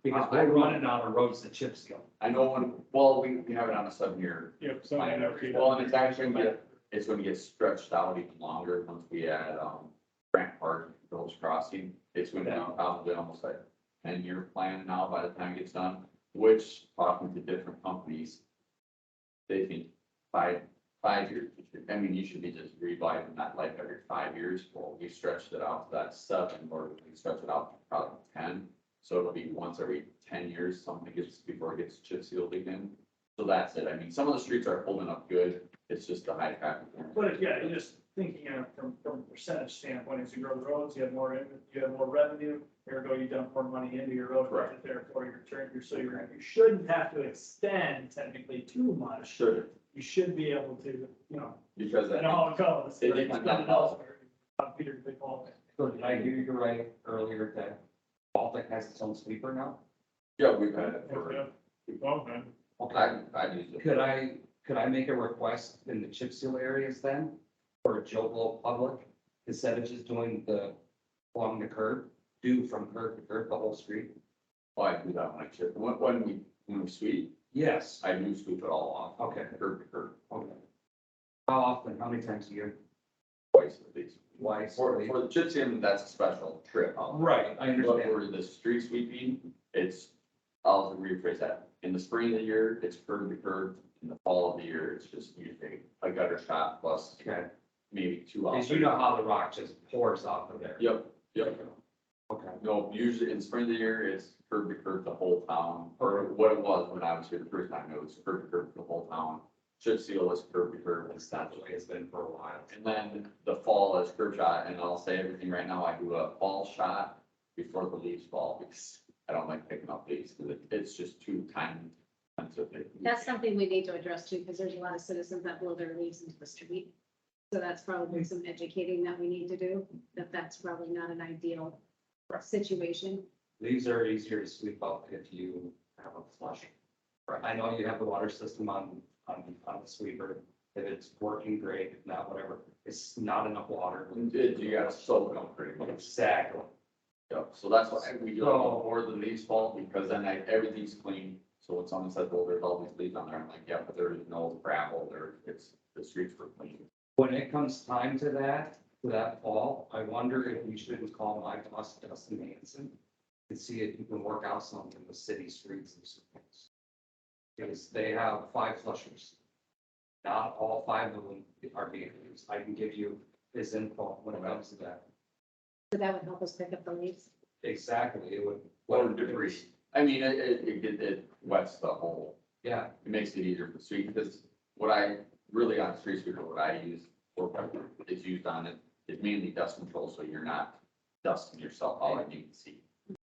Because we're running out of roads to chip seal. I know well, we have it on a 7-year Yep. So plan. Well, and it's actually it's gonna get stretched out even longer once we add, Grant Park, Village Crossing. It's gonna be probably almost like 10-year plan now by the time it gets done, which talking to different companies, they think five years. I mean, you should be just reviving that life every 5 years. Well, we stretched it out to that 7, or we can stretch it out to probably 10. So it'll be once every 10 years, something gets, before it gets chip sealed again. So that's it. I mean, some of the streets are holding up good. It's just the high traffic. But yeah, you're just thinking of from a percentage standpoint, as you grow the roads, you have more revenue, ergo you dump more money into your road budget, therefore your turn, you shouldn't have to extend technically too much. Should, You should be able to, because I know how it goes. They didn't have that else. Peter, big ball. So did I hear you right earlier that Baltic has its own sweeper now? yeah, we've had it for, Well, man. I used it. Could I make a request in the chip seal areas then, for a Joe Blow public, instead of just doing along the curb, do from curb to curb the whole street? Well, I do that when I chip, when we sweep, Yes. I do sweep it all off. Okay, Curb to curb, okay. How often, how many times a year? twice at least. Twice. For the chip seal, that's a special trip. Right, I But understand. for the street sweeping, I'll rephrase that. In the spring of the year, it's curb to curb. In the fall of the year, it's just usually a gutter shot plus Okay, maybe 2 because hours. you know how the rock just pours off of there. Yep. Okay. No, usually in spring of the year, it's curb to curb the whole town, or what it was when I was here the first time, it was curb to curb the whole town. Chip seal is curb to curb, That's not the way it's been for a while. and then the fall is curb shot, and I'll say everything right now, I do a fall shot before the leaves fall, because I don't like picking up leaves, because it's just too time sensitive. that's something we need to address too, because there's a lot of citizens that blow their leaves into the street. So that's probably some educating that we need to do, that's probably not an ideal situation. These are easier to sweep up if you have a flush. I know you have the water system on the sweeper, if it's working great, if not, whatever, it's not enough water. You gotta soak them pretty much. Exactly. Yep, so that's why we do it more than leaves fall, because then everything's clean. So when someone says, well, there's all these leaves on there, I'm like, yeah, but there is no gravel there, the streets were clean. When it comes time to that fall, I wonder if we shouldn't call my boss, Dustin Hanson, and see if you can work out something with city streets and streets. Because they have 5 flushers. Not all 5 of them are being used. I can give you his info when it comes to that. So that would help us pick up the leaves. Exactly, it would. Or debris. I mean, it wets the whole, Yeah, it makes it easier for the street, because what I really on street sweeper, what I use, or what is used on it, is mainly dust control, so you're not dusting yourself out and you can see.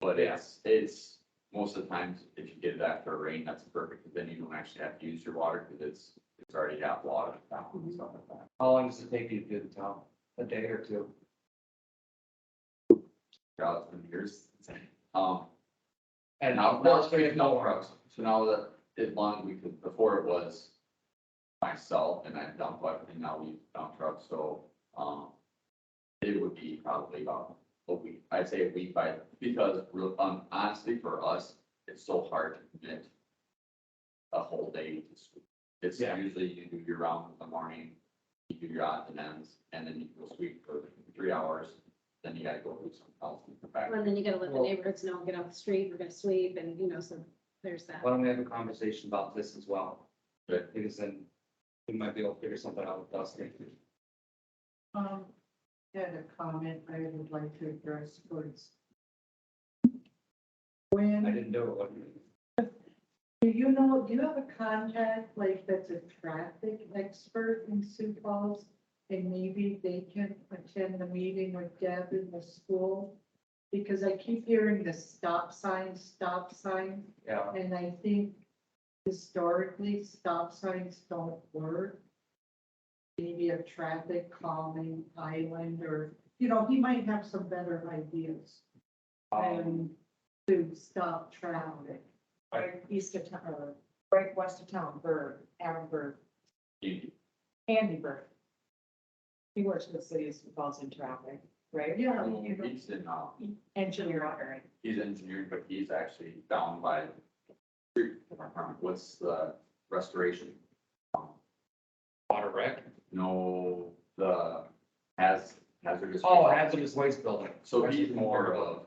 But it's, most of the times, if you get it after a rain, that's perfect, because then you don't actually have to use your water, because it's already got water down and stuff like that. how long does it take you to do the town? A day or two? Yeah, it's been years. And Now, of course, we there's have no no trucks, so now that as long as we could, before it was myself and I dump everything, now we dump trucks, so, it would be probably about a week, I'd say a week because honestly, for us, it's so hard to commit a whole day to sweep. It's Yeah. usually you do your round in the morning, you do your odds and ends, and then you go sweep for 3 hours, then you gotta go do something else and come back. And then you gotta let the neighborhoods know, get off the street, we're gonna sweep, and so there's that. Why don't we have a conversation about this as well? Good. Because then we might be able to figure something out with Dustin. Had a comment I would like to address towards. I When, didn't do it. What do you mean? do you have a contact like that's a traffic expert in Sioux Falls? And maybe they can attend the meeting with Deb in the school? Because I keep hearing the stop sign, Yeah, and I think historically, stop signs don't work. Maybe a traffic calming island, or, he might have some better ideas. To stop traffic. Right east of town, or right west of town, Bird, Aaron Bird, You- Andy Bird. He works for the city of Sioux Falls in traffic, right? Yeah, He's in, Engineer. he's engineering, but he's actually down by street department. What's the restoration? water wreck. No, the hazardous. Oh, hazardous waste building. So he's more of,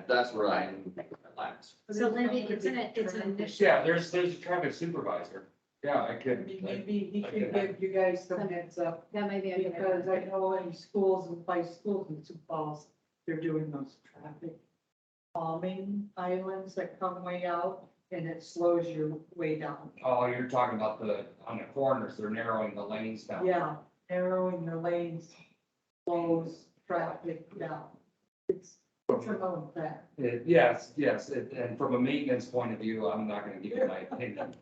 that's where I am last. So Lindy, it's an initiative. Yeah, there's a traffic supervisor. Yeah, I could. Maybe he could give you guys some heads up, That might be a good because idea. I know in schools and by schools in Sioux Falls, they're doing those traffic calming islands that come way out, and it slows your way down. Oh, you're talking about on the corners, they're narrowing the lanes down. Yeah, narrowing the lanes slows traffic down. It's a known fact. Yes, and from a maintenance point of view, I'm not gonna give you my opinion.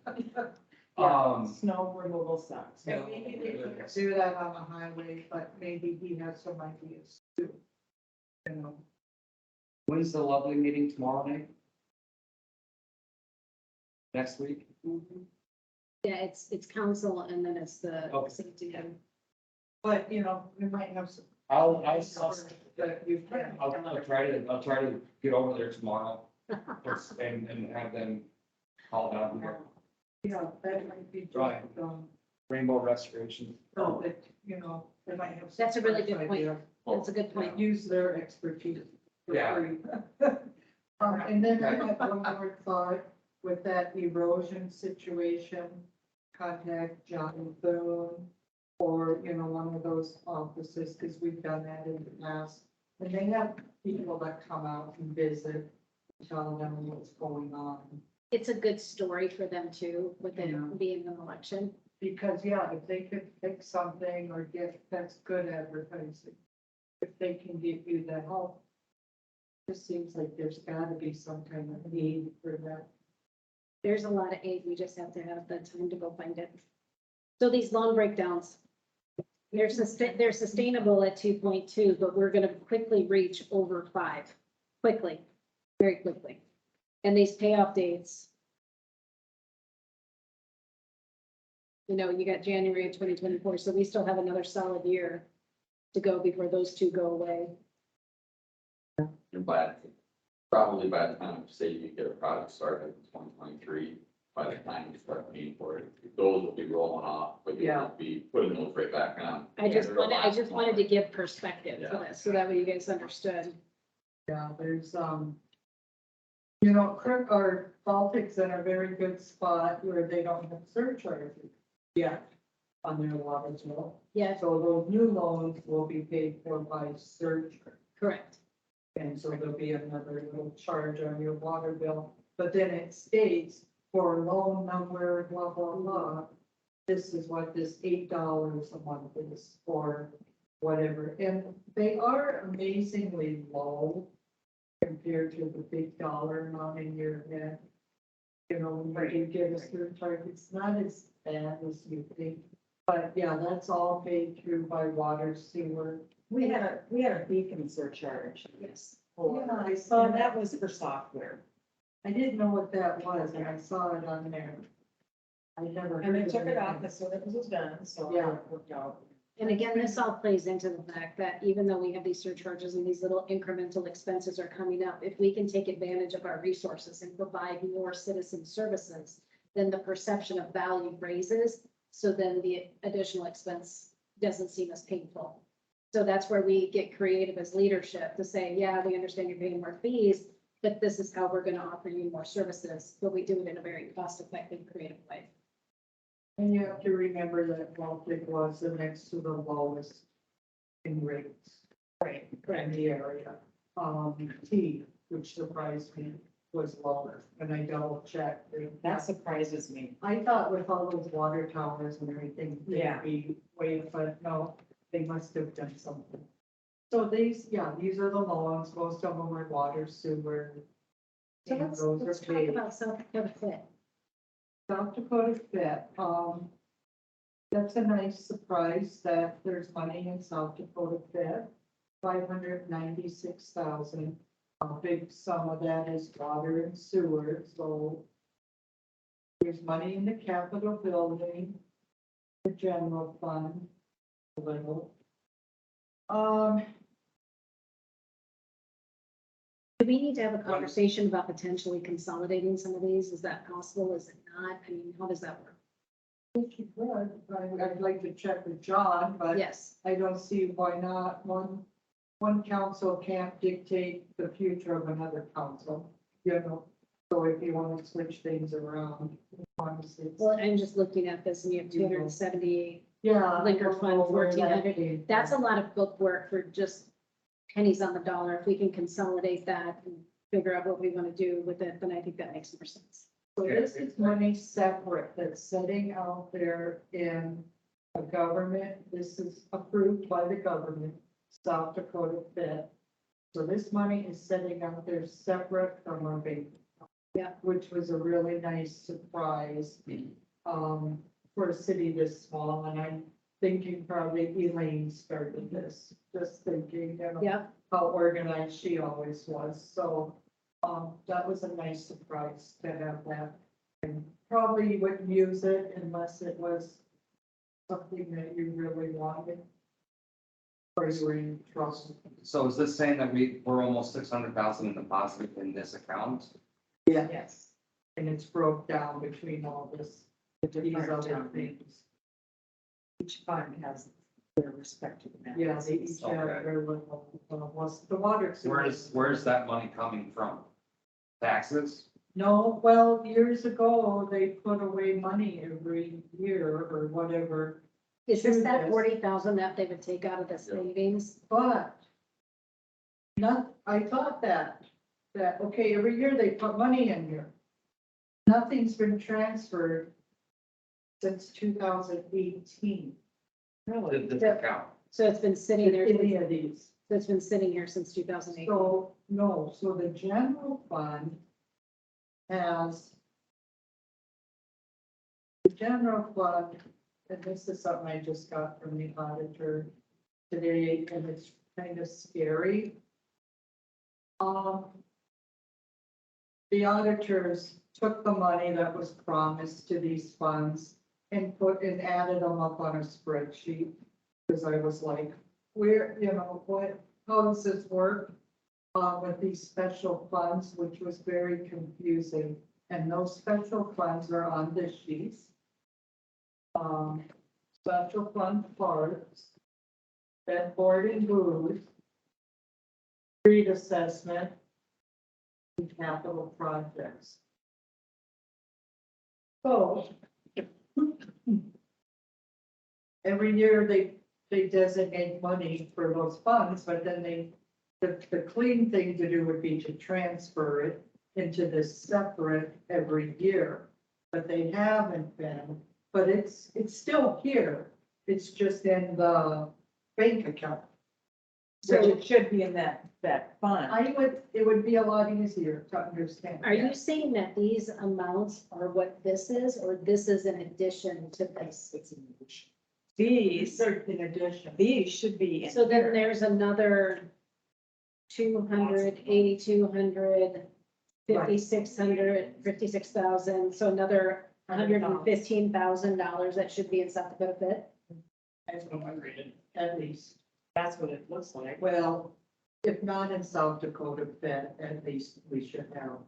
Snow removal sucks. And maybe they could do that on the highway, but maybe he has some ideas too. When's the lovely meeting tomorrow night? Next week? Yeah, it's council and then it's the Okay. safety. But, we might have some. I'll That you can. I'll try to get over there tomorrow and have them call down here. Yeah, that might be. Right. Rainbow restoration. Perfect, they might have. That's a really some good point. idea. That's a good point. Use their expertise. for Yeah. free. And then I have one more thought with that erosion situation, contact John Boone. Or, one of those offices, because we've done that in the past. And they have people that come out and visit, tell them what's going on. It's a good story for them too, with Yeah. it being an election. Because, if they could fix something or that's good advertising. If they can give you the help. It seems like there's gotta be some kind of need for that. There's a lot of aid, we just have to have the time to go find it. So these loan breakdowns, they're sustainable at 2.2, but we're gonna quickly reach over 5, quickly. very quickly. And these payoff dates. You know, you got January of 2024, so we still have another solid year to go before those two go away. And probably by the time, say you get a project started in 2023, by the time you start paying for it, those will be rolling off, but you won't be putting those right back on. I just wanted to give perspective for Yeah. this, so that way you guys understood. Yeah, there's, you know, our Baltic's in a very good spot where they don't have surcharges yet on their water bill. Yeah, So those new loans will be paid for by surcharge. correct. And so there'll be another little charge on your water bill, but then it states for loan number, blah, blah, blah. This is what this $8 a month is for whatever, and they are amazingly low compared to the big dollar amount in your head. You know, when you get a surcharge, it's not as bad as you think, but yeah, that's all paid through by water, sewer. We had a beacon surcharge. Yes. Yeah, I saw And that. that was for software. I didn't know what that was, and I saw it on there. I never. And they heard took it of off as soon as it was done, so. Yeah. it worked out. And again, this all plays into the fact that even though we have these surcharges and these little incremental expenses are coming up, if we can take advantage of our resources and provide more citizen services, then the perception of value raises. So then the additional expense doesn't seem as painful. So that's where we get creative as leadership to say, yeah, we understand you're paying more fees, but this is how we're going to offer you more services, but we do it in a very cost-effective, creative way. And you have to remember that Baltic was the next to the lowest in rates. Right. In the area. T, which surprised me, was lower, and I double checked. That surprises me. I thought with all those water towers and everything, Yeah. they'd be way, but no, they must have done something. So these are the loans, most of them are water, sewer. So and those let's are talk paid. about South Dakota Fit. South Dakota Fit, that's a nice surprise that there's money in South Dakota Fit. 596,000, a big sum of that is water and sewer, so. There's money in the Capitol building, the general fund, a little. Do we need to have a conversation about potentially consolidating some of these? Is that possible? Is it not? I mean, how does that work? If you could, I'd like to check with John, but Yes, I don't see why not. One council can't dictate the future of another council, you know. So if you want to switch things around, honestly. well, I'm just looking at this and you have 278. Yeah. Liquor fund, 1,400. $1,400. That's a lot of book work for just pennies on the dollar. If we can consolidate that and figure out what we want to do with it, then I think that makes more sense. So this is money separate that's sitting out there in a government. This is approved by the government, South Dakota Fit. So this money is sitting out there separate from our bank. Yeah. Which was a really nice surprise, for a city this small, and I'm thinking probably Elaine started this, just thinking, you know, Yeah, how organized she always was, so, that was a nice surprise to have that. And probably you wouldn't use it unless it was something that you really wanted. Or you were in trouble. So is this saying that we're almost 600,000 in deposit in this account? Yes. And it's broke down between all these Different other town. things. Each fund has their respective. Yeah, they each have Okay. their little, was the water. Where's that money coming from? Taxes? No, well, years ago, they put away money every year or whatever, is this that Yes. 40,000 that they would take out of the savings? but I thought that, okay, every year they put money in here. Nothing's been transferred since 2018. This account? So it's been sitting there, Any of these. so it's been sitting here since 2008. So, no, so the general fund has. The general fund, and this is something I just got from the auditor today, and it's kind of scary. the auditors took the money that was promised to these funds and added them up on a spreadsheet. Because I was like, where, how does this work? With these special funds, which was very confusing, and those special funds are on this sheet. Special fund parts, bed board and booze, street assessment, and capital projects. So every year they designate money for those funds, but then the clean thing to do would be to transfer it into this separate every year. But they haven't been, but it's still here. It's just in the bank account. So it should be in that fund. It would be a lot easier to understand. Are you saying that these amounts are what this is, or this is in addition to this? These, In addition. these should be in So then here. there's another 200, 8,200, 5,600, 56,000, so another $115,000 that should be in South Dakota Fit. At least. That's what it looks like. Well, if not in South Dakota, then at least we should have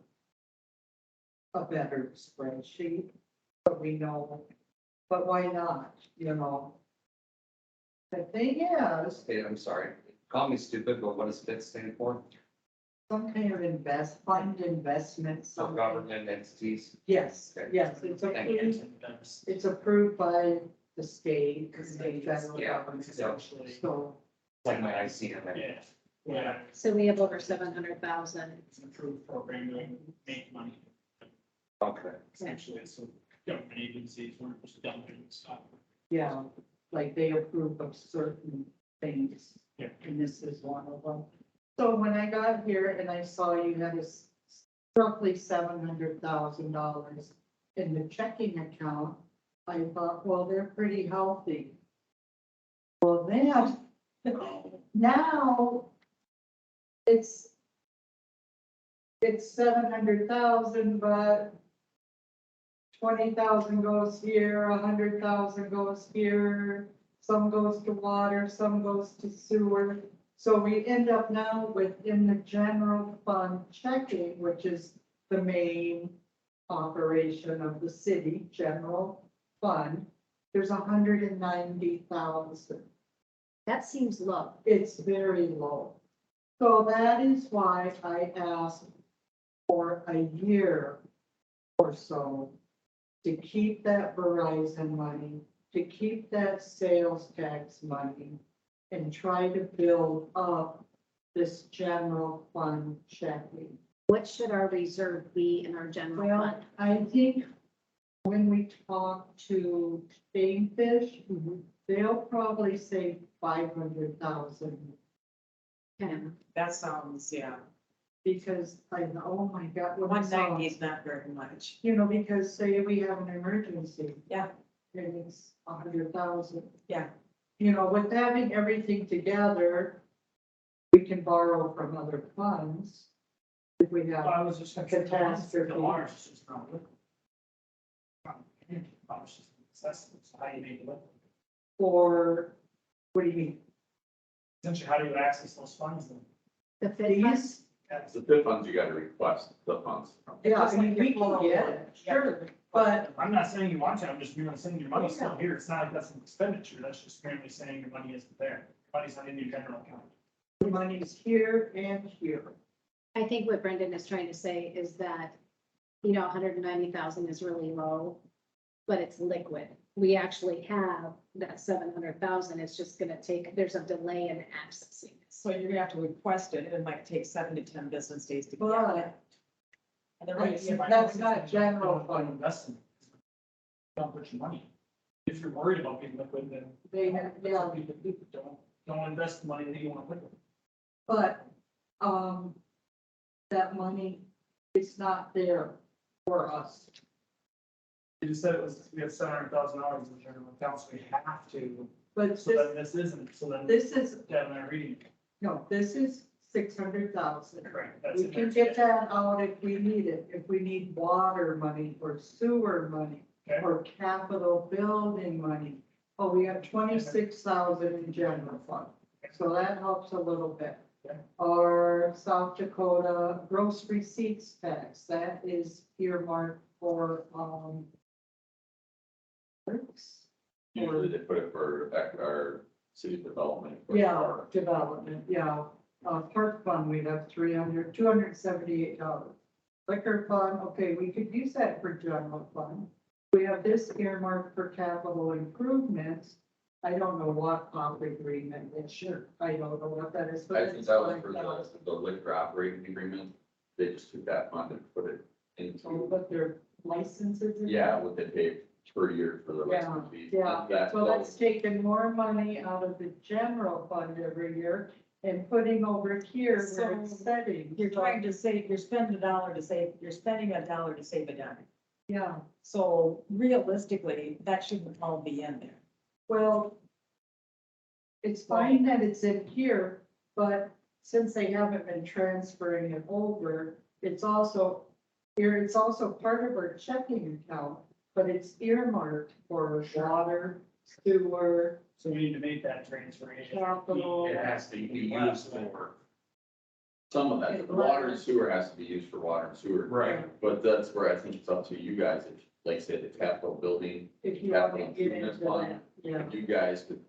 a better spreadsheet, but we know, but why not, The thing is, Hey, I'm sorry, call me stupid, but what does FIT stand for? some kind of investment, So something. government entities. Yes, Okay. yes, it's approved by the state, the federal Yeah. government, Yeah. so. Like my ICM. Yeah, yeah, So we have over 700,000. it's an approved program to make money. Okay. Essentially, so government agencies weren't just dumping stuff. Yeah, like they approve of certain things. Yeah. And this is one of them. So when I got here and I saw you had roughly $700,000 in the checking account, I thought, well, they're pretty healthy. Well, then, now it's 700,000, but 20,000 goes here, 100,000 goes here, some goes to water, some goes to sewer. So we end up now within the general fund checking, which is the main operation of the city general fund. There's 190,000. That seems low. It's very low. So that is why I asked for a year or so to keep that Verizon money, to keep that sales tax money, and try to build up this general fund checking. What should our reserve be in our general Well, fund? I think when we talk to Bainfish, they'll probably say 500,000. Okay. That sounds, yeah, Because oh my God. when I one saw- ninety is not very much. Because say we have an emergency. Yeah. And it's 100,000. Yeah. With having everything together, we can borrow from other funds. If we have, I was just. A catastrophe. The water's just not liquid. That's how you make it liquid. or, what do you mean? Essentially, how do you access those funds then? The Fit fund? These? That's The FIT funds, you gotta request the funds. Yeah, Just like we your can get it, sure, but I'm not saying you want to, I'm just saying your money's still here. It's not like that's an expenditure. That's just merely saying your money isn't there. Money's not in your general account. the money's here and here. I think what Brendan is trying to say is that, 190,000 is really low, but it's liquid. We actually have that 700,000. It's just gonna take, there's a delay in accessing this. So you're gonna have to request it, and it might take 7 to 10 business days to get it. But And the Right, rate- yeah, that's not general Don't fund. invest in it. Don't put your money. If you're worried about being liquid, then They have, yeah, don't invest the money that you want to put. but, that money is not there for us. You just said we have $700,000 in the general account, so we have to, But so then this isn't, so then this is, Deb and I are reading it. no, this is 600,000. Correct. That's We in can there. get that out if we need it, if we need water money or sewer money Okay. or capital building money. Oh, we have 26,000 in general fund, so that helps a little bit. Okay. Our South Dakota gross receipts tax, that is earmarked for, works. Usually they put it for our city development. Yeah, development, yeah. Park fund, we have $278. Liquor fund, okay, we could use that for general fund. We have this earmarked for capital improvements. I don't know what agreement is, sure, I don't know what that is, but I think it's that was for 5,000. the liquor operating agreement. They just took that fund and put it Oh, into, but their licenses. in yeah, there? what they pay per year for the Yeah, license fee. yeah, That so that's taking more money out of the general fund every year and putting over here where it's setting. You're trying to save, you're spending a dollar to save, you're spending a dollar to save a dime. Yeah, So realistically, that shouldn't all be in there. well, it's fine that it's in here, but since they haven't been transferring it over, it's also here, it's also part of our checking account, but it's earmarked for water, sewer, So we need to make that transfer. capital. It has to be used for. Some of that, the water and sewer has to be used for water and sewer. Right. But that's where I think it's up to you guys, if, like say, the capital building, If you want to capital get improvement into fund, that, yeah. if you guys could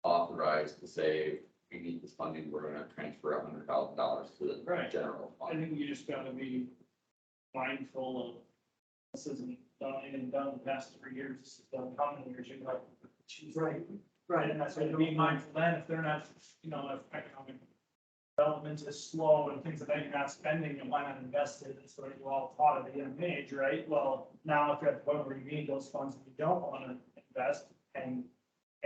authorize to say, we need this funding, we're gonna transfer $100,000 to the Right. general I fund. think you just gotta be mindful of, this isn't done, and done the past 3 years, this is done coming years, you're like, geez. Right, right. And that's why to be mindful then, if they're not, if economic development is slow and things like that, you're not spending, and why not invest it, it's what you all taught at the young age, right? Well, now if you're at the point where you need those funds and you don't wanna invest and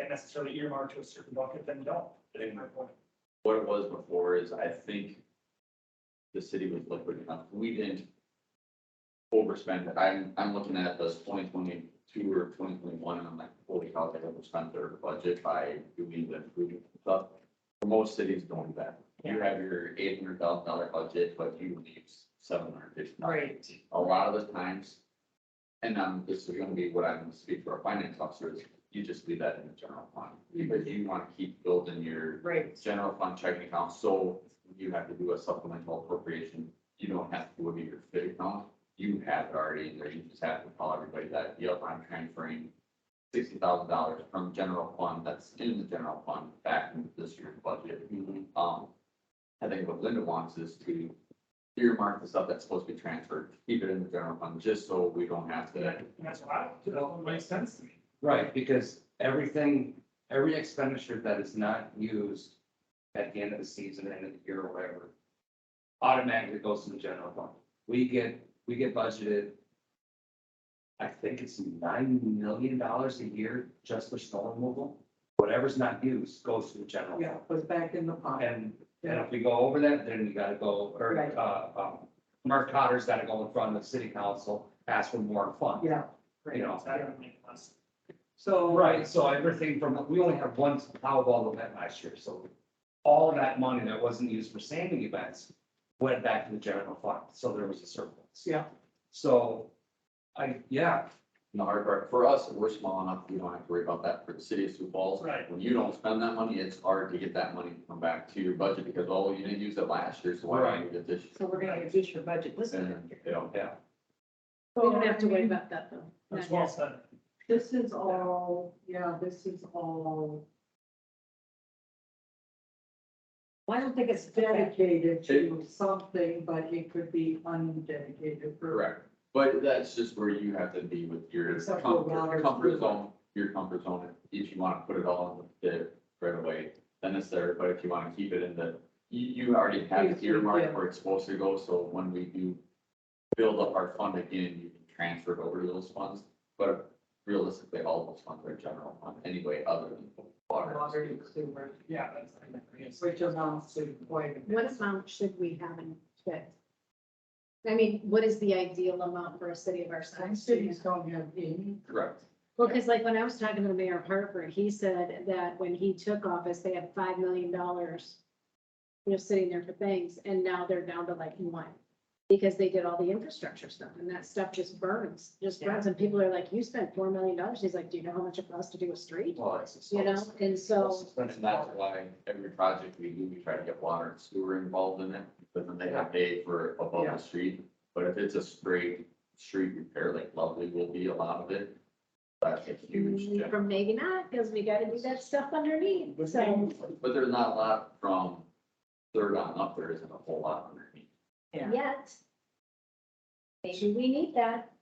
necessarily earmark to a certain bucket, then don't. That's my point. What it was before is, I think the city was liquid enough, we didn't overspend it. I'm looking at this 2022 or 2021, and I'm like, holy cow, they overspent their budget by doing the improvement stuff. Most cities don't do that. You have your $800,000 budget, but you use $750,000. Right. A lot of the times, and this is gonna be what I'm gonna speak to our finance officers, you just leave that in the general fund. Because you wanna keep building your Right. general fund checking account, so you have to do a supplemental appropriation. You don't have to do it in your FIT account, you have it already in there, you just have to tell everybody that, yep, I'm transferring $60,000 from general fund that's in the general fund back into this year's budget. I think what Linda wants is to earmark the stuff that's supposed to be transferred, keep it in the general fund, just so we don't have to. And that's what I, that makes sense to me. Right, because every expenditure that is not used at the end of the season, end of the year or whatever, automatically goes to the general fund. We get budgeted, I think it's $9 million a year just for snow removal. Whatever's not used goes to the general. Yeah, fund. goes back in the pot. And if we go over that, then we gotta go, or, Right. Mark Cotter's gotta go in front of the city council, ask for more funds. Yeah. You know, That would make sense. So. right, so everything from, we only have one Powerball event last year, so all that money that wasn't used for sanding events went back to the general fund, so there was a surplus. Yeah. So, The hard part for us, we're small enough, we don't have to worry about that. For the city of Sioux Falls, Right. when you don't spend that money, it's hard to get that money to come back to your budget because, oh, you didn't use it last year, so why don't you get this? So we're gonna reduce your budget this And, year. you know, yeah, We don't have to worry about that though. That's Not well yet. said. This is all, yeah, this is all Well, I don't think it's dedicated to something, but it could be undedicated. for- correct. But that's just where you have to be with your Except for water, comfort sewer. zone, your comfort zone. If you want to put it all in the pit right away, then it's there. But if you want to keep it in the, you already have it Yes, we earmarked do. where it's supposed to go. So when we do build up our fund again, you can transfer it over to those funds. But realistically, all those funds are general fund anyway, other than water. Water and sewer, Yeah, that's, I guess. which amounts to quite a bit. What amount should we have in fit? I mean, what is the ideal amount for a city of our Some size? cities don't have any. Correct. Well, because like when I was talking to the mayor of Hartford, he said that when he took office, they had $5 million just sitting there for things, and now they're down to like one. Because they did all the infrastructure stuff, and that stuff just burns, and people are like, you spent $4 million. He's like, do you know how much it costs to do a street? Well, it's. You know, and so, And that's why every project we do, we try to get water and sewer involved in it, because then they have paid for above the street. But if it's a straight street repair, like Lovely will be a lot of it, that's a huge. jump. from maybe not, because we gotta do that stuff underneath, so. But there's not a lot from Third on up, there isn't a whole lot underneath. Yeah. Yet. Maybe we need that,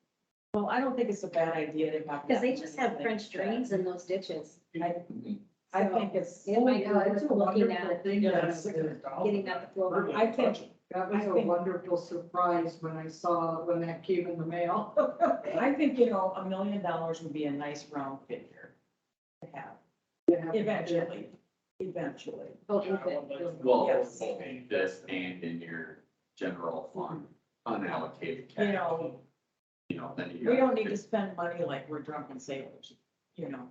Well, I don't think it's a bad idea to have. because they just have French drains in those ditches. I think it's. It might be Yeah, it's worth a looking wonderful at, thing. Yeah, that that's getting that to flow. I think, That was I a think- wonderful surprise when I saw, when that came in the mail. I think, $1 million would be a nice round figure to have, eventually. Oh, infant. Well, Yes. both in this and in your general fund unallocated You cash, know, then you. we don't need to spend money like we're drunken sailors, you know?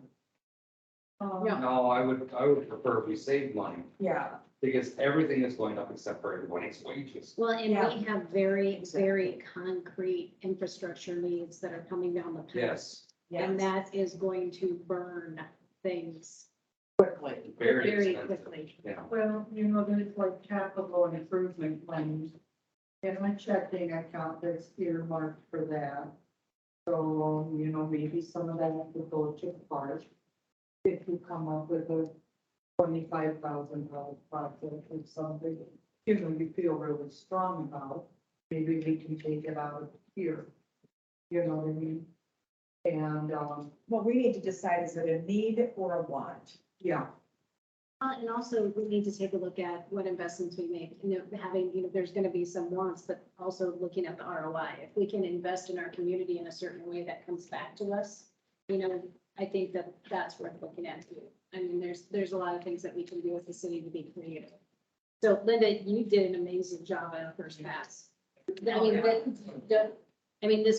Yeah. No, I would prefer if we save money, Yeah, because everything is going up except for everybody's wages. Well, and Yeah. we have very, very concrete infrastructure needs that are coming down the pipe. Yes, And yeah, that is going to burn things quickly. very very expensive. quickly. Yeah. Well, there's like capital improvement plans. In my checking account, there's earmarked for that. So, maybe some of that will go to park. If you come up with a $25,000 project or something, you feel really strong about, maybe we can take it out of here. You know what I mean? And, Well, we need to decide, is it a need or a want? yeah, And also, we need to take a look at what investments we make, there's gonna be some wants, but also looking at the ROI. If we can invest in our community in a certain way that comes back to us, I think that that's worth looking at too. I mean, there's a lot of things that we can do with the city to be creative. So Linda, you did an amazing job at first pass. This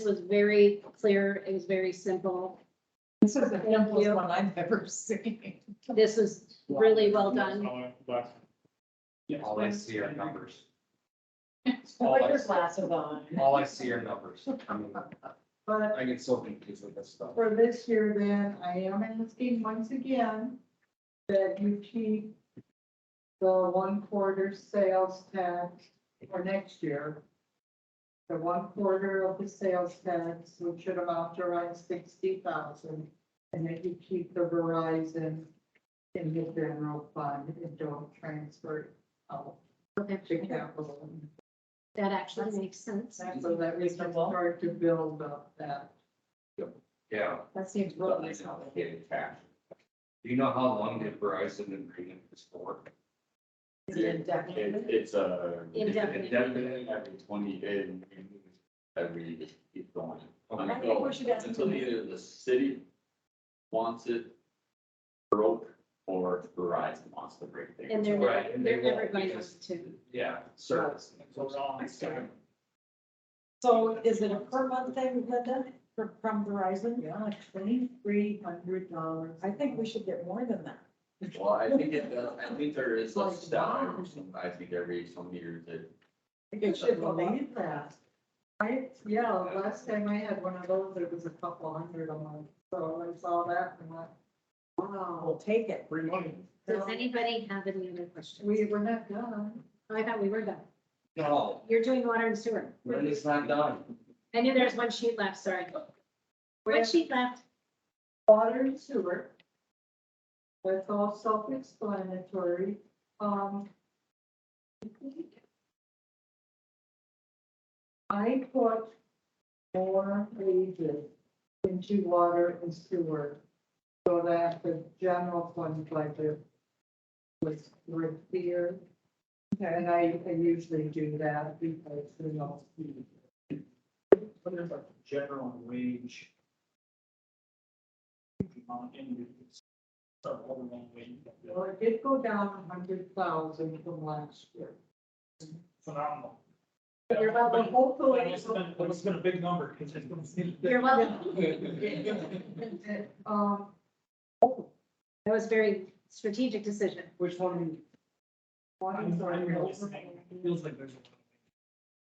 was very clear, it was very simple. This is the simplest one I've ever seen. This was really well done. All I see are numbers. Put your glasses on. All I see are numbers. I mean, but I get so confused with this stuff. for this year, then, I am asking once again that you keep the 1/4 sales tax for next year. The 1/4 of the sales tax, which should amount to around 60,000, and that you keep the Verizon in the general fund and don't transfer it out Okay, to capital. that actually makes sense. So that we can start to build up that. Yeah. That seems But really it's reasonable. allocated cash. Do you know how long the Verizon agreement is for? Is it indefinite? It's Indefinite. indefinite every 20, every, just keep going. I think we should ask Until them. either the city wants it broke or Verizon wants to break things. And they're Right, never, and they're they never won't, going because- to. Yeah, service. So is it a per month thing, Linda, from Verizon? Yeah, $2,300. I think we should get more than that. Well, I think it does, I think there is a step, I think every some years it. You should believe that. Last time I had one of those, it was a couple hundred a month, so I saw that and went, wow. We'll take it. Free money. Does anybody have any other questions? We're not done. Oh, I thought we were done. No, You're doing water and sewer. Linda's not done. I knew there was one sheet left, sorry. One sheet left. Water and sewer. That's all self-explanatory. I put more wages into water and sewer so that the general fund budget was here. And I usually do that because, What is a general wage? Overall wage. well, it did go down 100,000 from last year. Phenomenal. You're welcome. But hopefully. It's been a big number. You're welcome. Um, That was a very strategic decision. Which one? I'm really saying, it feels like there's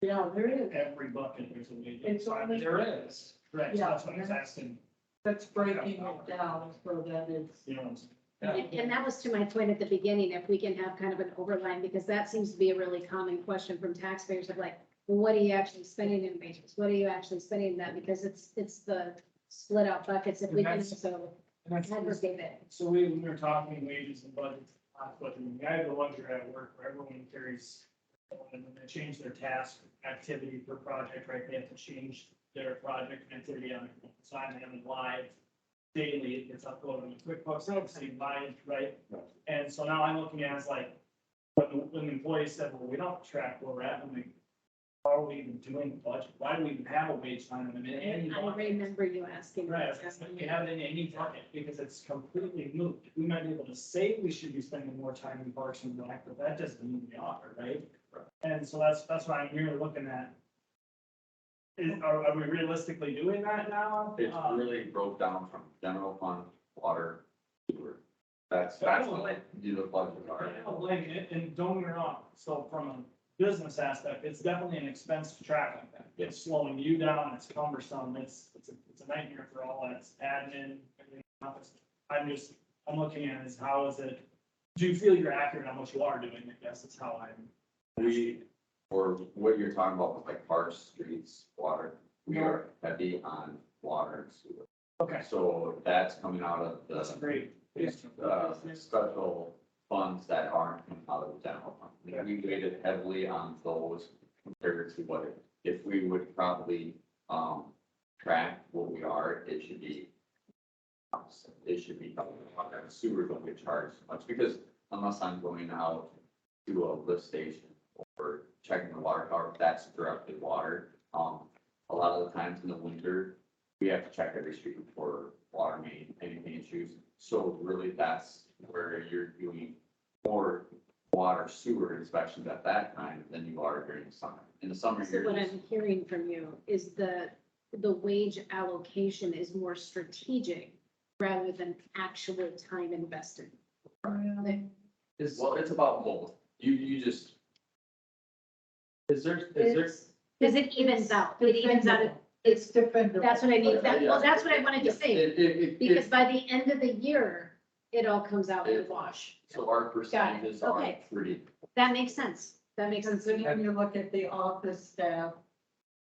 Yeah, there is. every bucket, there's a wage. It's only- There is. Right, so Yeah. that's what I was asking, That's breaking it down so that it's. you know, what I'm saying? And that was to my point at the beginning, if we can have kind of an overline, because that seems to be a really common question from taxpayers of like, well, what are you actually spending in wages? What are you actually spending in that? Because it's the split out buckets, if we can, so And that's- aggregate it. So when we were talking wages and budgets, but I have the luxury at work where everyone carries, when they change their task activity per project, right, they have to change their project activity on the sign, they have it live daily, it gets uploaded in QuickBooks, obviously live, right? And so now I'm looking at it as like, when the employee said, well, we don't track where we're at, I'm like, how are we even doing the budget? Why do we even have a wage line in any I bucket? remember you asking. Right, that. we have it in any bucket because it's completely moot. We might be able to say we should be spending more time in Parks and Rec, but that doesn't mean we are, right? And so that's why I'm really looking at. Are we realistically doing that now? It's really broke down from general fund, water, sewer. That's That's what what you the budget are. I don't blame it, and don't get me wrong, so from a business aspect, it's definitely an expense to track like that. It's slowing you down, it's cumbersome, it's a nightmare for all that, it's admin, everything else. I'm looking at is how is it, do you feel you're accurate on what you are doing, I guess is how Or what you're talking about with like parks, streets, water, we are heavy on water and sewer. Okay, So that's coming out of that's the, great. special funds that aren't coming out of the general fund. We weighted heavily on those compared to what, if we would probably, track what we are, it should be. Sewer don't get charged much, because unless I'm going out to a lift station or checking the water tower, that's directly water. A lot of the times in the winter, we have to check every street for water main, anything issues. So really, that's where you're doing more water sewer inspections at that time than you are during the summer. In the summer, So you're what just, I'm hearing from you is the wage allocation is more strategic rather than actual time invested. well, it's about both. You just. Is there, It's- Because it evens out, it evens out, It's dependent. that's what I mean, well, that's what I wanted to say, it, because by the end of the year, it all comes out in the wash. so our percentages are Okay. pretty, That makes sense, that makes Because sense. then when you look at the office staff,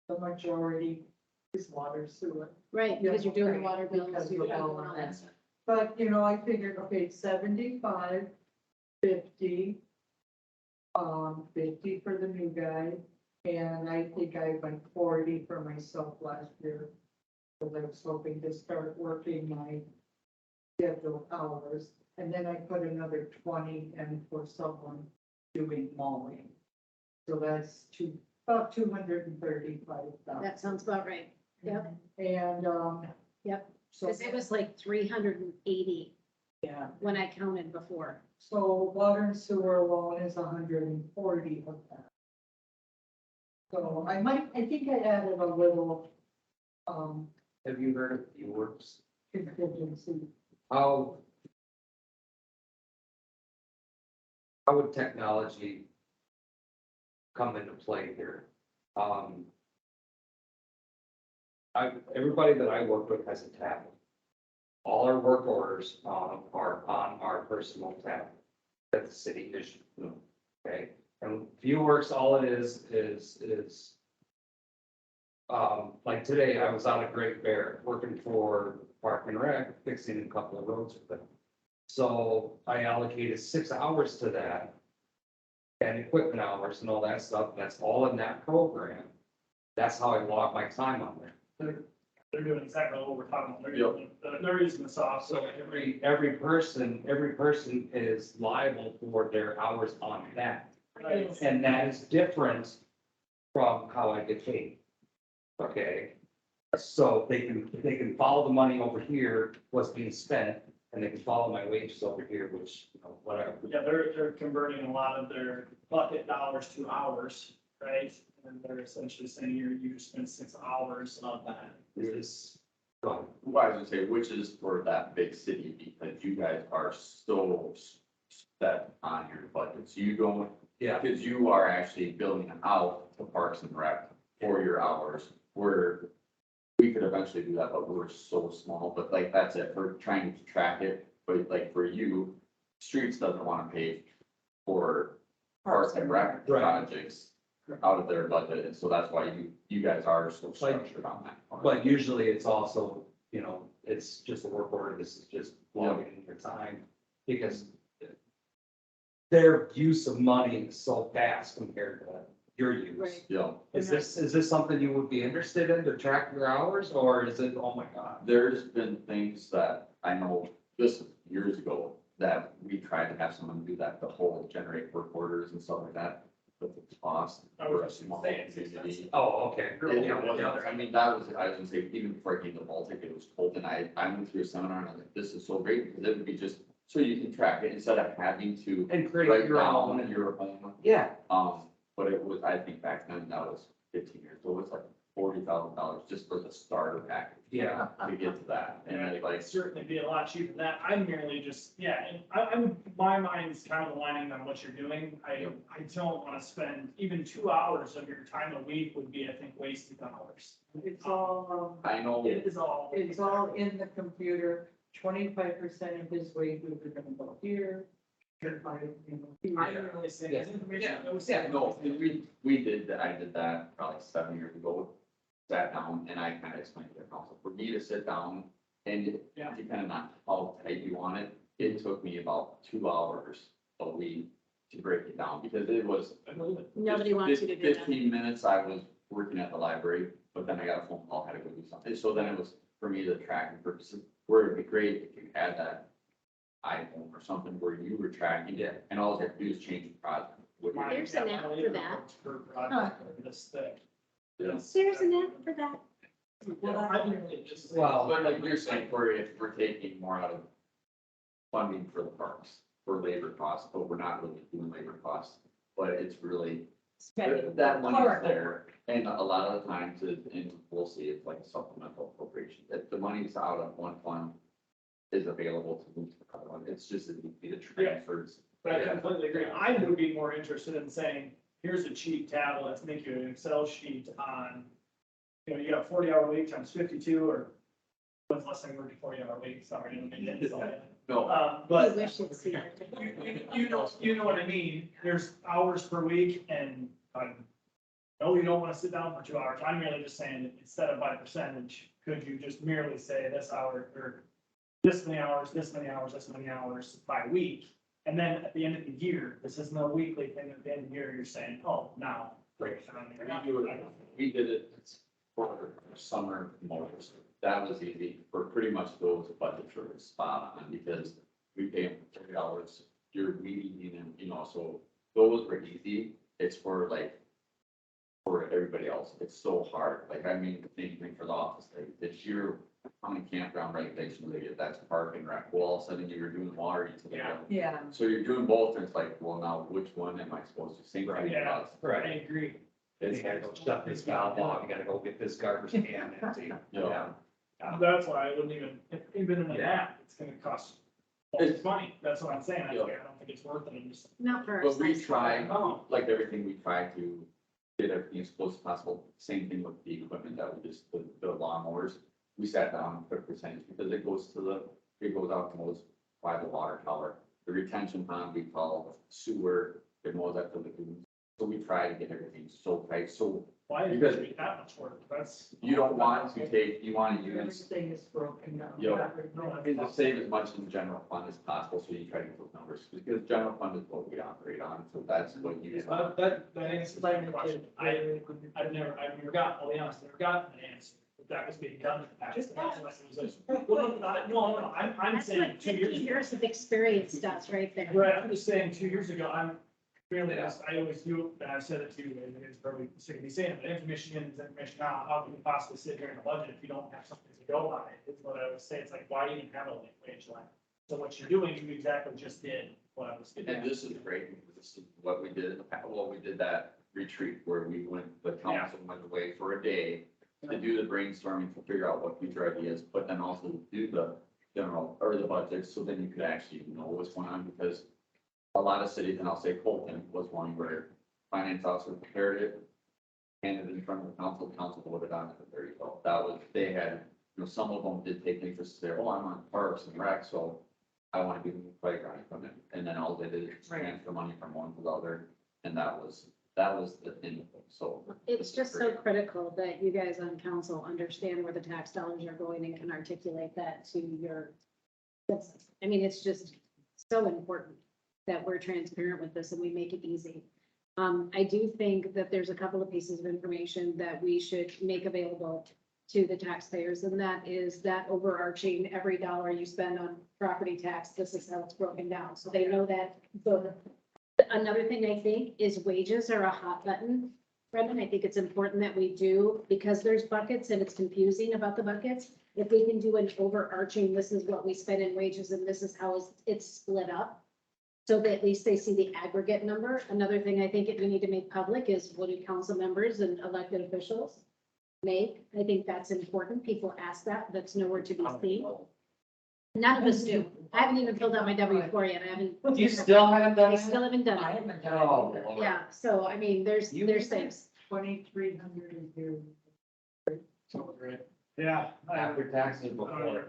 the majority is water sewer. Right, because you're doing the Right, water bills, because you're of doing all all of that that. stuff. But, you know, I figured, okay, 75, 50, 50 for the new guy. And I think I went 40 for myself last year. Because I was hoping to start working my scheduled hours. And then I put another 20 in for someone doing mowing. So that's about 235,000. That sounds about right, yep, And, yep, so, because it was like 380 yeah, when I counted before. so water and sewer alone is 140 of that. So I think I added a little, Have you heard of Works? contingency. How would technology come into play here? Everybody that I work with has a tablet. All our work orders, are on our personal tablet that the city issued. Okay, and ViewWorks, all it is, like today, I was out at Great Bear working for Park and Rec, fixing a couple of roads with them. So I allocated 6 hours to that. And equipment hours and all that stuff, that's all in that program. That's how I log my time on there. They're doing exactly what we're talking about. They're using the software. So every person is liable for their hours on that. Right. And that is different from how I get paid. Okay? So they can follow the money over here, what's being spent, and they can follow my wages over here, which, you know, whatever. Yeah, they're converting a lot of their bucket dollars to hours, right? And they're essentially saying you just spend 6 hours of that. Is, well, why does it say, which is for that big city, because you guys are so set on your budgets. You don't, Yeah. Because you are actually building out the Parks and Rec for your hours, where we could eventually do that, but we're so small, but like, that's it, we're trying to track it, but like for you, streets doesn't wanna pay for Parks and Rec Right. projects out of their budget, and so that's why you guys are so structured on that. part. But usually it's also, you know, it's just a work order, this is just logging in your time, because their use of money is so fast compared to your use. Right. Yeah, Is this something you would be interested in, to track your hours, or is it, oh my God? there's been things that I know, this is years ago, that we tried to have someone do that, the whole generate work orders and stuff like that, but the cost I for a was just small saying, it's community. expensive. Oh, okay. It wasn't, I mean, that was, I was gonna say, even before I came to Baltic, it was cold, and I went through a seminar, and I was like, this is so great, because it would be just, so you can track it, instead of having to And create write your down own. your own. Yeah. But it was, I think back then, that was 15 years, so it was like $40,000 just for the starter package. Yeah. To get to that, and And then it like, might certainly be a lot cheaper than that. I'm merely just, yeah, and my mind's kind of aligning on what you're doing. I don't want to spend even 2 hours of your time a week would be, I think, wasted hours. It's all, I know. It is all. it's all in the computer, 25% of his wages are gonna go here. 35, you know, I'm really saying, Yeah. it's information. I was Yeah, saying, no, we did that, I did that probably 7 years ago, sat down and I kind of explained to the council, for me to sit down and Yeah. depending on how tight you want it, it took me about 2 hours a week to break it down, because it was. I believe it. Nobody wants you to do that. 15 minutes I was working at the library, but then I got a phone call, had to go do something, so then it was, for me, the tracking purposes, where it'd be great if you had that iPhone or something where you were tracking it, and all you have to do is change the project. What you're- There's an app for that. Per project, or this thing. Yeah. There's an app for that. Well, I really just. Well- But like you're saying, if we're taking more out of funding for the parks, for labor costs, but we're not really doing labor costs, but it's really, that money's there. And a lot of the times, and we'll see, it's like supplemental appropriation, if the money's out of one fund is available to move to the other one, it's just the transfers. But I completely agree. I would be more interested in saying, here's a cheap tab, let's make you an Excel sheet on, you know, you got a 40-hour week times 52, or what's less than working 40-hour week, sorry, I didn't mean to insult you. No, I But wish you'd see it. you know what I mean, there's hours per week, and no, you don't want to sit down for 2 hours, I'm merely just saying, instead of by percentage, could you just merely say this hour, or this many hours, this many hours, this many hours by week? And then at the end of the year, this isn't a weekly thing, at the end of the year, you're saying, oh, now, break it down here. we did it for summer motors. That was easy for pretty much those budgets were spot on, because we pay them for $30, you're weeding and, you know, so those were easy. It's for like, for everybody else, it's so hard. Like, I mean, the same thing for the office, like this year, how many campground regulations they get, that's park and rec. Well, all of a sudden you were doing water utility. Yeah. So you're doing both, and it's like, well, now which one am I supposed to? Same thing with Yeah. us. I agree. You gotta go shut this valve off, you gotta go get this garbage can empty. Yeah. That's why I wouldn't even in an app, it's gonna cost all this money, that's what I'm saying, I don't think it's worth it, I'm just. Not for our But we size. try, Oh. like everything, we try to get everything as close as possible. Same thing with the equipment that we just, the lawnmowers. We sat down and put a percentage, because it goes out to most by the water tower. The retention pond we call sewer, it mows out to the lagoons. So we try to get everything so tight, so Why is Because- it that much work, that's. you don't want to take, you want to use, Everything is broken down. Yeah. and to save as much in the general fund as possible, so you try to get those numbers. Because general fund is what we operate on, so that's what you. That answers my question, I've never gotten, I'll be honest, never gotten an answer, if that was being done in the past. That's why it was like, well, no, I'm That's saying what 2 50 years ago. years of experience does right there. Right, I'm just saying, 2 years ago, I'm really, I always do, and I've said it to you, and it's probably sick of me saying it, but information in is information out, how can you possibly sit here in a budget if you don't have something to go by? It's what I always say, it's like, why even have a wage line? So what you're doing, you exactly just did what I was And getting. this is great, because this is what we did, we did that retreat where we went, the council went away for a day to do the brainstorming, to figure out what future ideas, but then also do the general, or the budget, so then you could actually know what's going on, because a lot of cities, and I'll say Colton was one where finance officer prepared it, handed it in front of the council voted on it, there you go. That was, they had, some of them did take interest there, oh, I'm on parks and rec, so I want to do the playground equipment. And then all they did is transfer money from one to the other, and that was the thing, so. It's just so critical that you guys on council understand where the tax dollars are going and can articulate that to your. I mean, it's just so important that we're transparent with this and we make it easy. I do think that there's a couple of pieces of information that we should make available to the taxpayers, and that is that overarching every dollar you spend on property tax, this is how it's broken down. So they know that. Another thing I think is wages are a hot button. Brendan, I think it's important that we do, because there's buckets and it's confusing about the buckets. If we can do an overarching, this is what we spend in wages and this is how it's split up. So that at least they see the aggregate number. Another thing I think we need to make public is what do council members and elected officials make? I think that's important. People ask that, that's nowhere to be seen. None of us do. I haven't even filled out my W-4 yet. I haven't. You still haven't done I it? still haven't done I it. haven't done Oh, it either. Lord. Yeah, so I mean, there's things. 2,300 a year. Yeah. After taxes before.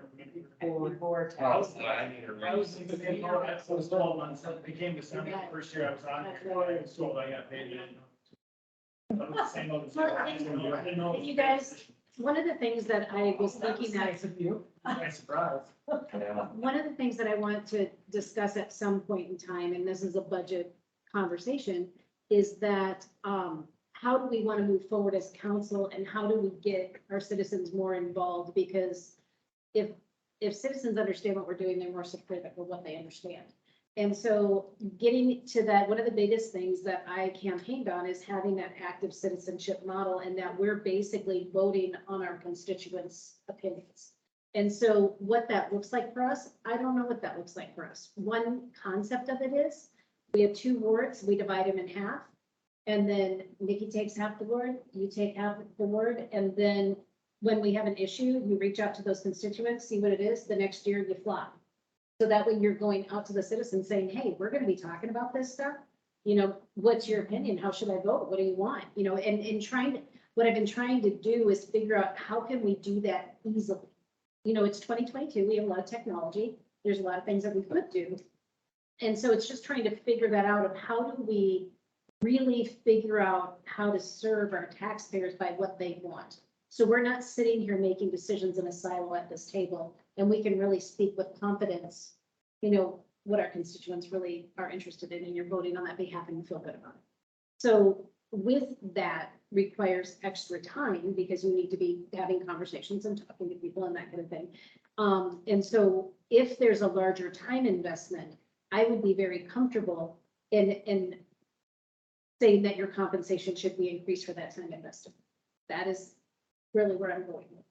Before I tax. was, I was in the, was 12 months, it became December, the first year I was on, I was told I got paid. That was the same old- I didn't know. You guys, one of the things that I was thinking that, Nice of you. I'm surprised. Yeah. one of the things that I want to discuss at some point in time, and this is a budget conversation, is that, how do we want to move forward as council and how do we get our citizens more involved? Because if citizens understand what we're doing, they're more supportive of what they understand. And so getting to that, one of the biggest things that I campaigned on is having that active citizenship model, and that we're basically voting on our constituents' opinions. And so what that looks like for us, I don't know what that looks like for us. One concept of it is, we have 2 wards, we divide them in half. And then Nikki takes half the ward, you take half the ward, and then when we have an issue, you reach out to those constituents, see what it is, the next year you fly. So that way you're going out to the citizens saying, hey, we're gonna be talking about this stuff. What's your opinion? How should I vote? What do you want? And what I've been trying to do is figure out how can we do that easily? It's 2022, we have a lot of technology. There's a lot of things that we could do. And so it's just trying to figure that out of how do we really figure out how to serve our taxpayers by what they want. So we're not sitting here making decisions in a silo at this table, and we can really speak with confidence, what our constituents really are interested in, and you're voting on that behalf and you feel good about it. So with that requires extra time because you need to be having conversations and talking to people and that kind of thing. And so if there's a larger time investment, I would be very comfortable in saying that your compensation should be increased for that time invested. That is really where I'm going with.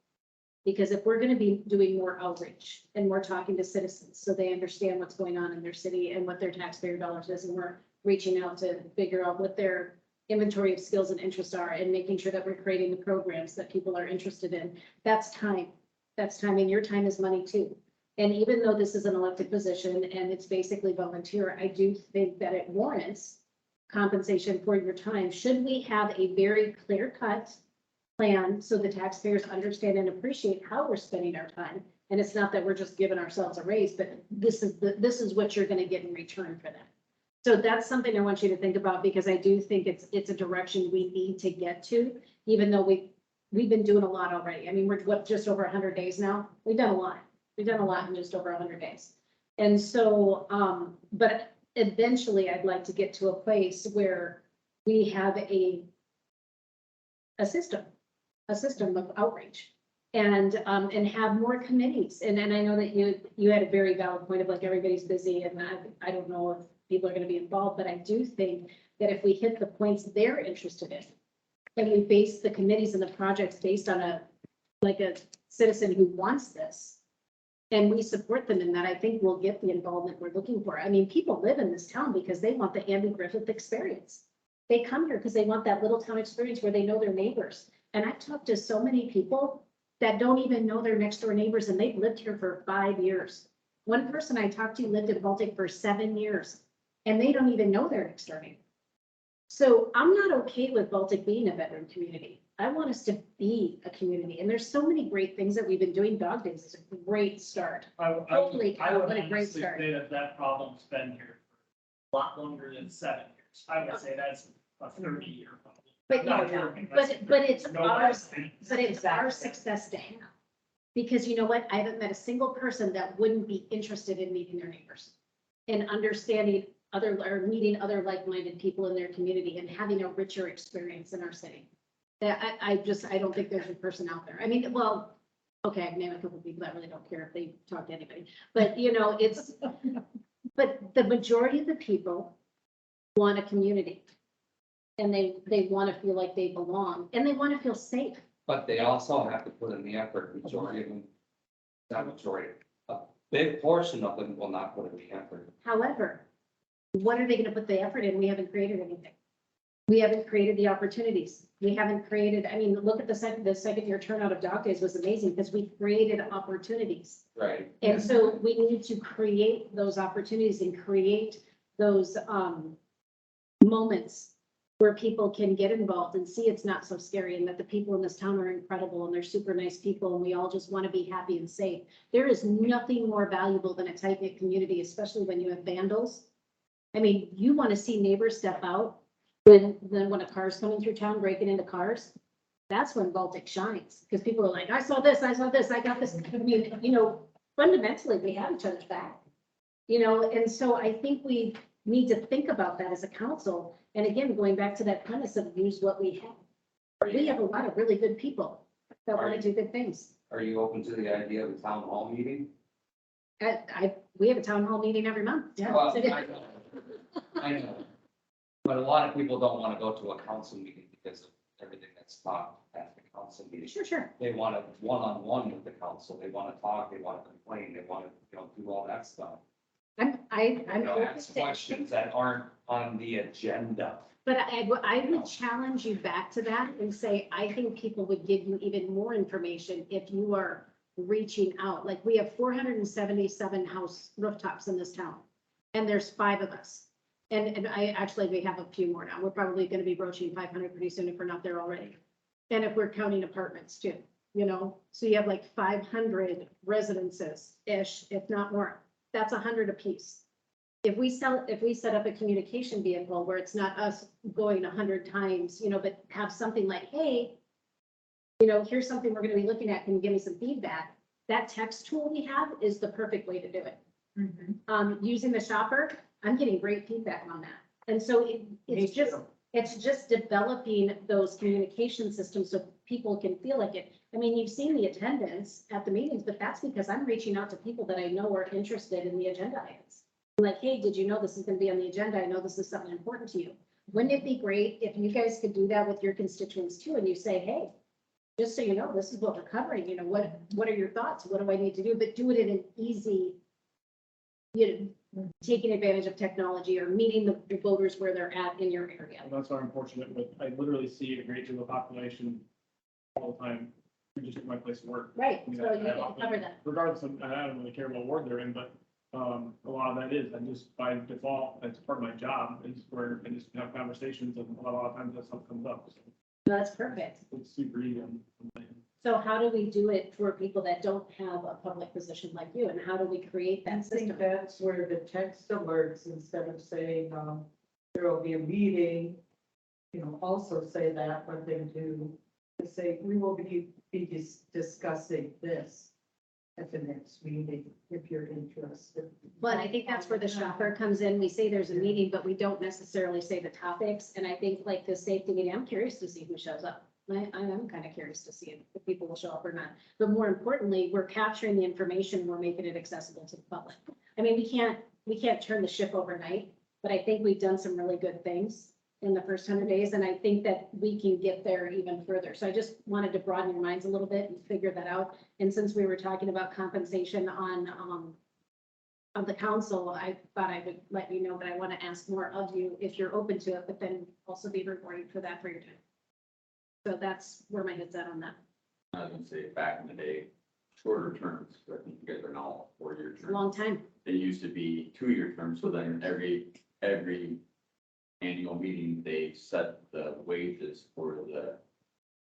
Because if we're gonna be doing more outreach and we're talking to citizens, so they understand what's going on in their city and what their taxpayer dollars is, and we're reaching out to figure out what their inventory of skills and interests are and making sure that we're creating the programs that people are interested in, that's time. That's time, and your time is money too. And even though this is an elected position and it's basically volunteer, I do think that it warrants compensation for your time. Should we have a very clear-cut plan so the taxpayers understand and appreciate how we're spending our time? And it's not that we're just giving ourselves a raise, but this is what you're going to get in return for that. So that's something I want you to think about, because I do think it's a direction we need to get to, even though we've been doing a lot already. I mean, we're just over 100 days now. We've done a lot. We've done a lot in just over 100 days. And so, but eventually I'd like to get to a place where we have a system of outreach and have more committees. And I know that you had a very valid point of like, everybody's busy and I don't know if people are going to be involved, but I do think that if we hit the points they're interested in, and we base the committees and the projects based on a citizen who wants this, and we support them in that, I think we'll get the involvement we're looking for. I mean, people live in this town because they want the Andy Griffith experience. They come here because they want that little town experience where they know their neighbors. And I've talked to so many people that don't even know their next door neighbors, and they've lived here for 5 years. One person I talked to lived in Baltic for 7 years. and they don't even know they're exterminating. So I'm not okay with Baltic being a veteran community. I want us to be a community, and there's so many great things that we've been doing. Dog Days is a great start. Holy I cow, would what a great honestly start. say that that problem's been here for a lot longer than 7 years. I would say that's a 30-year problem. But, I'm not yeah, joking. That's but it's no ours, question. but it's our success to have. Because you know what? I haven't met a single person that wouldn't be interested in meeting their neighbors and understanding other, or meeting other like-minded people in their community and having a richer experience in our city. That I don't think there's a person out there. I mean, well, okay, I've named a couple of people that really don't care if they talk to anybody, but you know, but the majority of the people want a community. And they want to feel like they belong, and they want to feel safe. But they also have to put in the effort, majority of them, not majority, a big portion of them will not put in the effort. However, what are they gonna put the effort in? We haven't created anything. We haven't created the opportunities. We haven't created, I mean, look at the second year turnout of Dog Days was amazing because we created opportunities. Right. And so we need to create those opportunities and create those moments where people can get involved and see it's not so scary and that the people in this town are incredible and they're super nice people and we all just want to be happy and safe. There is nothing more valuable than a tight-knit community, especially when you have vandals. I mean, you want to see neighbors step out when a car's coming through town, breaking into cars. That's when Baltic shines, because people are like, I saw this, I got this. I mean, you know, fundamentally, we have each other's back. You know, and so I think we need to think about that as a council. And again, going back to that premise of use what we have. We have a lot of really good people that want to do good things. Are you open to the idea of a town hall meeting? We have a town hall meeting every month. Well, I know. But a lot of people don't want to go to a council meeting because of everything that's taught at the council meeting. Sure. They want a one-on-one with the council. They want to talk, they want to complain, they want to, do all that stuff. I'm open Ask to. questions that aren't on the agenda. But I would challenge you back to that and say, I think people would give you even more information if you are reaching out. Like, we have 477 house rooftops in this town, and there's 5 of us. And we have a few more now. We're probably going to be broaching 500 pretty soon if we're not there already. And if we're counting apartments too, so you have like 500 residences-ish, if not more. That's 100 apiece. If we set up a communication vehicle where it's not us going 100 times, but have something like, hey, here's something we're going to be looking at. Can you give me some feedback? That text tool we have is the perfect way to do it. Using the shopper, I'm getting great feedback on that. And so it's just developing those communication systems so people can feel like it. I mean, you've seen the attendance at the meetings, but that's because I'm reaching out to people that I know are interested in the agenda items. I'm like, hey, did you know this is going to be on the agenda? I know this is something important to you. Wouldn't it be great if you guys could do that with your constituents too? And you say, hey, just so you know, this is what we're covering. What are your thoughts? What do I need to do? But do it in an easy, taking advantage of technology or meeting the voters where they're at in your area. And that's why I'm fortunate, but I literally see a great deal of population all the time. We just at my place of work. Right, I mean, so I you need to often- cover that. Regardless of, I don't really care what ward they're in, but, a lot of that is, I just by default, that's part of my job, is where I just have conversations and a lot of times that stuff comes up. So That's perfect. it's super easy. So how do we do it for people that don't have a public position like you? And how do we create I that think system? that's where the text alerts, instead of saying, there will be a meeting, also say that, but then to say, we will be discussing this at the next meeting, if you're interested. But I think that's where the shopper comes in. We say there's a meeting, but we don't necessarily say the topics. And I think like the safety meeting, I'm curious to see who shows up. I am kind of curious to see if people will show up or not. But more importantly, we're capturing the information, we're making it accessible to the public. I mean, we can't turn the ship overnight, but I think we've done some really good things in the first 100 days. And I think that we can get there even further. So I just wanted to broaden your minds a little bit and figure that out. And since we were talking about compensation on the council, I thought I would let you know that I want to ask more of you if you're open to it, but then also be rewarding for that for your time. So that's where my head's at on that. I was gonna say, back in the day, shorter terms, but I think you guys are now 4-year It's a long terms. time. They used to be 2-year terms, so then every every annual meeting, they set the wages for the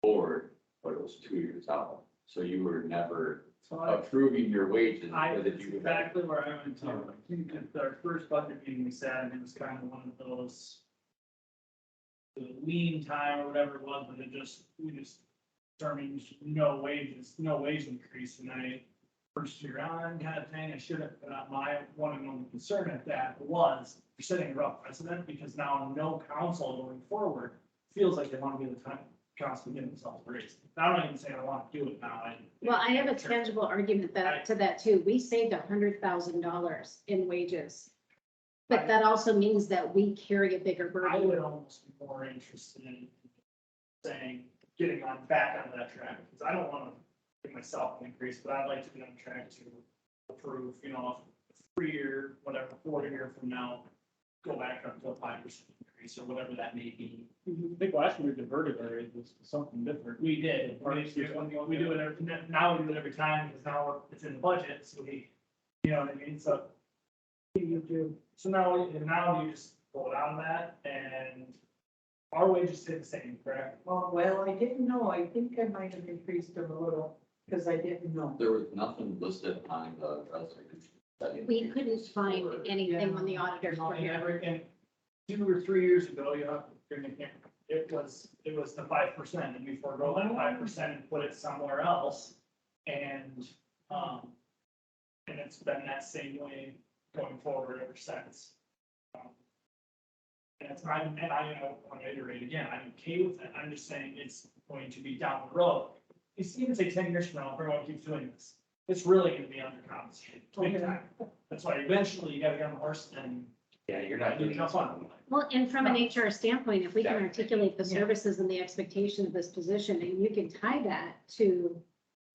board, but it was 2 years out. So you were never So I, approving your wages. I, because that's you- exactly where I went to. I think at our first budget meeting we sat, and it was kind of one of those the lean time or whatever it was, but we just determined no wages, no wage increase, and first year on kind of thing, I should have, my one and only concern at that was you're setting a rough precedent, because now no council going forward feels like they want to be the time council getting themselves raised. I'm not even saying I want to do it now. Well, I have a tangible argument to that too. We saved $100,000 in wages. But that also means that we carry a bigger I would burden. almost be more interested in saying, getting on back on that track, because I don't want to give myself an increase, but I'd like to be on track to approve, a 3-year, whatever, 4 year from now, go back up to a 5% increase or whatever that may be. I think last year we diverted our raises to something different. We did, we do it every, now we do it every time, because now it's in the budget, so you know what I mean, so. You do, so now you just pull it out of that, and our wages stay the same, correct? Well, I didn't know. I think I might have increased them a little, because I didn't know. There was nothing listed on the resolution. We couldn't find anything when the auditors were And here. and 2 or 3 years ago, it was the 5%, and we forego that 5% and put it somewhere else. And it's been that same way going forward ever since. And I want to iterate again, I'm okay with it, I'm just saying it's going to be down the road. It's even say 10 years from now, if everyone keeps doing this, it's really gonna be undercompensated, big time. That's why eventually you gotta get on the horse and. Yeah, you're not doing Have fun. Well, and from an HR standpoint, if we can articulate the services and the expectation of this position, and you can tie that to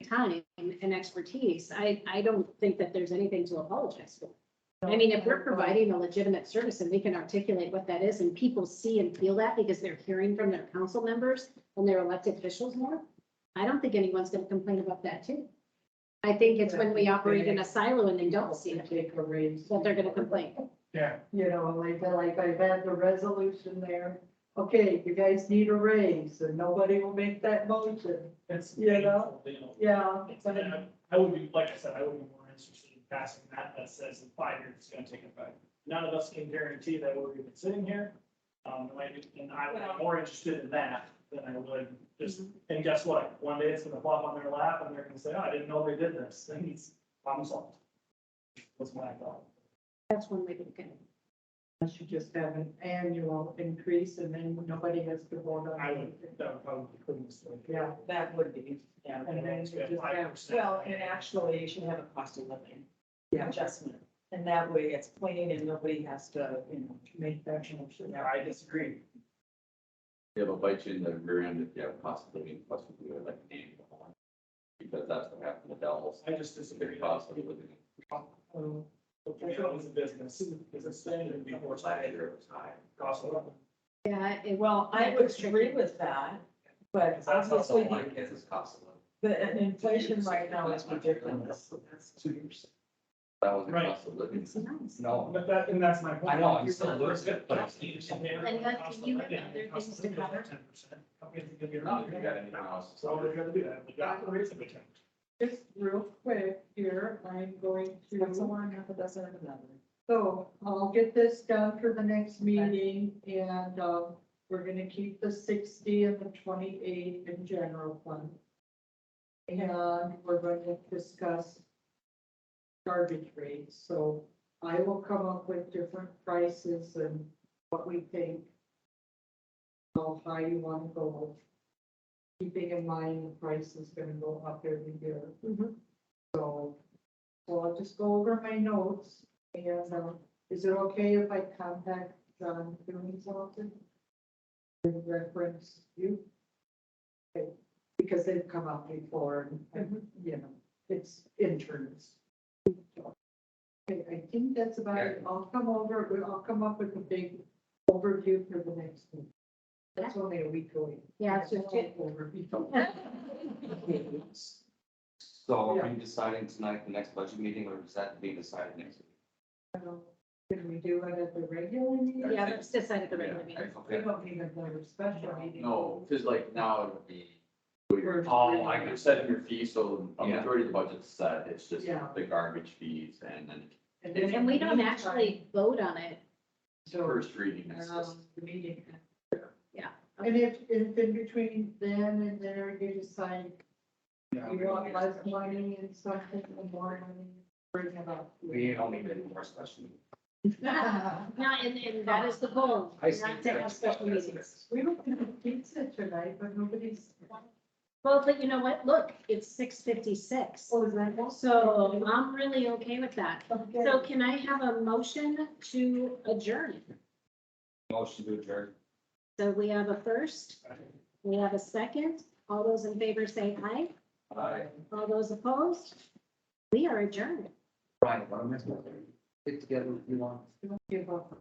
time and expertise, I don't think that there's anything to apologize for. I mean, if we're providing a legitimate service and we can articulate what that is and people see and feel that because they're hearing from their council members and their elected officials more, I don't think anyone's gonna complain about that too. I think it's when we operate in a silo and they don't see it, Take a raise. that they're gonna complain. Yeah. Like I've had the resolution there. Okay, you guys need a raise, and nobody will make that motion. It's. You know? painful, Yeah. I would be, like I said, I would be more interested in passing that says in 5 years it's gonna take effect. None of us can guarantee that we're even sitting here. And I would be more interested in that than I would just, and guess what? One day it's gonna flop on their lap and they're gonna say, oh, I didn't know they did this. Then it's problem solved. That's my thought. That's one way to look at it. I should just have an annual increase, and then nobody has to vote on I would, it. that would probably be cleanest way. Yeah, that would be. Yeah. And then you just have, 5%. Well, and actually, you should have a cost of living yeah, adjustment, and that way it's clean and nobody has to, make that motion. Yeah, I disagree. It'll bite you in the rear end if you have possibly, like an annual one. Because that's what happened with Dallas. I just It's a disagree. big cost of living. For me, that was a business, because it's standard before it's Last year it was high. cost of living. Yeah, well, I would agree with that, but That's also obviously, My kids is cost of living. the inflation right now is ridiculous. That's 2 years. That was the Right. cost of living. it's nice. No, But and that's my point. I know, I'm still losing it, but- And you have other things to cover? 10%. Companies are gonna be No, around. you got anything else? So we're gonna do that. We got to raise the return. Just real quick here, I'm going What's the to, one, half a dozen of another? so I'll get this done for the next meeting, and, we're gonna keep the 60 and the 28 in general fund. And we're going to discuss garbage rates, so I will come up with different prices and what we think, how high you wanna go. Keeping in mind the price is gonna go up every year. So I'll just go over my notes, and, is it okay if I contact John doing something? To reference you? Okay, because they've come up before, and, it's interns. Okay, I think that's about it. I'll come up with a big overview for the next one. That's only a week away. Yeah, it's just, Overview. so are we deciding tonight, the next budget meeting, or is that being decided next week? Can we do it at the regular meeting? Yeah, let's decide at the regular meeting. We don't need another special meeting. No, because like now it would be. Oh, I You're setting your fee, so a Yeah. majority of the budget's set, it's just Yeah. the garbage fees and then And we don't actually vote on it. So, first reading is just. the meeting. Yeah. And if in between then and there, you decide Yeah, you want less money and something, and more money, bring it up. We don't need any more special. No, and that is the goal, I see. not to have special meetings. We don't have pizza tonight, but nobody's. Well, but you know what? Look, it's 6:56. Oh, is that? So I'm really okay with that. Okay. So can I have a motion to adjourn? Motion to adjourn. So we have a first, we have a second. All those in favor say aye. Aye. All those opposed? We are adjourned. Brian, what am I supposed to do? Get together if you want. Don't give up.